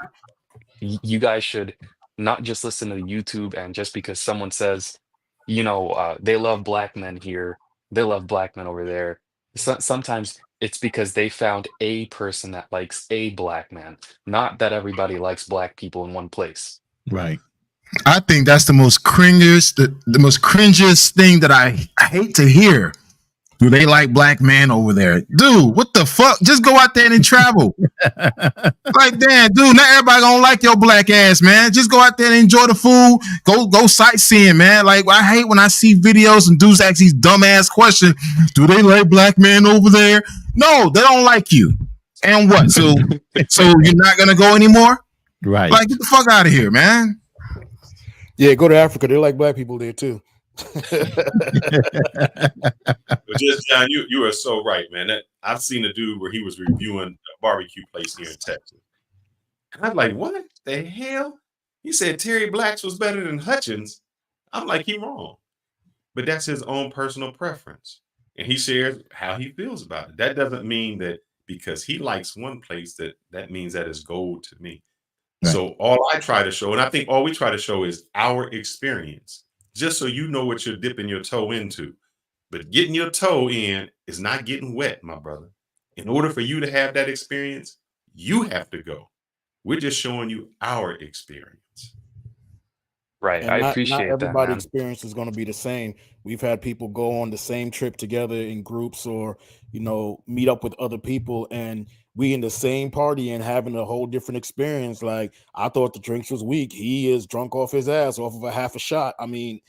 L: you guys should not just listen to YouTube and just because someone says, they love black men here, they love black men over there. Sometimes it's because they found a person that likes a black man, not that everybody likes black people in one place.
C: Right.
A: I think that's the most cringiest, the most cringiest thing that I hate to hear. Do they like black man over there? Dude, what the fuck? Just go out there and travel. Like, damn, dude, not everybody gonna like your black ass, man. Just go out there and enjoy the food. Go sightseeing, man. Like, I hate when I see videos and dudes ask these dumbass questions. Do they like black men over there? No, they don't like you. And what? So you're not gonna go anymore?
C: Right.
A: Like, get the fuck out of here, man.
M: Yeah, go to Africa. They like black people there too.
B: But just John, you are so right, man. I've seen a dude where he was reviewing a barbecue place here in Texas. And I'm like, what the hell? He said Terry Blacks was better than Hutchins. I'm like, he wrong. But that's his own personal preference. And he shares how he feels about it. That doesn't mean that because he likes one place that means that is gold to me. Right. So all I try to show, and I think all we try to show is our experience, just so you know what you're dipping your toe into. But getting your toe in is not getting wet, my brother. In order for you to have that experience, you have to go. We're just showing you our experience.
L: Right.
M: And
L: I
M: not
L: appreciate that,
M: everybody's
L: man.
M: experience is going to be the same. We've had people go on the same trip together in groups, or meet up with other people, and we in the same party and having a whole different experience. Like, I thought the drinks was weak. He is drunk off his ass off of a half a shot. I mean,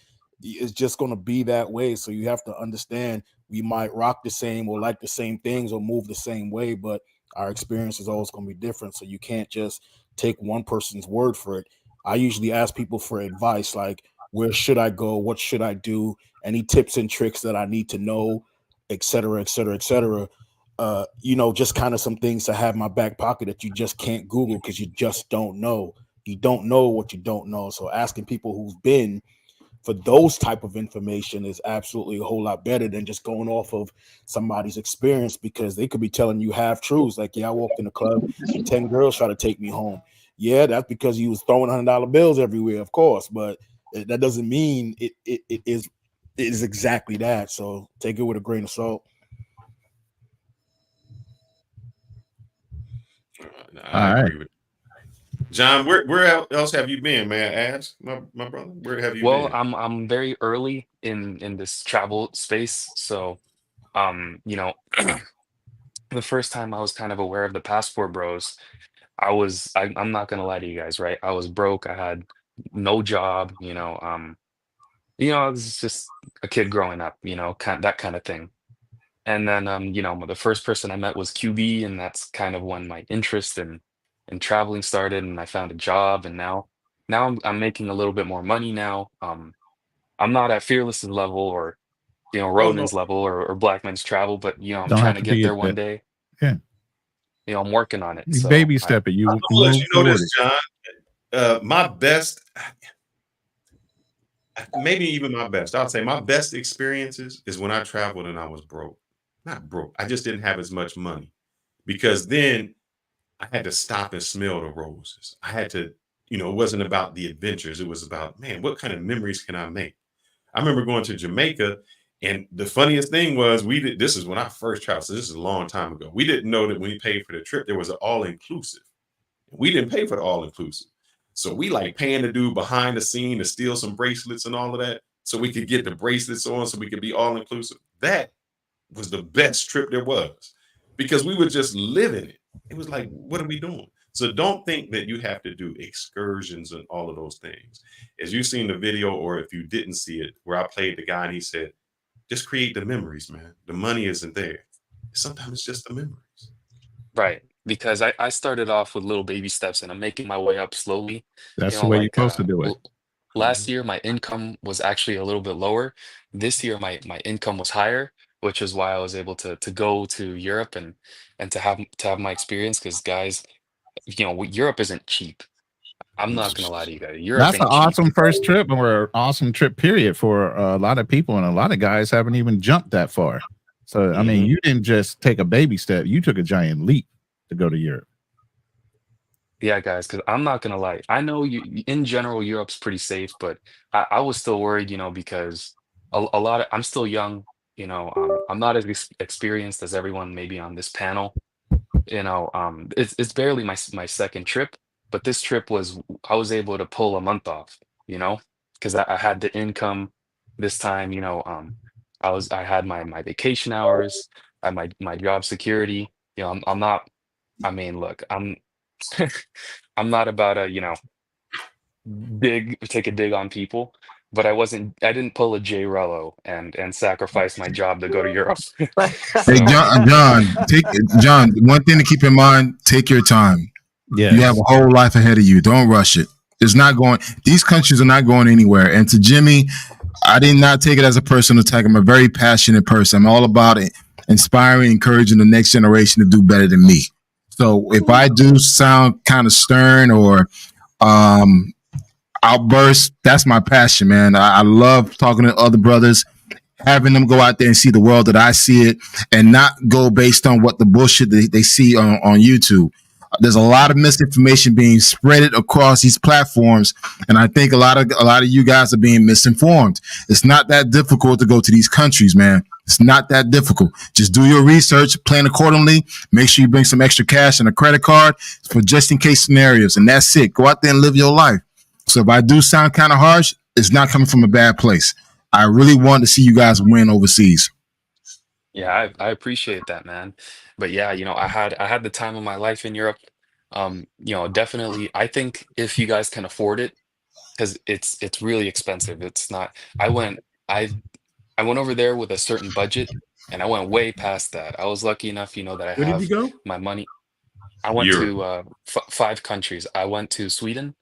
M: it's just going to be that way. So you have to understand, we might rock the same or like the same things or move the same way, but our experience is always going to be different. So you can't just take one person's word for it. I usually ask people for advice, like, where should I go? What should I do? Any tips and tricks that I need to know, et cetera, et cetera, et cetera. Just kind of some things to have in my back pocket that you just can't Google because you just don't know. You don't know what you don't know. So asking people who've been for those type of information is absolutely a whole lot better than just going off of somebody's experience, because they could be telling you half truths. Like, yeah, I walked in the club and 10 girls tried to take me home. Yeah, that's because he was throwing $100 bills everywhere, of course, but that doesn't mean it is exactly that. So take it with a grain of salt.
B: I agree with you. John, where else have you been? May I ask, my brother? Where have you
L: Well,
B: been?
L: I'm very early in this travel space, so the first time I was kind of aware of the Passport Bros, I'm not gonna lie to you guys, right? I was broke. I had no job, I was just a kid growing up, that kind of thing. And then the first person I met was QB, and that's kind of when my interest in traveling started, and I found a job, and now I'm making a little bit more money now. I'm not at Fearless's level or
C: Oh no,
L: Ronan's level or Black Men's Travel, but I'm
C: don't
L: trying
C: have
L: to
C: to
L: get
C: be
L: there
C: at
L: one
C: that.
L: day.
C: Yeah,
L: I'm working on it.
C: you
L: So
C: baby step it. You
B: I'm gonna let
C: move
B: you know
C: toward
B: this,
C: it.
B: John. Maybe even my best. I'll say my best experiences is when I traveled and I was broke. Not broke. I just didn't have as much money, because then I had to stop and smell the roses. I had to, it wasn't about the adventures. It was about, man, what kind of memories can I make? I remember going to Jamaica, and the funniest thing was this is when I first traveled, so this is a long time ago. We didn't know that when we paid for the trip, there was an all-inclusive. We didn't pay for the all-inclusive. So we like paying the dude behind the scene to steal some bracelets and all of that so we could get the bracelets on so we could be all-inclusive. That was the best trip there was, because we were just living it. It was like, what are we doing? So don't think that you have to do excursions and all of those things. As you've seen the video, or if you didn't see it, where I played the guy and he said, just create the memories, man. The money isn't there. Sometimes it's just the memories.
L: right, because I started off with little baby steps, and I'm making my way up slowly.
C: That's the way you're
L: Like
C: supposed to do it.
L: last year, my income was actually a little bit lower. This year, my income was higher, which is why I was able to go to Europe and to have my experience. Because guys, Europe isn't cheap. I'm not gonna lie to you guys. Europe
C: That's an
L: ain't cheap.
C: awesome first trip, or an awesome trip period for a lot of people, and a lot of guys haven't even jumped that far. So I mean,
B: Mhm.
C: you didn't just take a baby step; you took a giant leap to go to Europe.
L: Yeah, guys, because I'm not gonna lie. I know in general, Europe's pretty safe, but I was still worried, because a lot of I'm still young, I'm not as experienced as everyone maybe on this panel. It's barely my second trip, but this trip I was able to pull a month off, because I had the income this time, I had my vacation hours, I had my job security. I'm not. I mean, look, I'm not about to, take a dig on people, but I didn't pull a J Rello and sacrifice my job to go to Europe.
A: Hey,
L: So
A: John, one thing to keep in mind, take your time.
C: Yes.
A: You have a whole life ahead of you. Don't rush it. These countries are not going anywhere. And to Jimmy, I did not take it as a personal attack. I'm a very passionate person. I'm all about it, inspiring, encouraging the next generation to do better than me. So if I do sound kind of stern or outburst, that's my passion, man. I love talking to other brothers, having them go out there and see the world that I see it, and not go based on what the bullshit they see on YouTube. There's a lot of misinformation being spread across these platforms, and I think a lot of you guys are being misinformed. It's not that difficult to go to these countries, man. It's not that difficult. Just do your research, plan accordingly. Make sure you bring some extra cash and a credit card for just in case scenarios, and that's it. Go out there and live your life. So if I do sound kind of harsh, it's not coming from a bad place. I really want to see you guys win overseas.
L: Yeah, I appreciate that, man. But yeah, I had the time of my life in Europe. Definitely, I think if you guys can afford it, because it's really expensive. It's not. I I went over there with a certain budget, and I went way past that. I was lucky enough, that I
M: Where did you
L: have
M: go?
L: my money. I went
B: Europe.
L: to f 5 countries. I went to Sweden,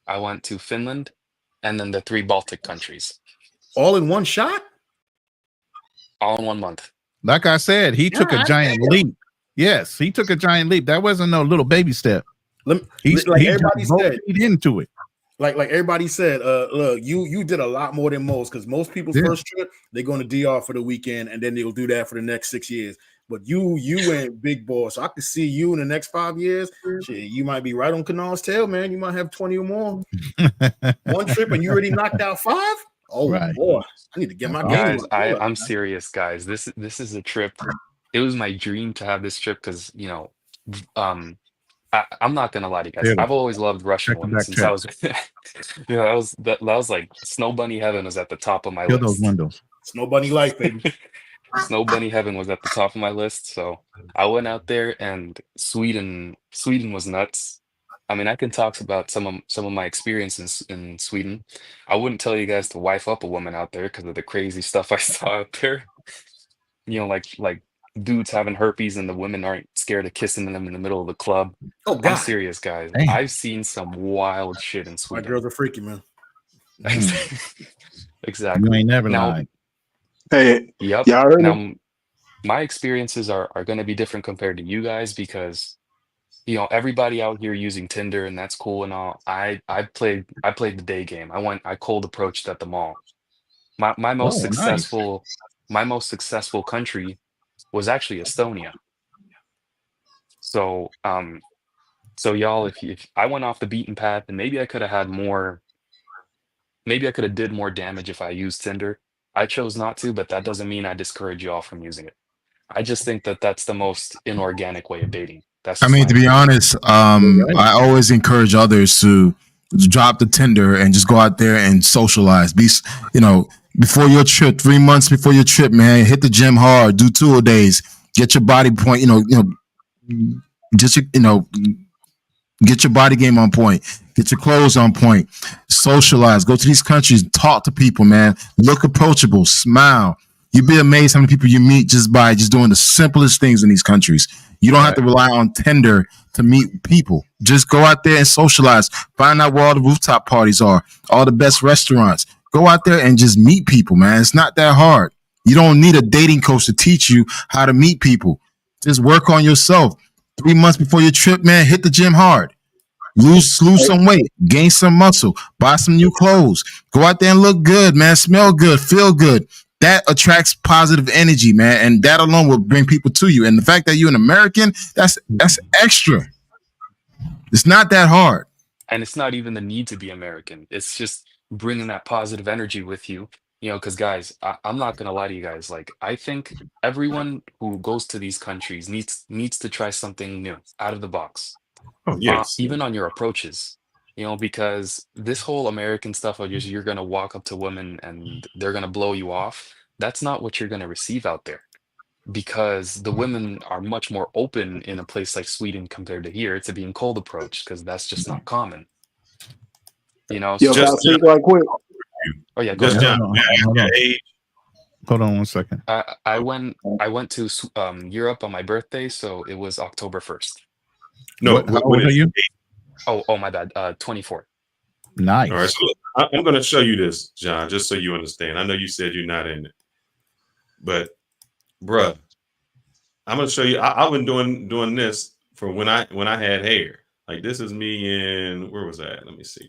L: I went to Finland, and then the 3 Baltic countries,
M: All in one shot?
L: all in 1 month.
C: Like I said, he took a
M: God
C: giant
M: damn.
C: leap. Yes, he took a giant leap. That wasn't no little baby step. He
M: everybody
C: jumped
M: said,
C: right into it.
M: like everybody said, look, you did a lot more than most, because most people's
C: Yeah.
M: first trip, they're going to DR for the weekend, and then they'll do that for the next 6 years. But you went big boy, so I could see you in the next 5 years. Shit, you might be right on Canal's tail, man. You might have 20 or more. One trip, and you already knocked out 5. Oh
C: Right.
M: boy, I need to get my game
L: Guys,
M: up.
L: I'm serious, guys. This is a trip. It was my dream to have this trip because, I'm not gonna lie to you guys.
C: Really?
L: I've always loved Russian
C: Check the
L: women
C: back
L: since I
C: check.
L: was, that was like Snow Bunny Heaven was at the top of my
C: Kill those
L: list.
C: windows.
M: Snow Bunny life, baby.
L: Snow Bunny Heaven was at the top of my list, so I went out there, and Sweden was nuts. I mean, I can talk about some of my experiences in Sweden. I wouldn't tell you guys to wife up a woman out there because of the crazy stuff I saw out there. Like dudes having herpes and the women aren't scared of kissing them in the middle of the club.
M: Oh
L: I'm
M: God,
L: serious, guys.
C: Damn.
L: I've seen some wild shit in
M: my
L: Sweden.
M: girls are freaky, man.
L: Exactly.
C: You ain't never
L: Now,
C: lied.
I: Hey,
L: yep.
I: y'all heard me?
L: Now, my experiences are going to be different compared to you guys because everybody out here using Tinder, and that's cool and all. I played the day game. I cold approached at the mall. My most
C: Oh, nice.
L: successful country was actually Estonia. So y'all, if I went off the beaten path, and maybe I could have had more, maybe I could have did more damage if I used Tinder. I chose not to, but that doesn't mean I discourage y'all from using it. I just think that that's the most inorganic way of dating. That's
A: I
L: just
A: mean,
L: my
A: to be
L: opinion.
A: honest,
C: Right.
A: I always encourage others to drop the Tinder and just go out there and socialize. Before your trip, 3 months before your trip, man, hit the gym hard, do 2 days, get your body point, get your body game on point, get your clothes on point, socialize, go to these countries, talk to people, man, look approachable, smile. You'd be amazed how many people you meet just by just doing the simplest things in these countries. You don't have to rely on Tinder to meet people. Just go out there and socialize. Find out where all the rooftop parties are, all the best restaurants. Go out there and just meet people, man. It's not that hard. You don't need a dating coach to teach you how to meet people. Just work on yourself. 3 months before your trip, man, hit the gym hard. Lose some weight, gain some muscle, buy some new clothes. Go out there and look good, man. Smell good, feel good. That attracts positive energy, man, and that alone will bring people to you. And the fact that you're an American, that's extra. It's not that hard.
L: And it's not even the need to be American. It's just bringing that positive energy with you. Because guys, I'm not gonna lie to you guys. Like, I think everyone who goes to these countries needs to try something new, out of the box.
B: Oh yes.
L: Even on your approaches. Because this whole American stuff of just you're gonna walk up to women and they're gonna blow you off. That's not what you're gonna receive out there. Because the women are much more open in a place like Sweden compared to here to being cold approached, because that's just not common.
I: Yo,
L: So
I: can I speak right quick?
L: oh yeah, go
B: Just
L: ahead.
B: John, your age.
C: Hold on 1 second.
L: I went to Europe on my birthday, so it was October 1st.
B: No,
C: How old are you?
L: Oh my bad. 24.
C: Nice.
B: All right, so I'm going to show you this, John, just so you understand. I know you said you're not in it, but bruh, I'm going to show you. I've been doing this for when I had hair. Like, this is me in, where was that? Let me see.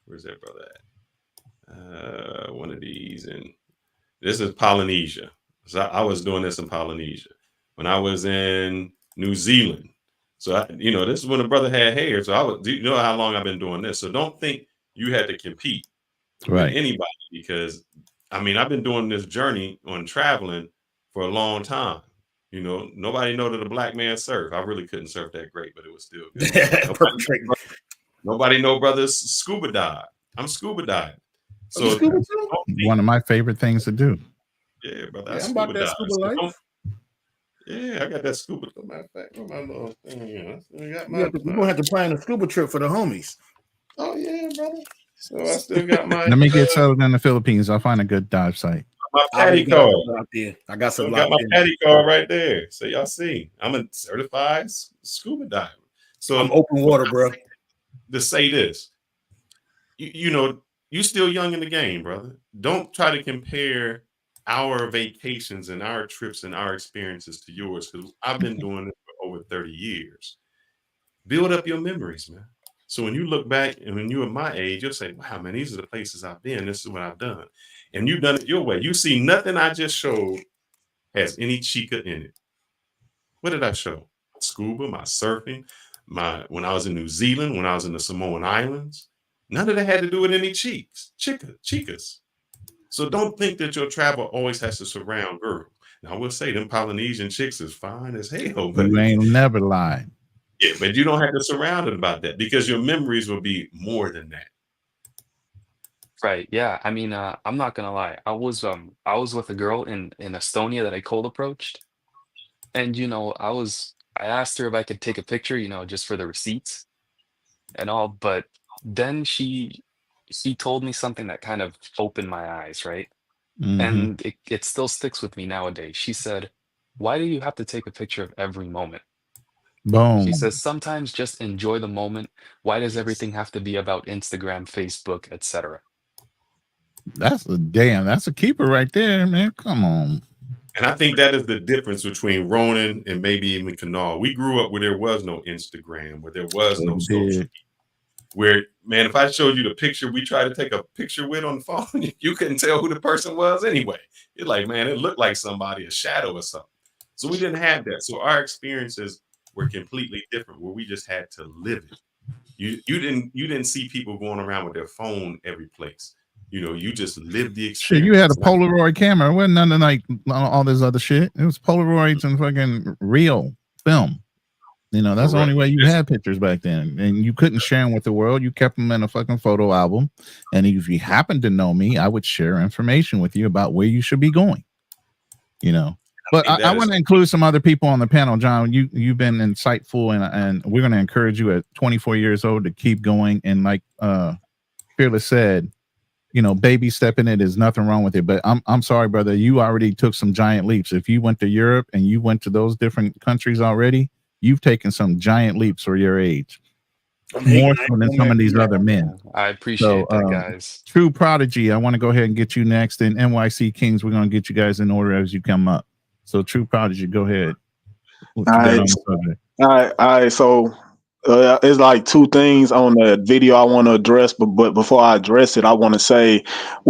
B: Where's that brother at? One of these, and this is Polynesia. So I was doing this in Polynesia when I was in New Zealand. So this is when a brother had hair. So you know how long I've been doing this. So don't think you had to compete with anybody, because I've been doing this journey on traveling for a long time. Nobody know that a black man surf. I really couldn't surf that great, but it was still good. Nobody know brothers scuba dive. I'm scuba diving. So
C: one of my favorite things to do.
B: Yeah, brother.
M: I'm about that scuba life.
B: Yeah, I got that scuba. Matter of fact, where my little thing here?
M: We're gonna have to plan a scuba trip for the homies.
B: Oh yeah, brother. So I still got my.
C: Let me get settled in the Philippines. I'll find a good dive site.
B: My paddy card
M: out there. I got some.
B: Got my paddy card right there. So y'all see, I'm a certified scuba diver. So
M: I'm open water, bro.
B: To say this, you still young in the game, brother. Don't try to compare our vacations and our trips and our experiences to yours, because I've been doing this for over 30 years. Build up your memories, man. So when you look back and when you're my age, you'll say, wow, man, these are the places I've been. This is what I've done. And you've done it your way. You see, nothing I just showed has any chica in it. What did I show? Scuba, my surfing, when I was in New Zealand, when I was in the Samoan Islands. None of that had to do with any chicas. So don't think that your travel always has to surround girls. Now I will say them Polynesian chicks is fine as hell, but
C: you ain't never lied.
B: Yeah, but you don't have to surround it about that, because your memories will be more than that.
L: Right. Yeah. I'm not gonna lie. I was with a girl in Estonia that I cold approached, and I asked her if I could take a picture, just for the receipts and all, but then she told me something that kind of opened my eyes, right? And it still sticks with me nowadays. She said, "Why do you have to take a picture of every moment?"
C: Boom.
L: She says, "Sometimes just enjoy the moment. Why does everything have to be about Instagram, Facebook, etc.?"
C: That's a keeper right there, man. Come on.
B: And I think that is the difference between Ronan and maybe even Kanal. We grew up where there was no Instagram, where there was no social media. Where, man, if I showed you the picture we tried to take a picture with on the phone, you couldn't tell who the person was anyway. You're like, man, it looked like somebody, a shadow or something. So we didn't have that. So our experiences were completely different, where we just had to live it. You didn't see people going around with their phone every place. You just lived the experience.
C: Shit, you had a Polaroid camera. It wasn't nothing like all this other shit. It was Polaroids and fucking real film. That's the only way you had pictures back then. And you couldn't share them with the world. You kept them in a fucking photo album. And if you happened to know me, I would share information with you about where you should be going. But I want to include some other people on the panel. John, you've been insightful, and we're going to encourage you at 24 years old to keep going. And like Fearless said, baby stepping it is nothing wrong with it. But I'm sorry, brother, you already took some giant leaps. If you went to Europe and you went to those different countries already, you've taken some giant leaps for your age. More so than some of these other men.
L: I appreciate that, guys.
C: True Prodigy, I want to go ahead and get you next. And NYC Kings, we're going to get you guys in order as you come up. So True Prodigy, go ahead.
N: All right. So it's like two things on the video I want to address, but before I address it, I want to say,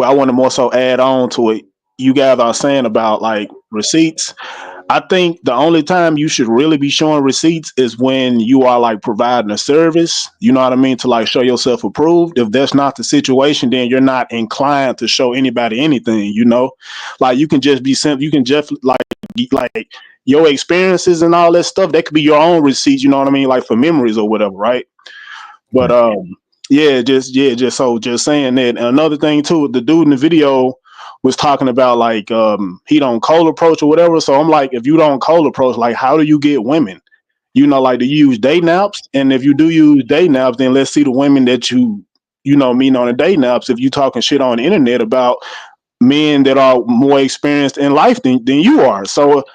N: I want to more so add on to it. You guys are saying about like receipts. I think the only time you should really be showing receipts is when you are like providing a service, you know what I mean, to like show yourself approved. If that's not the situation, then you're not inclined to show anybody anything, like you can just be simple. You can just like your experiences and all that stuff. That could be your own receipts, you know what I mean? Like for memories or whatever. Right. But, just saying that. And another thing too, the dude in the video was talking about like he don't cold approach or whatever. So I'm like, if you don't cold approach, like how do you get women? Like do you use dating apps? And if you do use dating apps, then let's see the women that you meet on the dating apps. If you talking shit on the internet about men that are more experienced in life than you are. So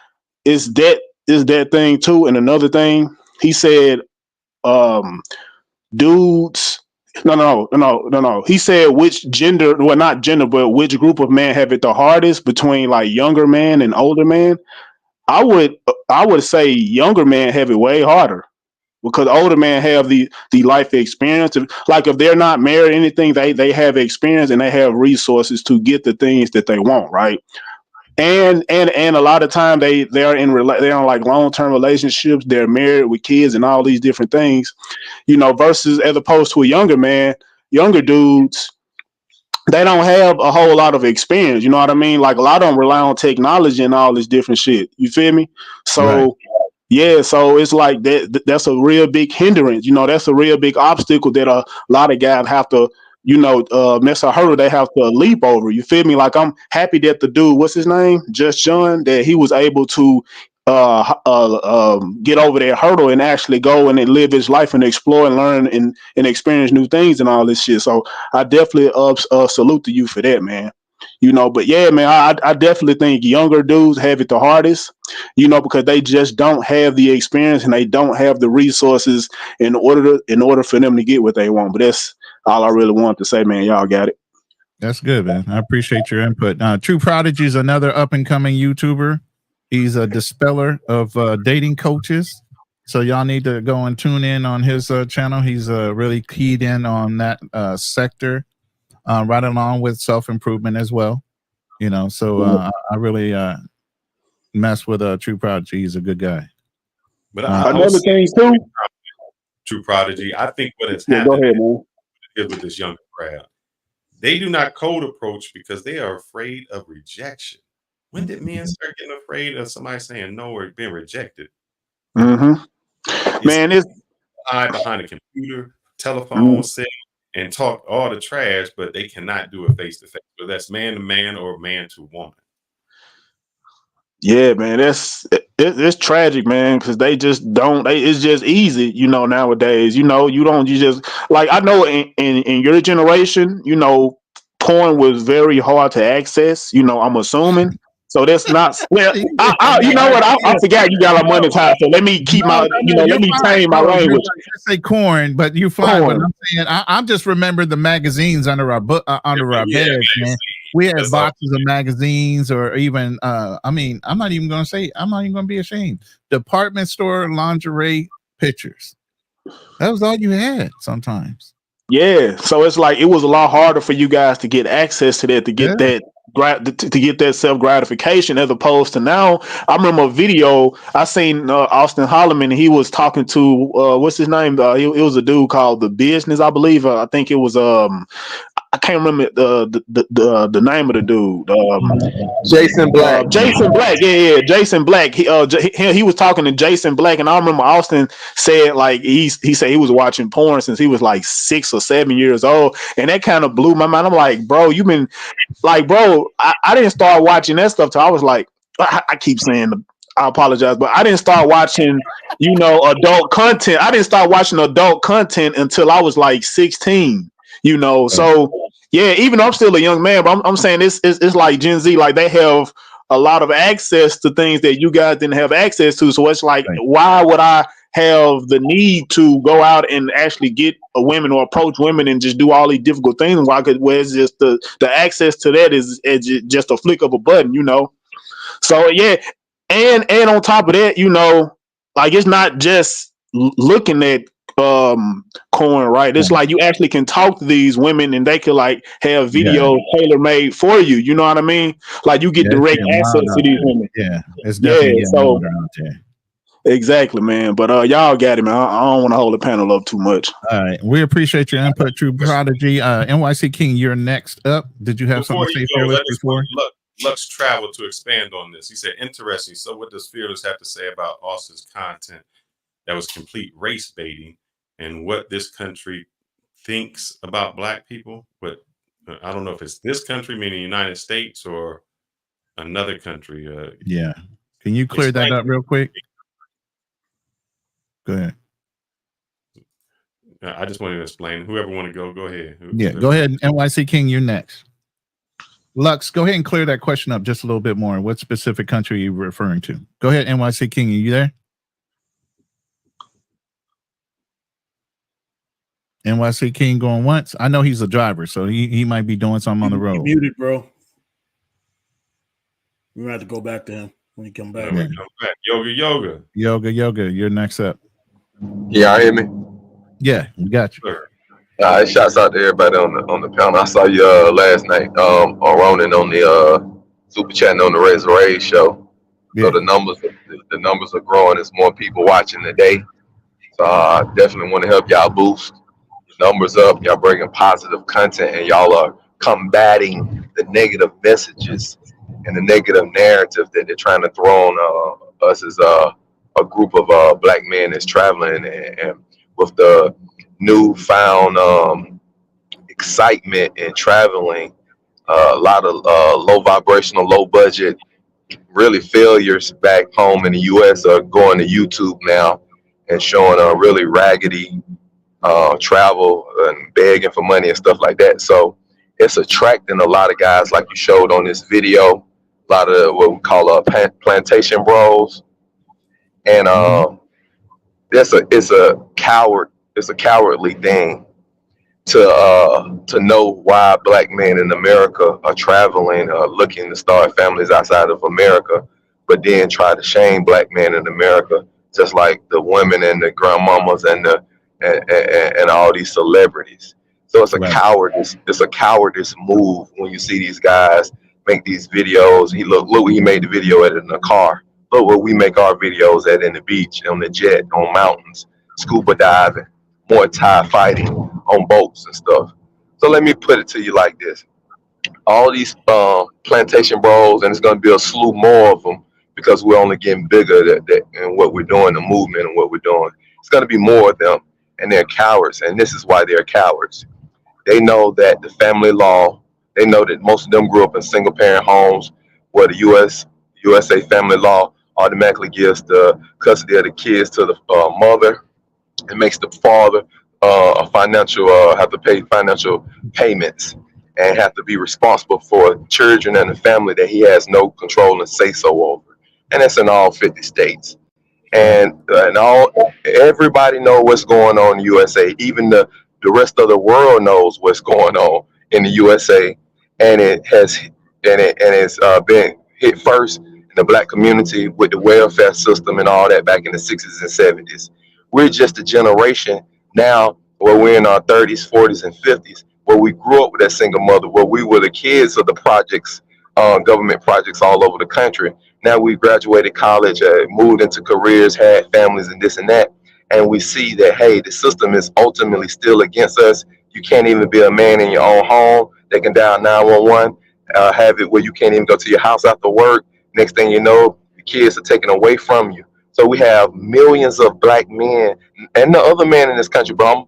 N: is that thing too. And another thing, he said dudes. No. He said which gender, well, not gender, but which group of men have it the hardest between like younger men and older men. I would say younger men have it way harder because older men have the life experience. Like if they're not married or anything, they have experience and they have resources to get the things that they want, right? and a lot of time they're in like long-term relationships. They're married with kids and all these different things, versus as opposed to a younger dudes, they don't have a whole lot of experience. You know what I mean? Like a lot of them rely on technology and all this different shit. You feel me? So
C: Right.
N: yeah, so it's like that's a real big hindrance. That's a real big obstacle that a lot of guys have to, miss a hurdle they have to leap over. You feel me? Like I'm happy that the dude, what's his name? Just John, that he was able to get over that hurdle and actually go and live his life and explore and learn and experience new things and all this shit. So I definitely salute to you for that, man. But yeah, man, I definitely think younger dudes have it the hardest, because they just don't have the experience and they don't have the resources in order for them to get what they want. But that's all I really want to say, man. Y'all got it.
C: That's good, man. I appreciate your input. True Prodigy is another up and coming YouTuber. He's a dispeller of dating coaches. So y'all need to go and tune in on his channel. He's really keyed in on that sector, right along with self-improvement as well. So I really mess with True Prodigy. He's a good guy.
B: But
N: another thing too,
B: True Prodigy, I think what has
N: go
B: happened
N: ahead, man.
B: with this younger crowd, they do not code approach because they are afraid of rejection. When did men start getting afraid of somebody saying no or being rejected?
N: Mm-hmm. Man, it's
B: hide behind a computer, telephone set, and talk all the trash, but they cannot do it face to face. So that's man to man or man to woman.
N: Yeah, man, it's tragic, man, because they just don't. It's just easy, nowadays. You just like I know in your generation, porn was very hard to access. I'm assuming. So that's not. Well, you know what? I forgot you got a money time. So let me keep let me tame my language.
C: Just say corn, but you're fine. But I'm saying I just remember the magazines under our beds, man. We had boxes of magazines, or even I'm not even going to be ashamed. Department store lingerie pictures. That was all you had sometimes.
N: Yeah, so it's like it was a lot harder for you guys to get access to that, to get that to get that self gratification, as opposed to now. I remember a video I seen Austin Holloman. He was talking to what's his name? It was a dude called The Business, I believe. I think it was I can't remember the name of the dude.
O: Jason Black.
N: Jason Black. Yeah, Jason Black. He was talking to Jason Black, and I remember Austin said like he said he was watching porn since he was like 6 or 7 years old, and that kind of blew my mind. I'm like, bro, you've been like, bro, I didn't start watching that stuff till I was like, I keep saying, I apologize, but I didn't start watching, adult content. I didn't start watching adult content until I was like 16. So yeah, even though I'm still a young man, but I'm saying it's like Gen Z, like they have a lot of access to things that you guys didn't have access to. So it's like, why would I have the need to go out and actually get a women or approach women and just do all these difficult things? Where it's just the access to that is just a flick of a button, So yeah, and on top of that, like it's not just looking at corn, right? It's like you actually can talk to these women and they can like have videos tailor made for you. You know what I mean? Like you get direct access to these women.
C: Yeah, it's definitely out there.
N: Exactly, man. But y'all got it, man. I don't want to hold the panel up too much.
C: All right, we appreciate your input, True Prodigy. NYC King, you're next up. Did you have something to say fearless before?
B: Lux traveled to expand on this. He said, "Interesting. So, what does Fearless have to say about Austin's content that was complete race baiting, and what this country thinks about Black people?" But I don't know if it's this country, meaning the United States, or another country.
C: Yeah, can you clear that up real quick? Go ahead.
B: I just wanted to explain. Whoever want to go ahead.
C: Yeah, go ahead. NYC King, you're next. Lux, go ahead and clear that question up just a little bit more. What specific country are you referring to? Go ahead, NYC King. Are you there? NYC King going once. I know he's a driver, so he might be doing something on the road.
M: Muted, bro. We're gonna have to go back to him when he come back.
B: Yoga.
C: You're next up.
O: Yeah, hear me?
C: Yeah, we got you.
O: Shouts out to everybody on the panel. I saw you last night on Ronin on super chatting on the Razor Ray show. So
C: Yeah.
O: the numbers are growing. There's more people watching today. So I definitely want to help y'all boost your numbers up. Y'all bringing positive content, and y'all are combating the negative messages and the negative narrative that they're trying to throw on us as a group of black men that's traveling, and with the newfound excitement in traveling, a lot of low vibrational, low budget, really failures back home in the U.S. are going to YouTube now and showing a really raggedy travel and begging for money and stuff like that. So it's attracting a lot of guys, like you showed on this video, a lot of what we call plantation bros, and it's a cowardly thing to know why black men in America are traveling, looking to start families outside of America, but then try to shame black men in America, just like the women and the grandmamas and the and all these celebrities. So it's a cowardice. It's a cowardice move when you see these guys make these videos. Look what he made the video at in the car. Look what we make our videos at in the beach, on the jet, on mountains, scuba diving, Muay Thai fighting on boats and stuff. So let me put it to you like this: all these plantation bros, and it's going to be a slew more of them because we're only getting bigger in what we're doing, the movement and what we're doing. It's going to be more of them, and they're cowards, and this is why they're cowards. They know that the family law. They know that most of them grew up in single parent homes where the USA family law automatically gives the custody of the kids to the mother. It makes the father a financial have to pay financial payments and have to be responsible for children and the family that he has no control and say so over. And that's in all 50 states. And everybody know what's going on in the USA. Even the rest of the world knows what's going on in the USA, and it's been hit first in the black community with the welfare system and all that back in the 60s and 70s. We're just a generation now where we're in our 30s, 40s, and 50s, where we grew up with that single mother, where we were the kids of the projects, government projects all over the country. Now we graduated college, moved into careers, had families, and this and that. And we see that, hey, the system is ultimately still against us. You can't even be a man in your own home. They can dial 911, have it where you can't even go to your house after work. Next thing you know, the kids are taken away from you. So we have millions of black men and the other men in this country, but I'm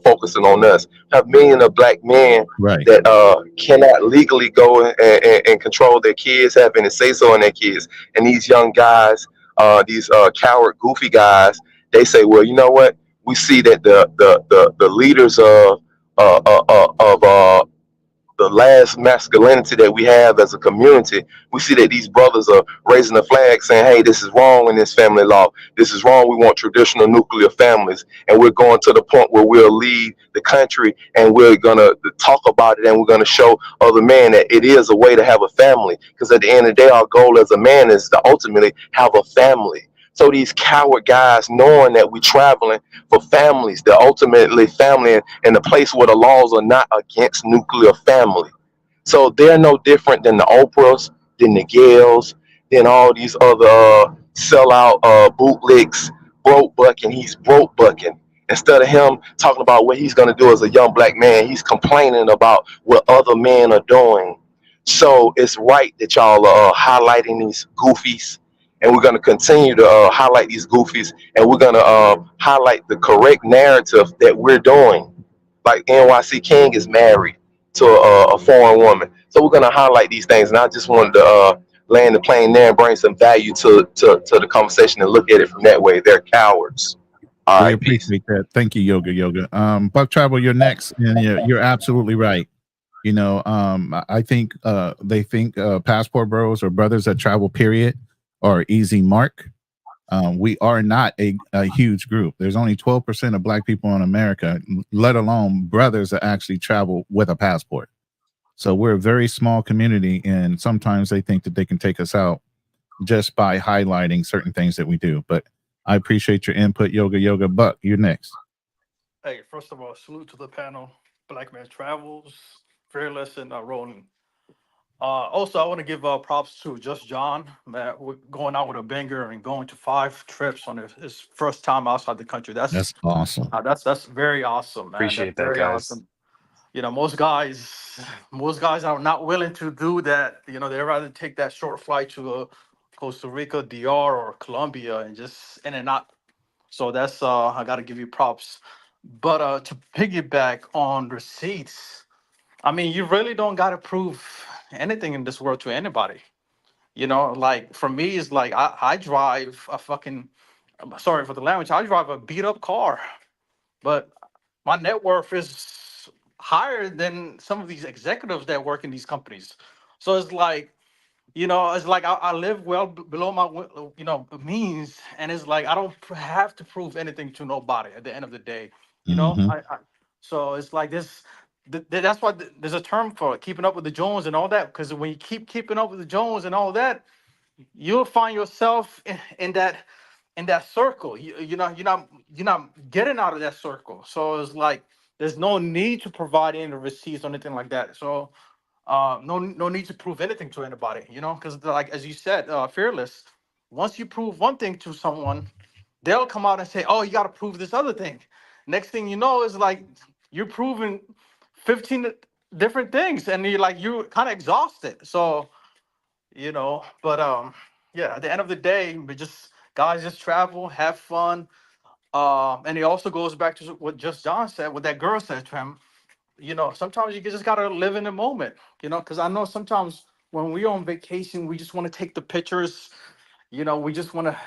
O: focusing on us. Have millions of black men that cannot legally go and control their kids, have any say so in their kids. And these young guys, these coward, goofy guys, they say, well, you know what? We see that the leaders of the last masculinity that we have as a community, we see that these brothers are raising the flag saying, hey, this is wrong in this family law. This is wrong. We want traditional nuclear families. And we're going to the point where we'll leave the country and we're going to talk about it, and we're going to show other men that it is a way to have a family. Because at the end of the day, our goal as a man is to ultimately have a family. So these coward guys, knowing that we're traveling for families, the ultimately family in the place where the laws are not against nuclear family. So they're no different than the Oprahs, than the Gales, than all these other sellout bootlicks, broke bucking. He's broke bucking. Instead of him talking about what he's going to do as a young black man, he's complaining about what other men are doing. So it's right that y'all are highlighting these goofies, and we're going to continue to highlight these goofies, and we're going to highlight the correct narrative that we're doing. Like NYC King is married to a foreign woman, so we're going to highlight these things. And I just wanted to land the plane there and bring some value to the conversation and look at it from that way. They're cowards. All right,
C: appreciate that. Thank you, Yoga. Buck Travel, you're next, and you're absolutely right. You know, I think they think passport bros or brothers that travel, period, are easy mark. We are not a huge group. There's only 12% of black people in America, let alone brothers that actually travel with a passport. So we're a very small community, and sometimes they think that they can take us out just by highlighting certain things that we do. But I appreciate your input, Yoga. Buck, you're next.
P: Hey, first of all, salute to the panel. Black Man Travels, fearless and rolling. Also, I want to give props to Just John, man, going out with a banger and going to 5 trips on his first time outside the country.
C: That's awesome.
P: That's very awesome, man. That's
L: Appreciate that,
P: very
L: guys.
P: awesome. You know, most guys are not willing to do that. You know, they rather take that short flight to Costa Rica, DR, or Colombia, and just in and out. So that's I got to give you props. But to piggyback on receipts, I mean, you really don't got to prove anything in this world to anybody. You know, like for me, it's like I drive a fucking, I'm sorry for the language, I drive a beat up car, but my net worth is higher than some of these executives that work in these companies. So it's like, you know, it's like I live well below my, means, and it's like I don't have to prove anything to nobody at the end of the day. You know,
C: Mm-hmm.
P: so it's like this. That's why there's a term for it, keeping up with the Jones and all that. Because when you keep keeping up with the Jones and all that, you'll find yourself in that circle. You're not getting out of that circle. So it's like there's no need to provide any receipts or anything like that. So no need to prove anything to anybody, because like as you said, fearless. Once you prove one thing to someone, they'll come out and say, "Oh, you got to prove this other thing." Next thing you know is like you're proving 15 different things, and you're kind of exhausted. So but yeah, at the end of the day, we just guys just travel, have fun. And it also goes back to what just John said, what that girl said to him. Sometimes you just gotta live in the moment, because I know sometimes when we're on vacation, we just want to take the pictures, we just want to,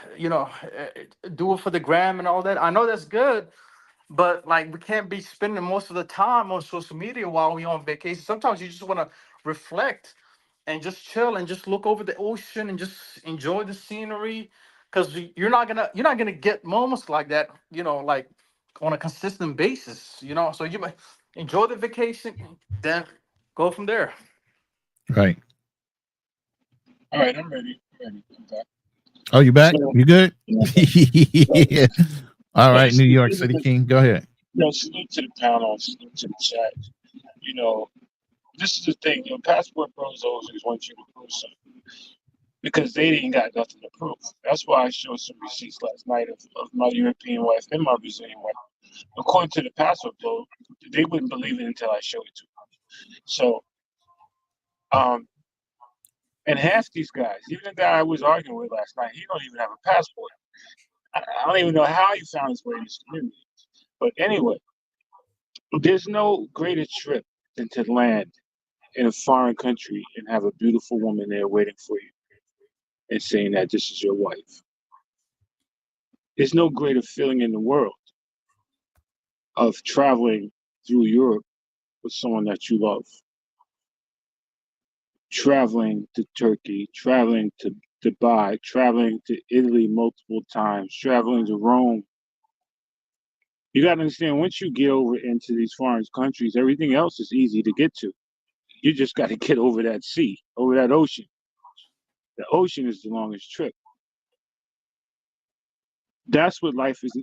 P: do it for the gram and all that. I know that's good, but like we can't be spending most of the time on social media while we're on vacation. Sometimes you just want to reflect and just chill and just look over the ocean and just enjoy the scenery, because you're not gonna get moments like that, like on a consistent basis, so you might enjoy the vacation, then go from there.
C: Right.
Q: All right, I'm ready. I'm back.
C: Oh, you back?
Q: So,
C: You good? Yeah. All right, New York
Q: this is
C: City King. Go ahead.
Q: salute to the panel, salute to the chat. This is the thing. Passport Bros always want you to prove something because they ain't got nothing to prove. That's why I showed some receipts last night of my European wife and my Brazilian wife. According to the Passport Bro, they wouldn't believe it until I showed it to them. So, and half these guys, even the guy I was arguing with last night, he don't even have a passport. I don't even know how he found his way in this community. But anyway, there's no greater trip than to land in a foreign country and have a beautiful woman there waiting for you and saying that this is your wife. There's no greater feeling in the world of traveling through Europe with someone that you love. Traveling to Turkey, traveling to Dubai, traveling to Italy multiple times, traveling to Rome. You got to understand, once you get over into these foreign countries, everything else is easy to get to. You just got to get over that sea, over that ocean. The ocean is the longest trip. That's what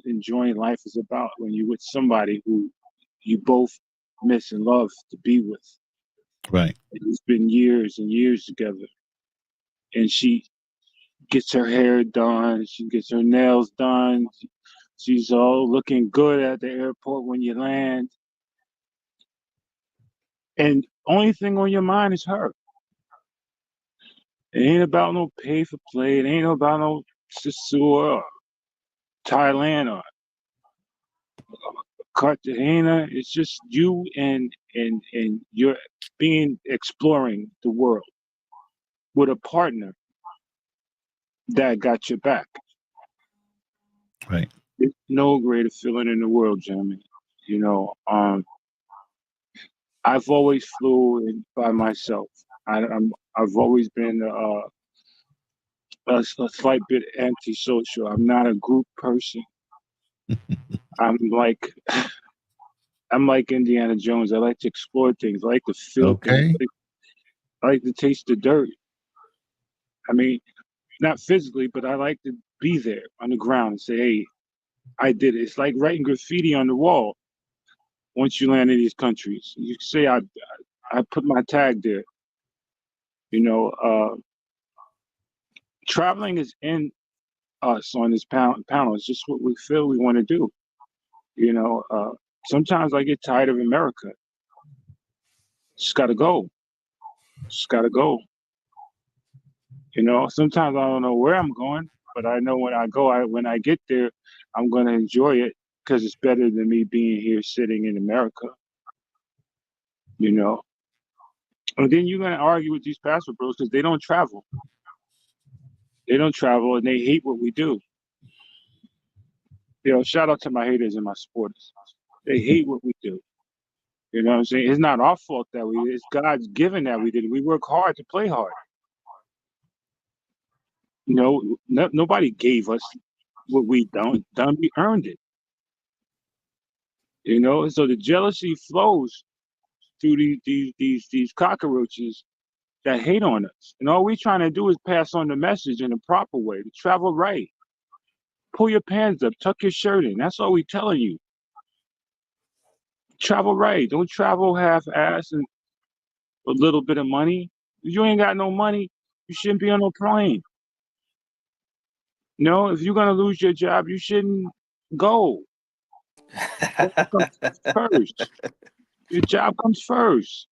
Q: enjoying life is about, when you're with somebody who you both miss and love to be with.
C: Right.
Q: It's been years and years together. And she gets her hair done, she gets her nails done. She's all looking good at the airport when you land. And only thing on your mind is her. It ain't about no pay for play. It ain't about no Sisua or Thailand or Cartagena. It's just you and you're exploring the world with a partner that got your back.
C: Right.
Q: There's no greater feeling in the world, Jeremy. I've always flew in by myself. I've always been a slight bit antisocial. I'm not a group person. I'm like Indiana Jones. I like to explore things. I like to feel things.
C: Okay.
Q: I like to taste the dirt. I mean, not physically, but I like to be there on the ground and say, "Hey, I did it." It's like writing graffiti on the wall. Once you land in these countries, you say, "I put my tag there." Traveling is in us on this panel. It's just what we feel we want to do. Sometimes I get tired of America. Just gotta go. Just gotta go. Sometimes I don't know where I'm going, but I know when I go, when I get there, I'm gonna enjoy it because it's better than me being here sitting in America. And then you're gonna argue with these pastor bros because they don't travel. They don't travel and they hate what we do. Shout out to my haters and my supporters. They hate what we do. You know what I'm saying? It's not our fault that it's God's given that we did it. We work hard to play hard. Nobody gave us what we done. We earned it. So the jealousy flows through these cockroaches that hate on us. And all we're trying to do is pass on the message in a proper way, to travel right. Pull your pants up, tuck your shirt in. That's all we're telling you. Travel right. Don't travel half-ass and a little bit of money. If you ain't got no money, you shouldn't be on no plane. If you're gonna lose your job, you shouldn't go. That comes first. Your job comes first.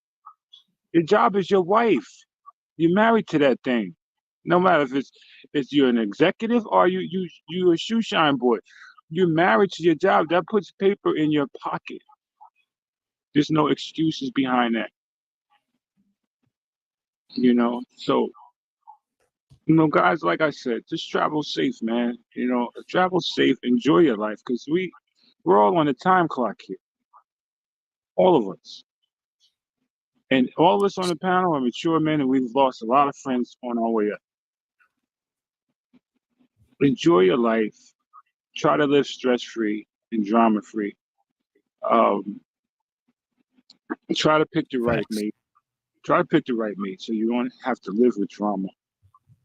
Q: Your job is your wife. You're married to that thing. No matter if you're an executive or you a shoe shine boy. You're married to your job. That puts paper in your pocket. There's no excuses behind that. So guys, like I said, just travel safe, man. Travel safe, enjoy your life, because we're all on a time clock here. All of us. And all of us on the panel are mature men, and we've lost a lot of friends on our way up. Enjoy your life. Try to live stress-free and drama-free. Try to pick the right mate. Try to pick the right mate so you don't have to live with drama.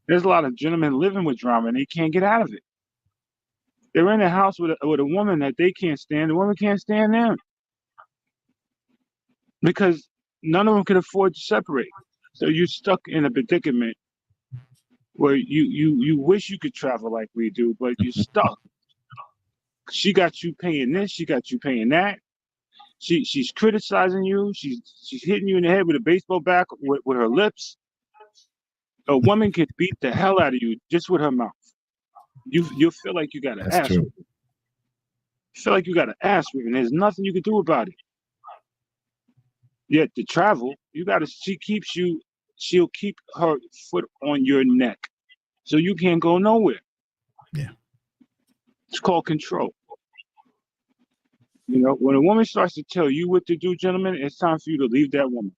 Q: There's a lot of gentlemen living with drama, and they can't get out of it. They're in a house with a woman that they can't stand. The woman can't stand them because none of them can afford to separate. So you're stuck in a predicament where you wish you could travel like we do, but you're stuck. She got you paying this. She got you paying that. She's criticizing you. She's hitting you in the head with a baseball bat with her lips. A woman can beat the hell out of you just with her mouth. You'll feel like you got an ass whipping. You feel like you got an ass whipping. There's nothing you can do about it. Yet to travel, she'll keep her foot on your neck. So you can't go nowhere.
C: Yeah.
Q: It's called control. When a woman starts to tell you what to do, gentlemen, it's time for you to leave that woman.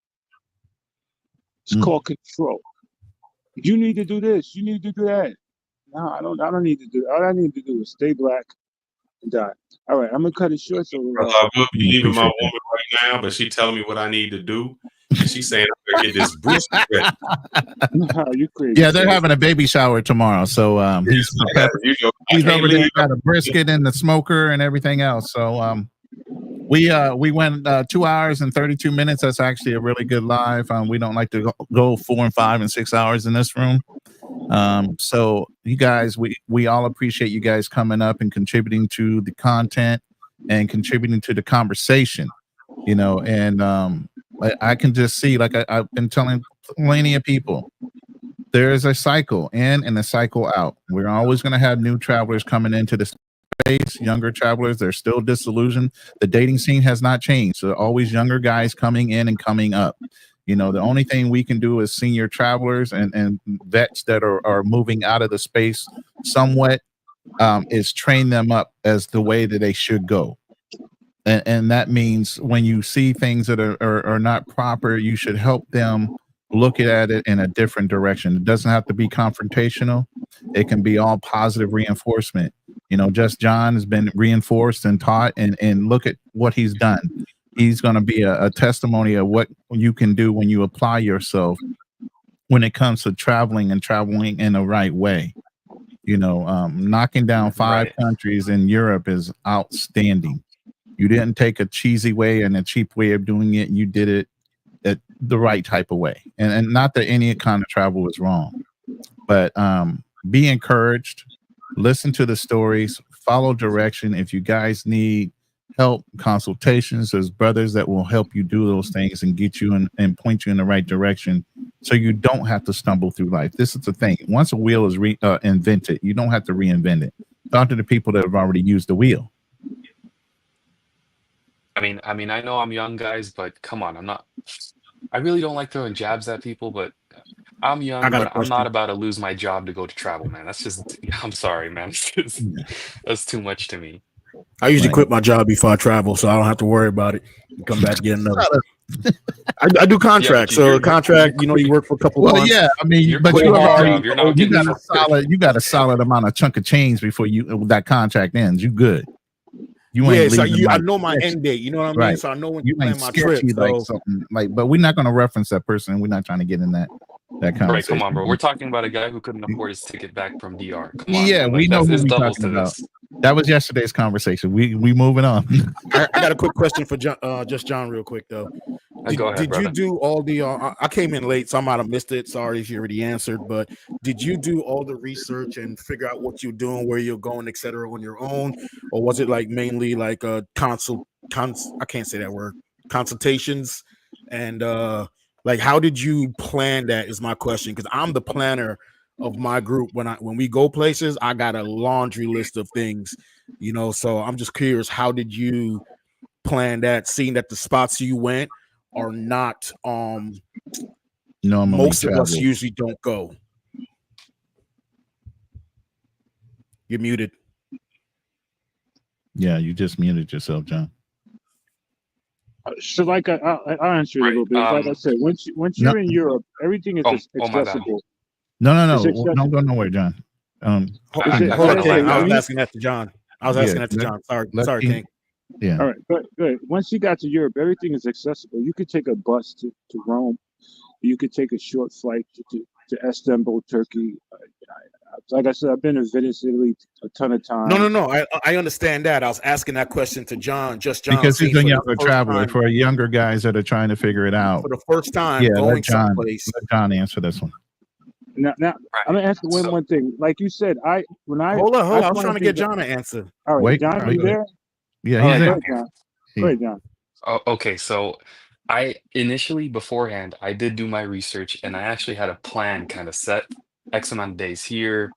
Q: It's called control. You need to do this. You need to do that. No, I don't need to do. All I need to do is stay black and die. All right, I'm gonna cut it short. So
B: I will be leaving my woman right now, but she telling me what I need to do. And she's saying I better get this brisket ready.
Q: You crazy?
C: Yeah, they're having a baby shower tomorrow, so he's over there, got a brisket in the smoker and everything else. So we went 2 hours and 32 minutes. That's actually a really good live. We don't like to go 4 and 5 and 6 hours in this room. So you guys, we all appreciate you guys coming up and contributing to the content and contributing to the conversation. And I can just see, like I've been telling plenty of people, there is a cycle in and a cycle out. We're always going to have new travelers coming into the space, younger travelers. They're still disillusioned. The dating scene has not changed. So always younger guys coming in and coming up. The only thing we can do as senior travelers and vets that are moving out of the space somewhat is train them up as the way that they should go. And that means when you see things that are not proper, you should help them look at it in a different direction. It doesn't have to be confrontational. It can be all positive reinforcement. Just John has been reinforced and taught, and look at what he's done. He's going to be a testimony of what you can do when you apply yourself when it comes to traveling and traveling in the right way. Knocking down 5 countries in Europe is outstanding. You didn't take a cheesy way and a cheap way of doing it. You did it the right type of way. And not that any kind of travel is wrong, but be encouraged, listen to the stories, follow direction. If you guys need help, consultations, there's brothers that will help you do those things and get you in and point you in the right direction so you don't have to stumble through life. This is the thing. Once a wheel is invented, you don't have to reinvent it. Talk to the people that have already used the wheel.
L: I know I'm young, guys, but come on, I really don't like throwing jabs at people, but I'm
M: I
L: young,
M: got a
L: but I'm not
M: question.
L: about to lose my job to go to travel, man. That's just, I'm sorry, man. That's too much to me.
M: I usually
C: Right.
M: quit my job before I travel, so I don't have to worry about it. Come back to get another. I do contracts,
L: Yeah, but
M: so contract. You work for a couple months.
C: Yeah, I mean,
L: You're
C: but
L: quitting
C: you have
L: your
C: already
L: job. You're not
C: you
L: getting
C: got a solid amount of chunk of change before that contract ends. You good. You ain't
M: So
C: leaving.
M: I know my
C: sketchy.
M: end date. You know what I mean?
C: Right.
M: So I know when
C: You
M: to plan
C: ain't
M: my trip.
C: sketchy like
M: So
C: something like, but we're not going to reference that person. We're not trying to get in that
L: Right,
C: conversation.
L: come on, bro. We're talking about a guy who couldn't afford his ticket back from DR. Come on,
C: Yeah,
L: man.
C: we
L: Like
C: know who
L: it's
C: we're
L: doubles
C: talking
L: to
C: about.
L: this.
C: That was yesterday's conversation. We moving on.
M: I got a quick question for John, real quick though.
L: Go ahead,
M: Did you
L: brother.
M: do all the? I came in late, so I might have missed it. Sorry if you already answered, but did you do all the research and figure out what you're doing, where you're going, etc., on your own, or was it like mainly like a I can't say that word. Consultations and like how did you plan that? Is my question, because I'm the planner of my group. When we go places, I got a laundry list of things, So I'm just curious, how did you plan that? Seeing that the spots you went are not
C: Normally
M: most of us
C: travel.
M: usually don't go. You're muted.
C: Yeah, you just muted yourself, John.
Q: So, like, I'll answer it a little bit. Like I said, once
C: No.
Q: you're in Europe, everything is
L: my bad.
Q: accessible.
C: No.
Q: It's accessible.
C: Don't go nowhere, John.
M: Hold on, King. I was asking that to John. Sorry, King.
C: Yeah.
Q: All right, good. Once you got to Europe, everything is accessible. You could take a bus to Rome. You could take a short flight to Istanbul, Turkey. Like I said, I've been to Venice, Italy a ton of times.
M: No. I understand that. I was asking that question to John. John,
C: Because he's a
M: saying
C: younger traveler. For younger guys that are trying to figure it out.
M: for the first time
C: Yeah,
M: going
C: let John
M: someplace.
C: answer this one.
Q: Now, I'm gonna ask one thing. Like you said,
M: hold on. I was trying to get John to answer.
Q: All right,
C: Wait,
Q: John, you there?
C: Yeah,
Q: All
C: he's
Q: right,
C: there.
Q: Go ahead, John.
L: Okay, so I initially beforehand I did do my research and I actually had a plan kind of set. X amount of days here,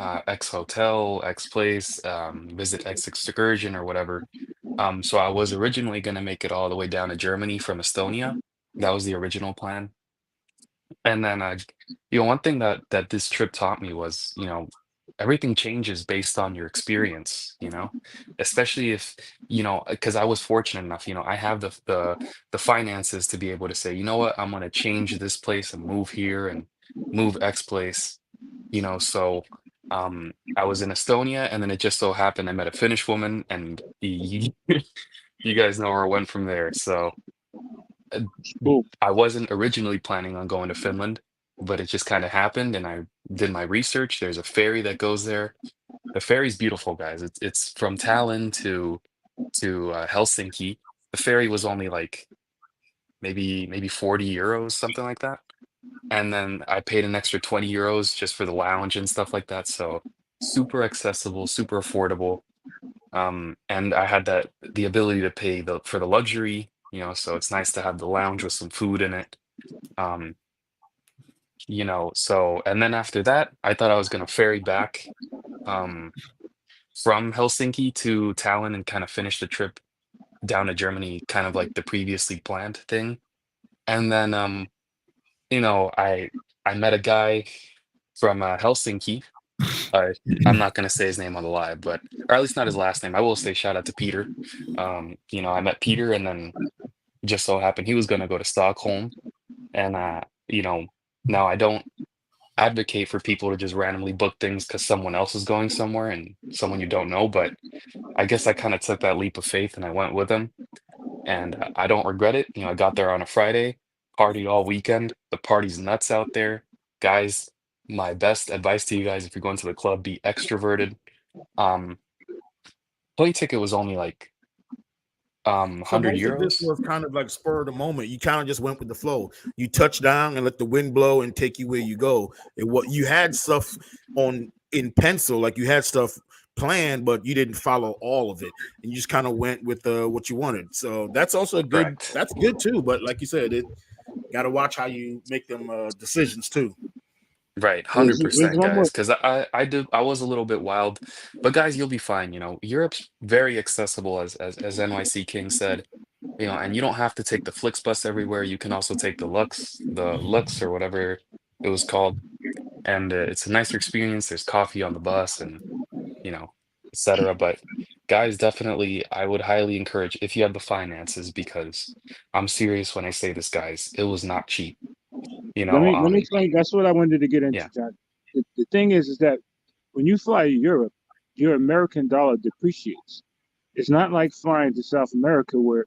L: X hotel, X place, visit X excursion or whatever. So I was originally going to make it all the way down to Germany from Estonia. That was the original plan. And then, one thing that this trip taught me was, everything changes based on your experience, especially if, because I was fortunate enough, I have the finances to be able to say, you know what, I'm going to change this place and move here and move X place, so I was in Estonia and then it just so happened I met a Finnish woman and you guys know where I went from there. So I wasn't originally planning on going to Finland, but it just kind of happened, and I did my research. There's a ferry that goes there. The ferry's beautiful, guys. It's from Tallinn to Helsinki. The ferry was only like maybe 40 euros, something like that. And then I paid an extra 20 euros just for the lounge and stuff like that. So super accessible, super affordable. And I had the ability to pay for the luxury, so it's nice to have the lounge with some food in it. So and then after that, I thought I was gonna ferry back from Helsinki to Tallinn and kind of finish the trip down to Germany, kind of like the previously planned thing. And then I met a guy from Helsinki. I'm not gonna say his name on the live, or at least not his last name. I will say shout out to Peter. I met Peter, and then just so happened he was gonna go to Stockholm, and now I don't advocate for people to just randomly book things because someone else is going somewhere and someone you don't know, but I guess I kind of took that leap of faith and I went with him, and I don't regret it. I got there on a Friday, partied all weekend. The party's nuts out there, guys. My best advice to you guys, if you're going to the club, be extroverted. Plane ticket was only like
M: So
L: 100
M: most of this
L: euros.
M: was kind of like spur of the moment. You kind of just went with the flow. You touch down and let the wind blow and take you where you go. What you had stuff in pencil, like you had stuff planned, but you didn't follow all of it, and you just kind of went with what you wanted. So that's also good.
L: Correct.
M: That's good too. But like you said, it got to watch how you make them decisions too.
L: Right,
Q: There's
L: 100%,
Q: one more.
L: guys. Because I was a little bit wild, but guys, you'll be fine. You know, Europe's very accessible, as NYC King said. You know, and you don't have to take the Flixbus everywhere. You can also take the Lux or whatever it was called, and it's a nicer experience. There's coffee on the bus, and you know, etc. But guys, definitely, I would highly encourage if you have the finances, because I'm serious when I say this, guys. It was not cheap. You
Q: Let
L: know,
Q: me explain. That's what I wanted to get into,
L: yeah,
Q: John. The thing is that when you fly to Europe, your American dollar depreciates. It's not like flying to South America where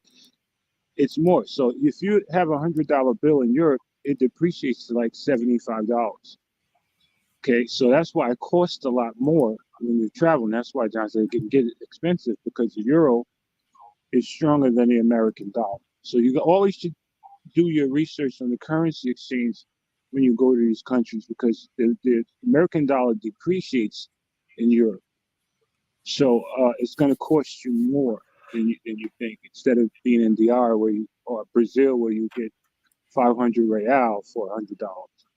Q: it's more. So if you have $100 bill in Europe, it depreciates to like $75. Okay, so that's why it costs a lot more when you're traveling. That's why John said it can get expensive because the euro is stronger than the American dollar. So you always should do your research on the currency exchange when you go to these countries because the American dollar depreciates in Europe. So it's going to cost you more than you think. Instead of being in DR or Brazil where you get 500 real for $100,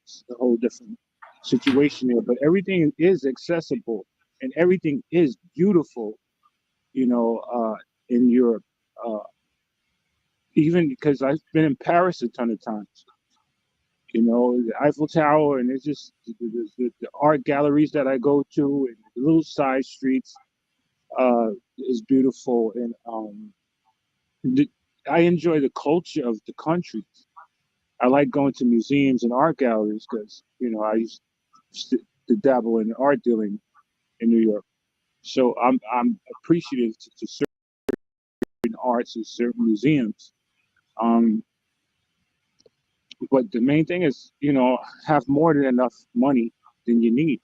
Q: it's a whole different situation there. But everything is accessible and everything is beautiful, in Europe. Even because I've been in Paris a ton of times. The Eiffel Tower, and it's just the art galleries that I go to, and the little side streets is beautiful, and I enjoy the culture of the countries. I like going to museums and art galleries because I used to dabble in art dealing in New York, so I'm appreciative to certain arts and certain museums. Um, But the main thing is, have more than enough money than you need,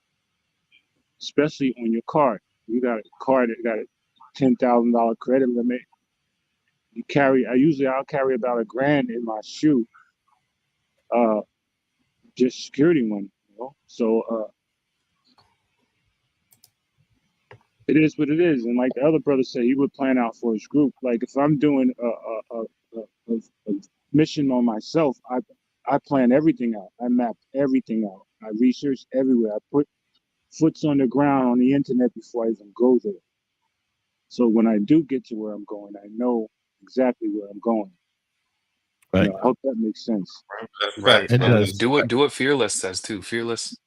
Q: especially on your card. You got a card that got a $10,000 credit limit. I'll carry about $1,000 in my shoe, just security money. So it is what it is. And like the other brother said, he would plan out for his group. Like if I'm doing a mission on myself, I plan everything out. I map everything out. I research everywhere. I put foot's on the ground on the internet before I even go there. So when I do get to where I'm going, I know exactly where I'm going.
C: Right.
Q: I hope that makes sense.
L: right.
C: It
L: And
C: does.
L: do what Fearless says too. Fearless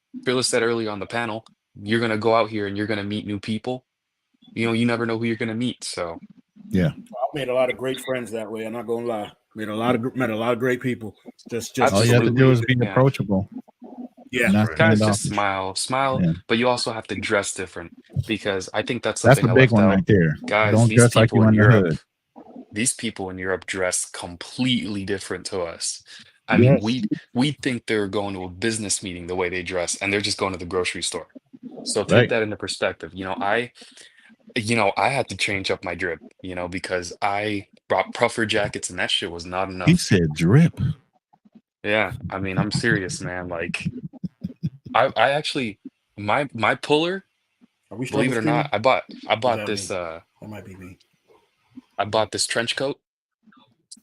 L: said earlier on the panel, you're gonna go out here and you're gonna meet new people. You know, you never know who you're gonna meet. So
C: Yeah.
M: I've made a lot of great friends that way. I'm not gonna lie. Met a lot of great people. Just
C: All you have to do is be
L: yeah.
C: approachable.
M: Yeah.
C: Not
L: Guys, just
C: standoffish.
L: smile,
C: Yeah.
L: but you also have to dress different because I think that's
C: That's
L: something
C: the
L: I
C: big
L: left
C: one
L: out.
C: right there.
L: Guys,
C: Don't dress like you in the hood.
L: these people in Europe dress completely different to us. I mean,
Q: Yes.
L: we think they're going to a business meeting the way they dress, and they're just going to the grocery store. So take
C: Right.
L: that into perspective. I had to change up my drip, because I brought puffer jackets and that shit was not
C: He
L: enough.
C: said drip.
L: Yeah, I mean, I'm serious, man. Like, I actually my puller,
M: Are we
L: believe
M: struggle
L: it or
M: streaming?
L: not, I
M: Is
L: bought
M: that me?
L: this
M: That might be me.
L: I bought this trench coat.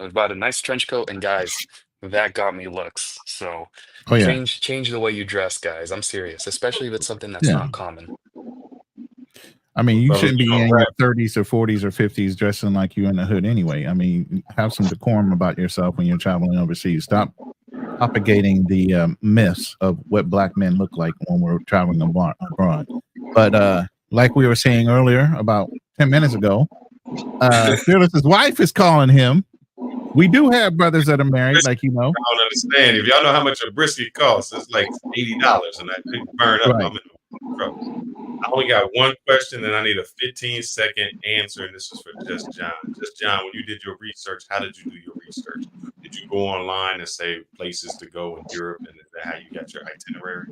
L: I bought a nice trench coat, and guys, that got me looks. So
C: Oh yeah.
L: change the way you dress, guys. I'm serious, especially if it's something that's
C: Yeah.
L: not common.
C: I mean, you
B: Fellas,
C: shouldn't be
B: you
C: in
B: don't
C: your
B: rap.
C: 30s or 40s or 50s dressing like you in the hood anyway. I mean, have some decorum about yourself when you're traveling overseas. Stop propagating the myths of what black men look like when we're traveling abroad. But like we were saying earlier, about 10 minutes ago, Fearless's wife is calling him. We do have brothers that are married, like you know.
B: I don't understand. If y'all know how much a brisket costs, it's like $80, and I couldn't burn up.
C: Right.
B: I'm in trouble. I only got one question, and I need a 15-second answer, and this is for Just John. Just John, when you did your research, how did you do your research? Did you go online and say places to go in Europe, and is that how you got your itinerary?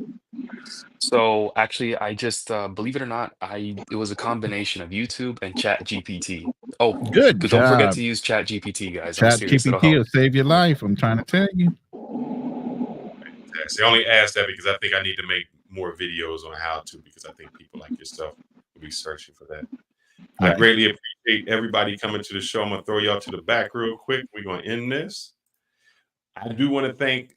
L: So actually, I just believe it or not, it was a combination of YouTube and Chat GPT. Oh,
C: Good
L: don't forget
C: job.
L: to use Chat GPT, guys. I'm
C: Chat
L: serious. It'll
C: GPT
L: help.
C: will save your life. I'm trying to tell you.
B: I only asked that because I think I need to make more videos on how to, because I think people like yourself will be searching for that. I
C: Right.
B: greatly appreciate everybody coming to the show. I'm gonna throw y'all to the back real quick. We're gonna end this. I do want to thank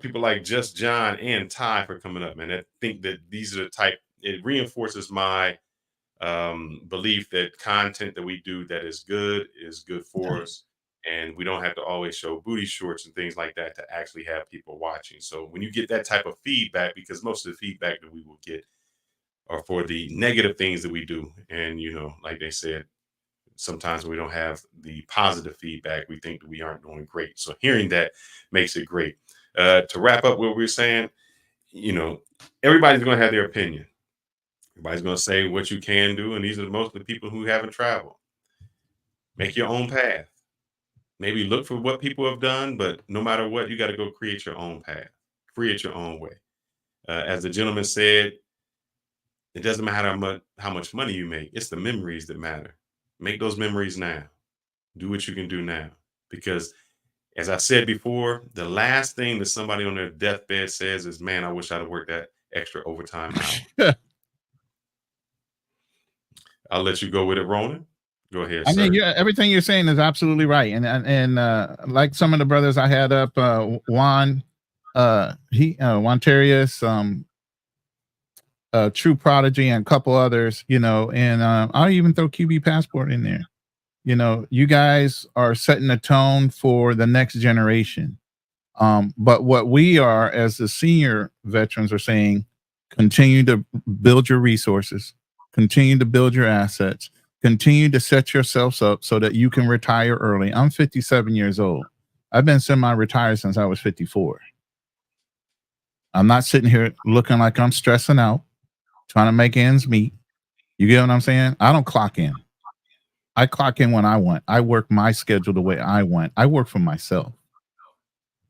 B: people like Just John and Ty for coming up, man. I think that these are the type, it reinforces my belief that content that we do that is good for us. And we don't have to always show booty shorts and things like that to actually have people watching. So when you get that type of feedback, because most of the feedback that we will get are for the negative things that we do. And, you know, like they said, sometimes we don't have the positive feedback, we think that we aren't doing great. So hearing that makes it great. To wrap up what we're saying, you know, everybody's going to have their opinion. Everybody's going to say what you can do. And these are most of the people who haven't traveled. Make your own path. Maybe look for what people have done, but no matter what, you got to go create your own path, create your own way. As the gentleman said, it doesn't matter how much money you make. It's the memories that matter. Make those memories now. Do what you can do now. Because as I said before, the last thing that somebody on their deathbed says is, man, I wish I'd have worked that extra overtime hour. I'll let you go with it, Ronan. Go ahead,
C: I
B: sir.
C: mean, everything you're saying is absolutely right. And like some of the brothers I had up, Juan Terrius, True Prodigy, and a couple others, you know, and I'll even throw QB Passport in there. You know, you guys are setting a tone for the next generation. But what we are, as the senior veterans, are saying, continue to build your resources, continue to build your assets, continue to set yourselves up so that you can retire early. I'm 57 years old. I've been semi-retired since I was 54. I'm not sitting here looking like I'm stressing out, trying to make ends meet. You get what I'm saying? I don't clock in. I clock in when I want. I work my schedule the way I want. I work for myself.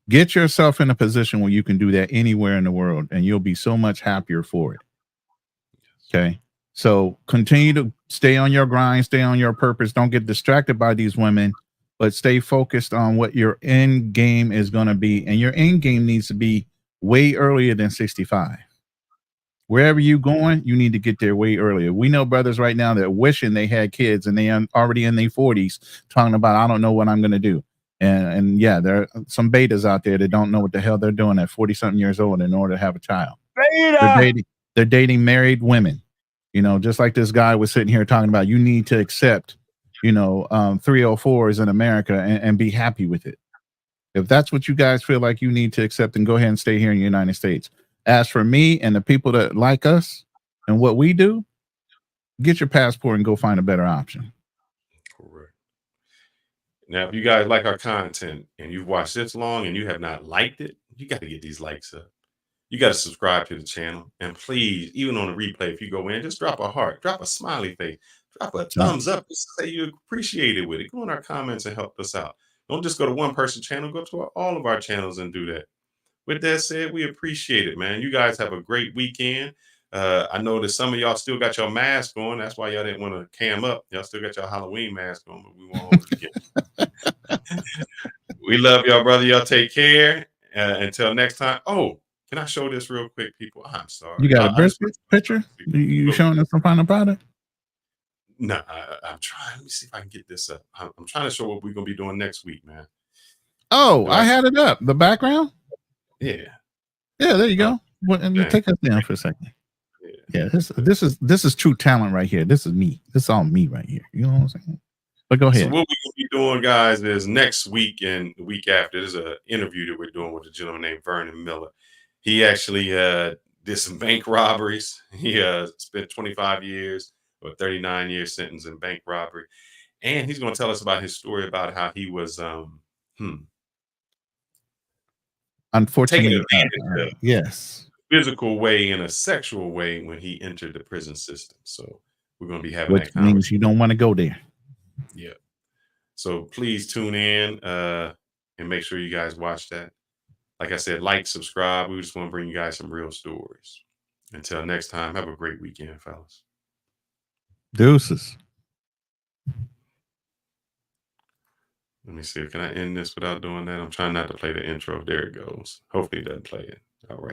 C: Get yourself in a position where you can do that anywhere in the world, and you'll be so much happier for it. Okay. So continue to stay on your grind, stay on your purpose. Don't get distracted by these women, but stay focused on what your end game is going to be. And your end game needs to be way earlier than 65. Wherever you're going, you need to get there way earlier. We know brothers right now that are wishing they had kids and they are already in their 40s talking about, I don't know what I'm going to do. And yeah, there are some betas out there that don't know what the hell they're doing at 40-something years old in order to have a child. They're dating married women. You know, just like this guy was sitting here talking about, you need to accept, you know, 304s in America and be happy with it. If that's what you guys feel like you need to accept, then go ahead and stay here in the United States. As for me and the people that like us and what we do, get your passport and go find a better option.
B: Correct. Now, if you guys like our content and you've watched this long and you have not liked it, you got to get these likes up. You got to subscribe to the channel. And please, even on the replay, if you go in, just drop a heart, drop a smiley face, drop a thumbs up, just say you appreciate it with it. Go in our comments and help us out. Don't just go to one person's channel, go to all of our channels and do that. With that said, we appreciate it, man. You guys have a great weekend. I know that some of y'all still got your mask on. That's why y'all didn't want to cam up. Y'all still got your Halloween mask on, but we won't hold it again. We love y'all, brother. Y'all take care. Until next time. Oh, can I show this real quick, people? I'm sorry.
C: You got a brisket picture? You showing us some final product?
B: No, I'm trying. Let me see if I can get this up. I'm trying to show what we're going to be doing next week, man.
C: Oh, I had it up. The background?
B: Yeah.
C: Yeah, there you go. Take us down for a second. Yeah, this is true talent right here. This is me. This is all me right here. You know what I'm saying? But go ahead.
B: So what we're going to be doing, guys, is next week and the week after, there's an interview that we're doing with a gentleman named Vernon Miller. He actually did some bank robberies. He spent 25 years or 39 year sentence in bank robbery. And he's going to tell us about his story about how he was
C: unfortunately
B: taking advantage of
C: yes,
B: physical way in a sexual way when he entered the prison system. So we're going to be having
C: which
B: that conversation.
C: means you don't want to go there.
B: Yeah. So please tune in and make sure you guys watch that. like I said, like, subscribe. We just want to bring you guys some real stories. Until next time, have a great weekend, fellas.
C: Deuces.
B: Let me see. Can I end this without doing that? I'm trying not to play the intro. There it goes. Hopefully it doesn't play it. All right.